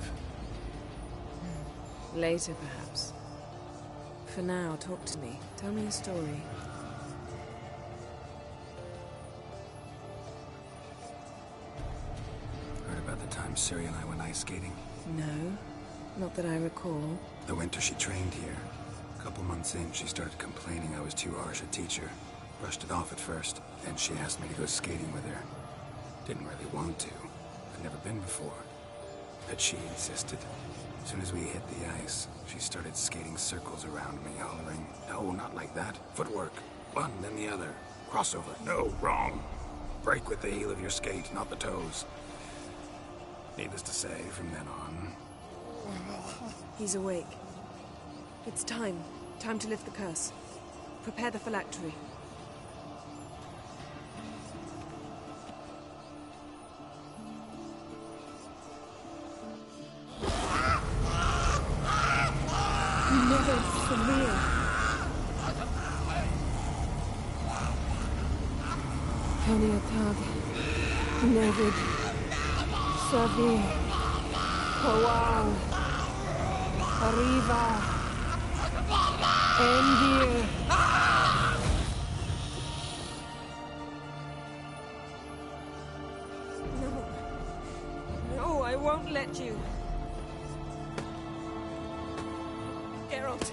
Later, perhaps. For now, talk to me. Tell me a story. Heard about the time Ciri and I went ice skating? No, not that I recall. The winter she trained here. A couple months in, she started complaining I was too harsh a teacher. Brushed it off at first, then she asked me to go skating with her. Didn't really want to. I'd never been before. But she insisted. As soon as we hit the ice, she started skating circles around me, hollering, "No, not like that. Footwork. One, then the other. Crossover. No, wrong. Break with the heel of your skate, not the toes." Needless to say, from then on... He's awake. It's time. Time to lift the curse. Prepare the phylactery. Never familiar. Peniatag, Nevid, Savi, Kowal, Arriva, Endir. won't let you. Geralt,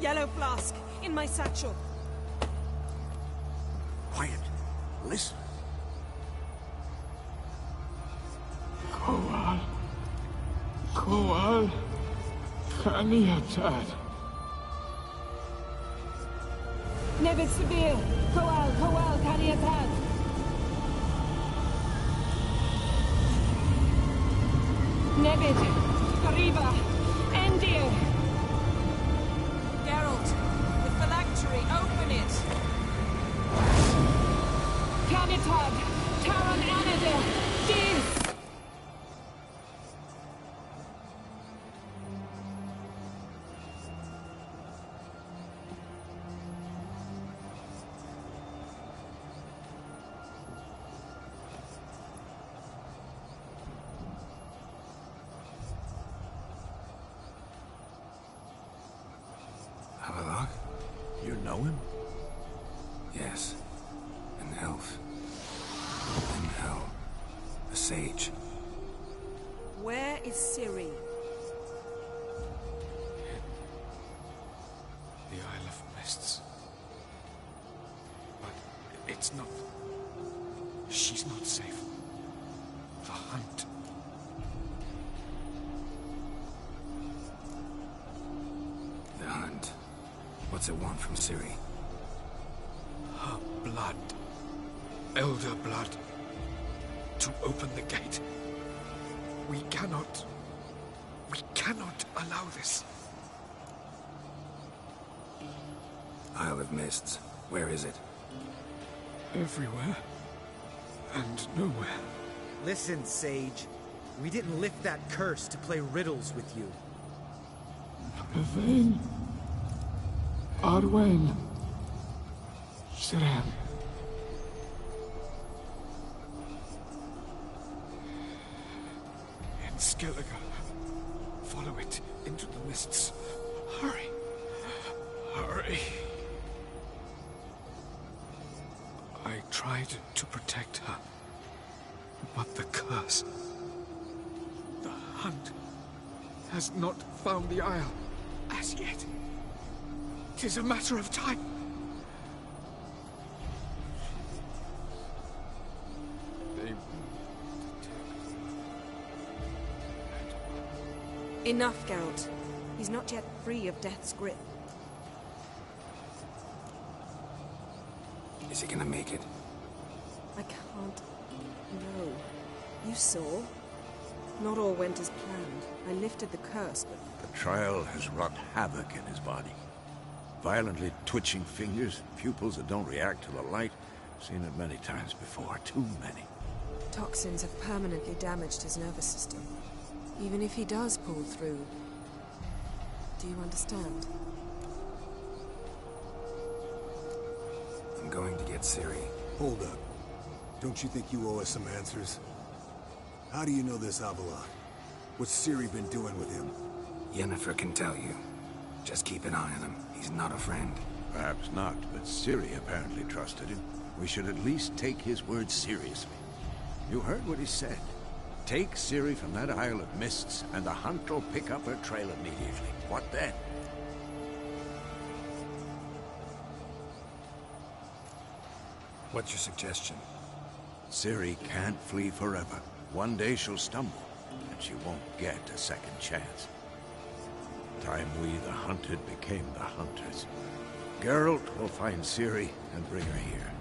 yellow flask, in my satchel. Quiet. Listen. Koal. Kaniatad. Nevis Severe. Koal, Kaniatad. Nevid. Kariba. Endir. Geralt, the phylactery, open it. Kanitad. Taron Anadir. Dis. You know him? Yes. An elf. In hell. A sage. Where is Ciri? The Isle of Mists. But it's not... She's not safe. The hunt. The hunt. What's it want from Ciri? Her blood. Elder blood. To open the gate. We cannot allow this. Isle of Mists. Where is it? Everywhere. And nowhere. Listen, Sage. We didn't lift that curse to play riddles with you. Yvain. Arwen. Siran. In Skellige. Follow it into the mists. Hurry. Hurry. I tried to protect her. But the curse... The hunt has not found the Isle as yet. 'Tis a matter of time. They... Enough, Geralt. He's not yet free of death's grip. Is he gonna make it? I can't... No. You saw? Not all went as planned. I lifted the curse, but... The trial has wrought havoc in his body. Violently twitching fingers, pupils that don't react to the light. Seen it many times before, too many. Toxins have permanently damaged his nervous system. Even if he does pull through... Do you understand? I'm going to get Ciri. Hold up. Don't you think you owe us some answers? How do you know this Avila? What's Ciri been doing with him? Yennefer can tell you. Just keep an eye on him. He's not a friend. Perhaps not, but Ciri apparently trusted him. We should at least take his words seriously. You heard what he said. Take Ciri from that Isle of Mists, and the hunt will pick up her trail immediately. What then? What's your suggestion? Ciri can't flee forever. One day she'll stumble, and she won't get a second chance. Time we, the hunted, became the hunters. Geralt will find Ciri and bring her here,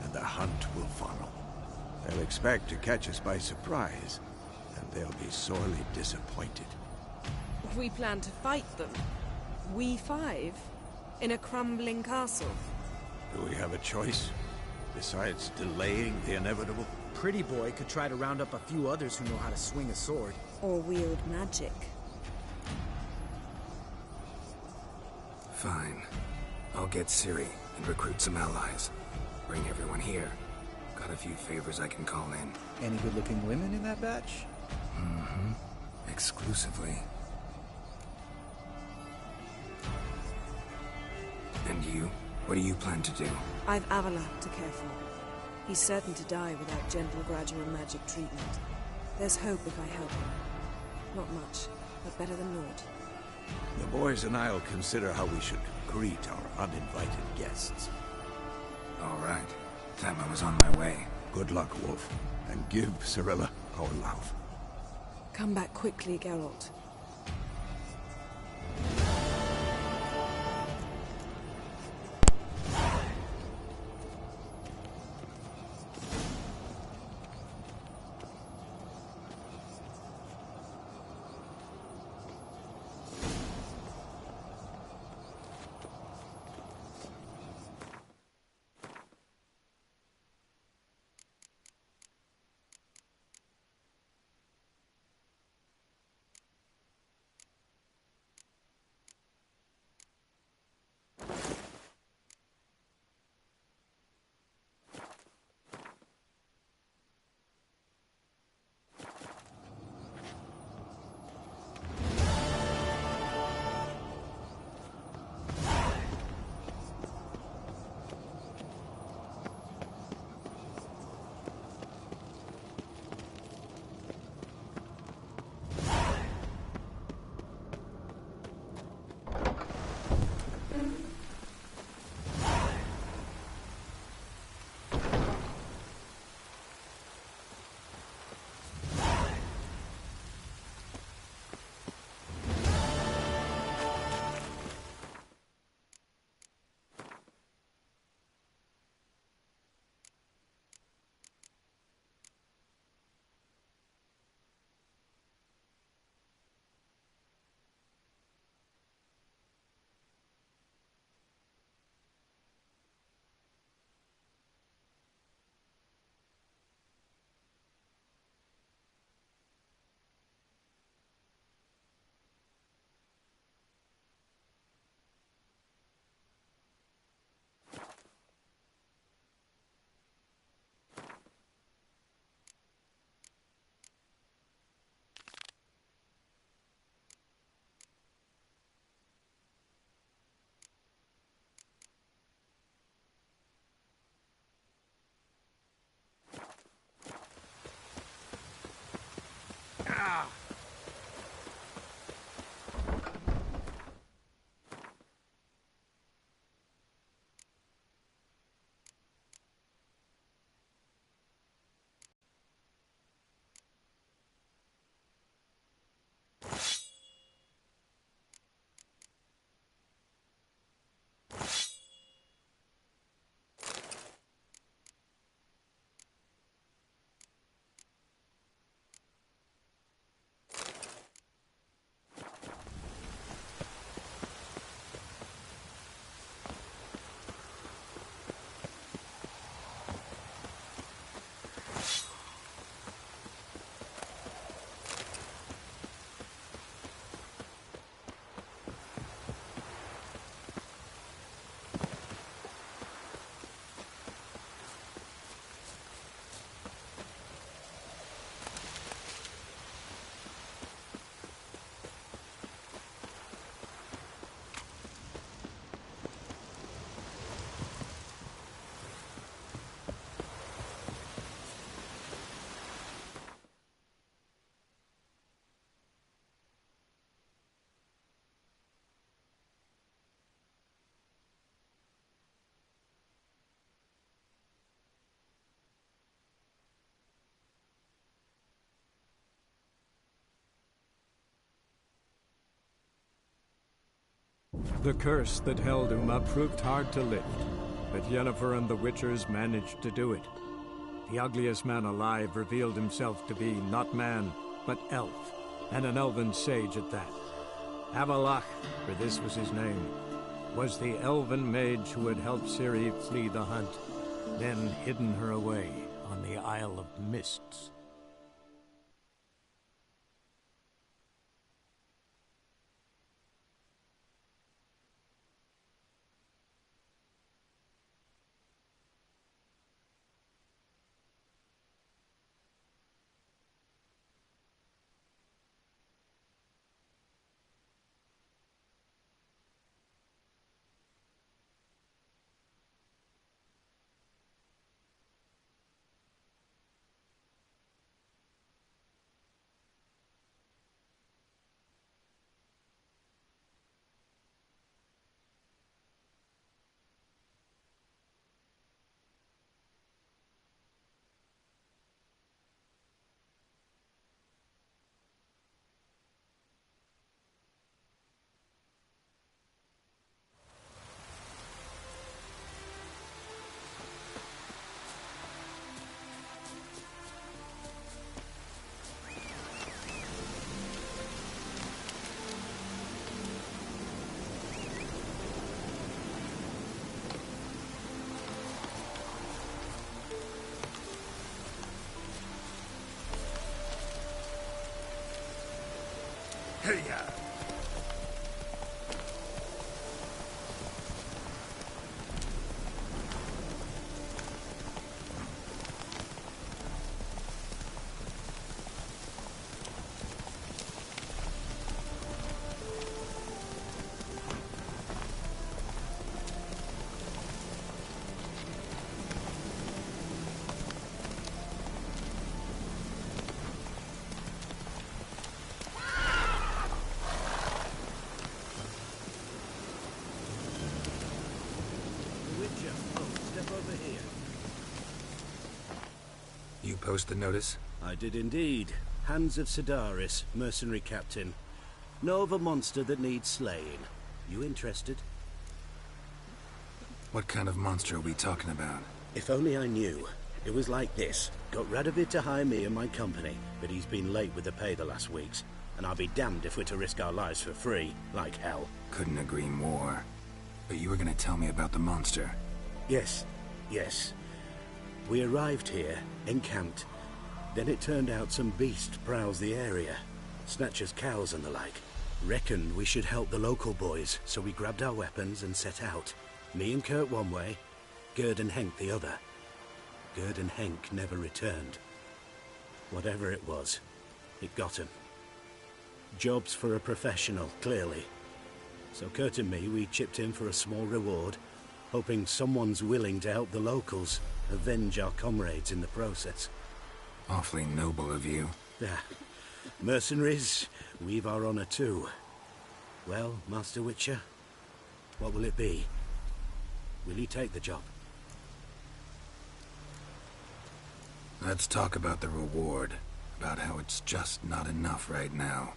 and the hunt will follow. They'll expect to catch us by surprise, and they'll be sorely disappointed. We plan to fight them. We five? In a crumbling castle? Do we have a choice? Besides delaying the inevitable? Pretty Boy could try to round up a few others who know how to swing a sword. Or wield magic. Fine. I'll get Ciri and recruit some allies. Bring everyone here. Got a few favors I can call in. Any good-looking women in that batch? Mm-hmm. Exclusively. And you? What do you plan to do? I've Avila to care for. He's certain to die without gentle, gradual magic treatment. There's hope if I help him. Not much, but better than naught. The boys and I'll consider how we should greet our uninvited guests. All right. Time I was on my way. Good luck, Wolf. And give Cirilla our love. Come back quickly, Geralt. The curse that held Uma proved hard to lift, but Yennefer and the Witchers managed to do it. The ugliest man alive revealed himself to be not man, but elf, and an elven sage at that. Avalach, for this was his name, was the elven mage who had helped Ciri flee the hunt, then hidden her away on the Isle of Mists. to you! You post the notice? I did indeed. Hands of Sedaris, mercenary captain. Know of a monster that needs slaying. You interested? What kind of monster are we talking about? If only I knew. It was like this. Got Radovid to hire me and my company, but he's been late with the pay the last weeks. And I'll be damned if we're to risk our lives for free, like hell. Couldn't agree more. But you were gonna tell me about the monster. Yes, yes. We arrived here, encamped. Then it turned out some beast prowls the area. Snatchers cows and the like. Reckoned we should help the local boys, so we grabbed our weapons and set out. Me and Kurt one way, Gerd and Henk the other. Gerd and Henk never returned. Whatever it was, it got him. Jobs for a professional, clearly. So Kurt and me, we chipped in for a small reward, hoping someone's willing to help the locals, avenge our comrades in the process. Awfully noble of you. Mercenaries, we've our honor too. Well, Master Witcher, what will it be? Will you take the job? Let's talk about the reward. About how it's just not enough right now.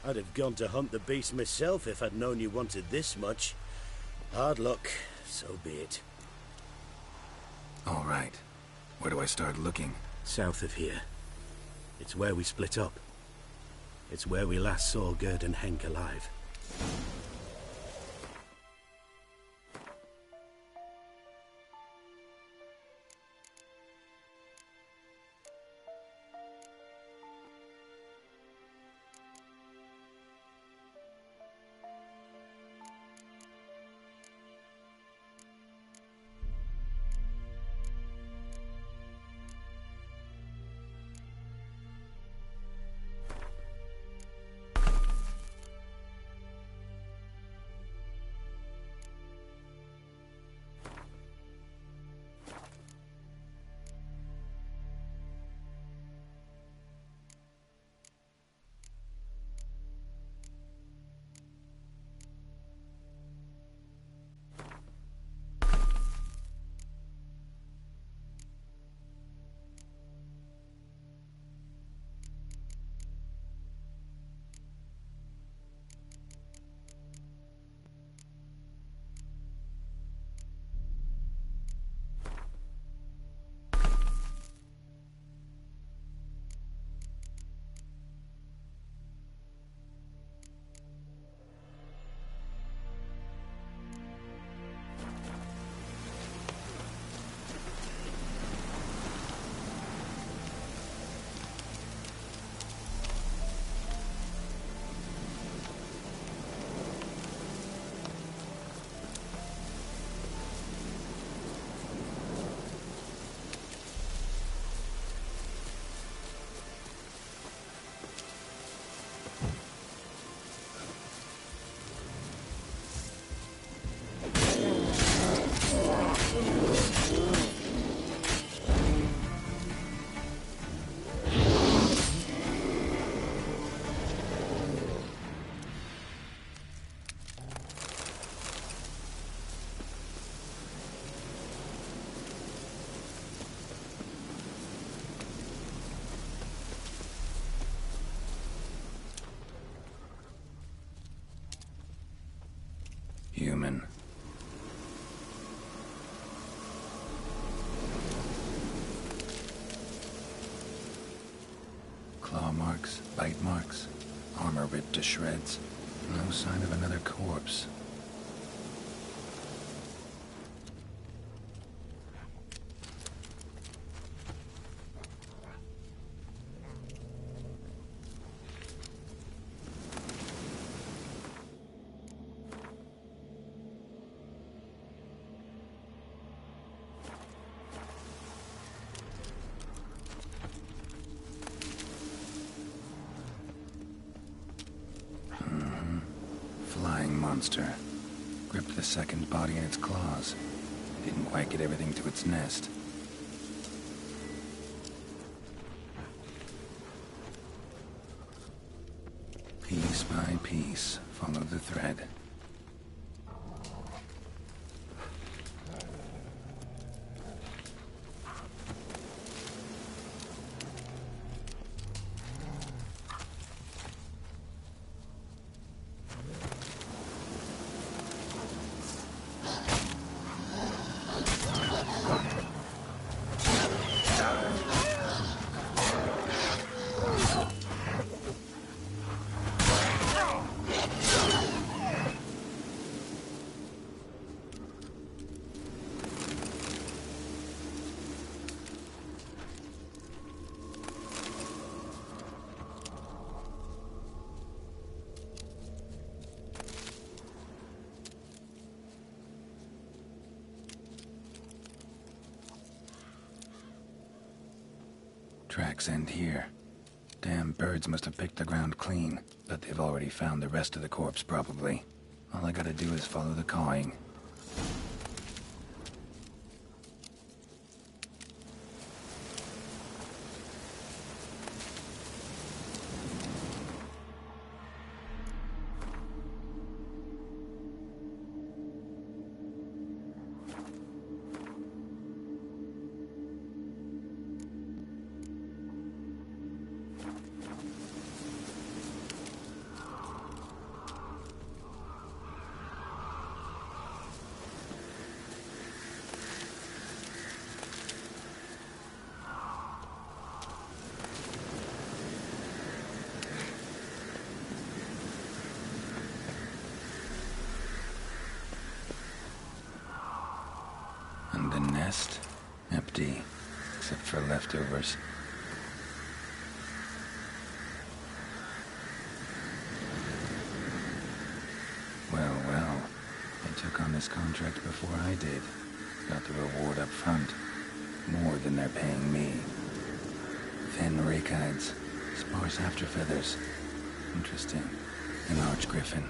I'd have gone to hunt the beast myself if I'd known you wanted this much. Hard luck, so be it. All right. Where do I start looking? South of here. It's where we split up. It's where we last saw Gerd and Henk alive. Human. Claw marks, bite marks, armor ripped to shreds. No sign of another corpse. monster. Gripped the second body in its claws. Didn't quite get everything to its nest. Piece by piece, follow the thread. Tracks end here. Damn birds must have picked the ground clean, but they've already found the rest of the corpse, probably. All I gotta do is follow the cawing. And the nest? Empty, except for leftovers. Well. They took on this contract before I did. Got the reward up front. More than they're paying me. Thin rakides, sparse afterfeathers. Interesting. An archgriffin.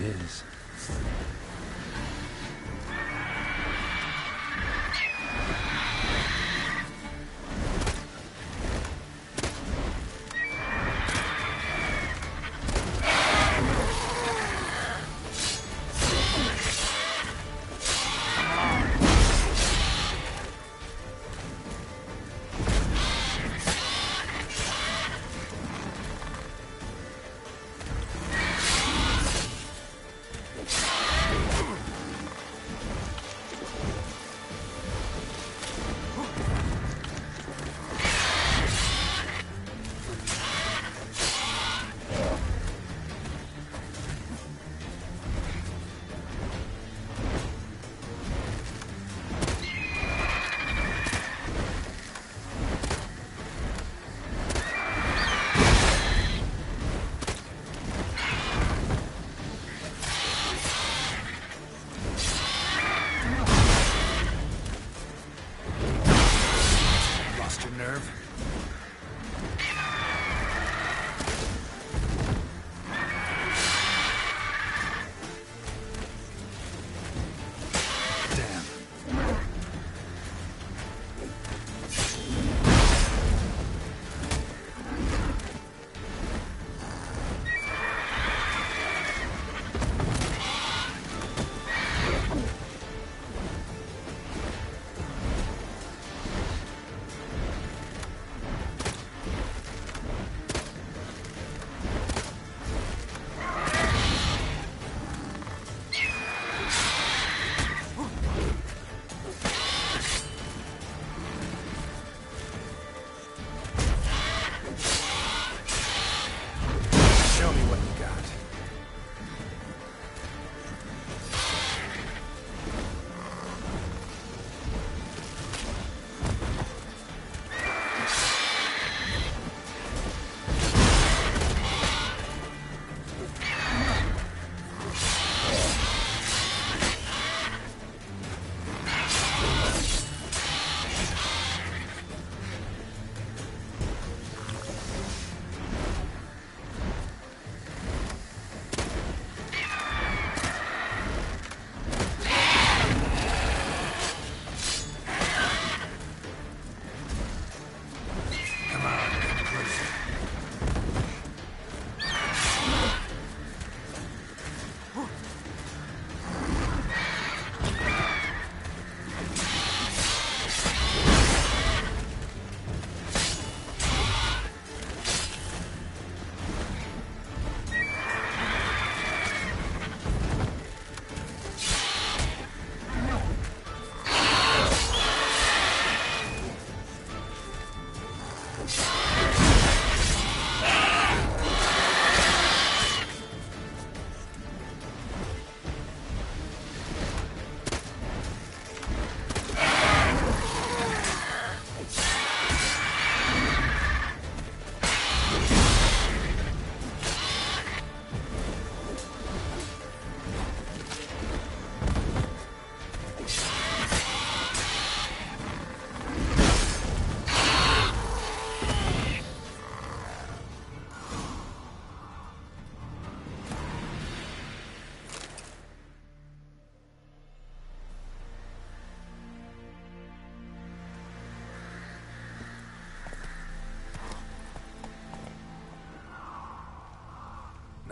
is.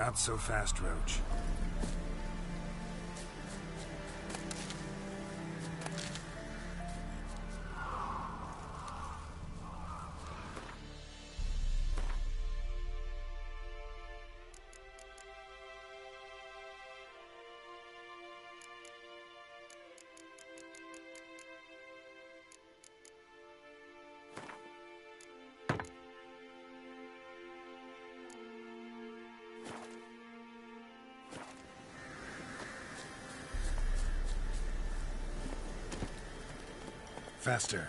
Not so fast, Roach. Faster.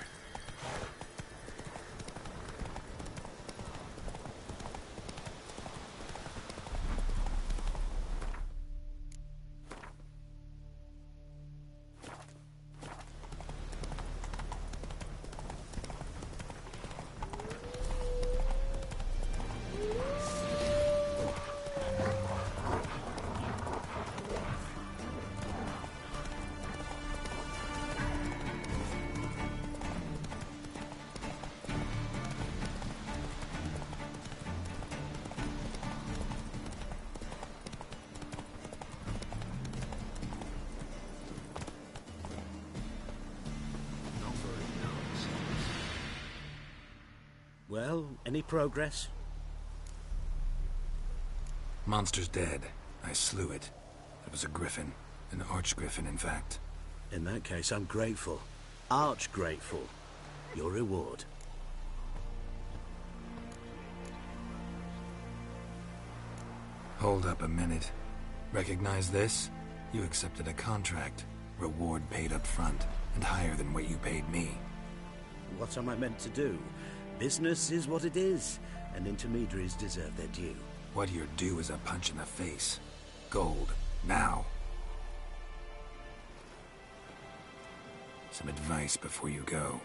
Well, any progress? Monster's dead. I slew it. It was a griffin. An archgriffin, in fact. In that case, I'm grateful. Arch grateful. Your reward. Hold up a minute. Recognize this? You accepted a contract. Reward paid up front, and higher than what you paid me. What am I meant to do? Business is what it is, and intermediaries deserve their due. What you're due is a punch in the face. Gold. Now. Some advice before you go.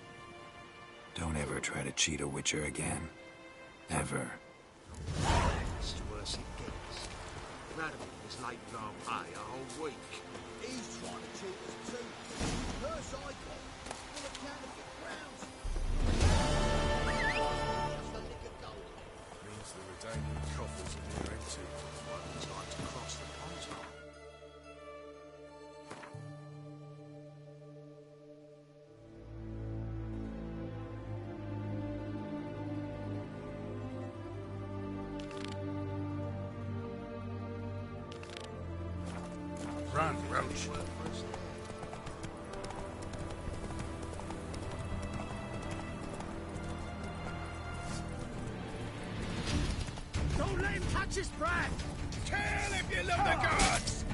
Don't ever try to cheat a Witcher again. Ever. This is worse it gets. Vladimir was late with our pay a whole week. He's trying to cheat us too. Purse I got, full of counterfeit crowns. What's the lick of gold? Means the redundant coffers are near empty. Well, it's like to cross the console. Run, Roach. Don't let him touch his brat! Kill if you love the gods!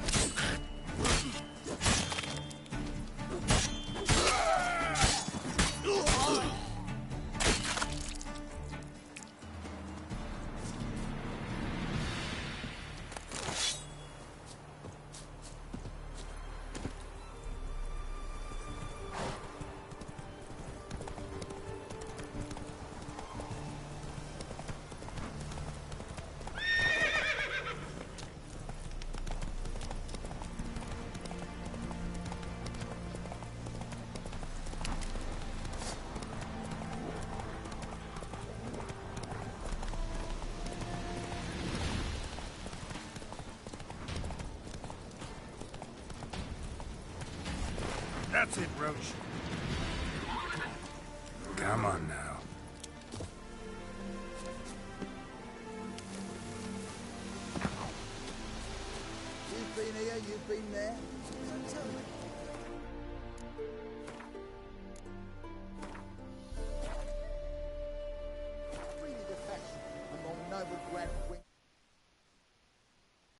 That's it, Roach. Come on now. You've been here, you've been there. So tell me. Really the fashion among noble grand queen.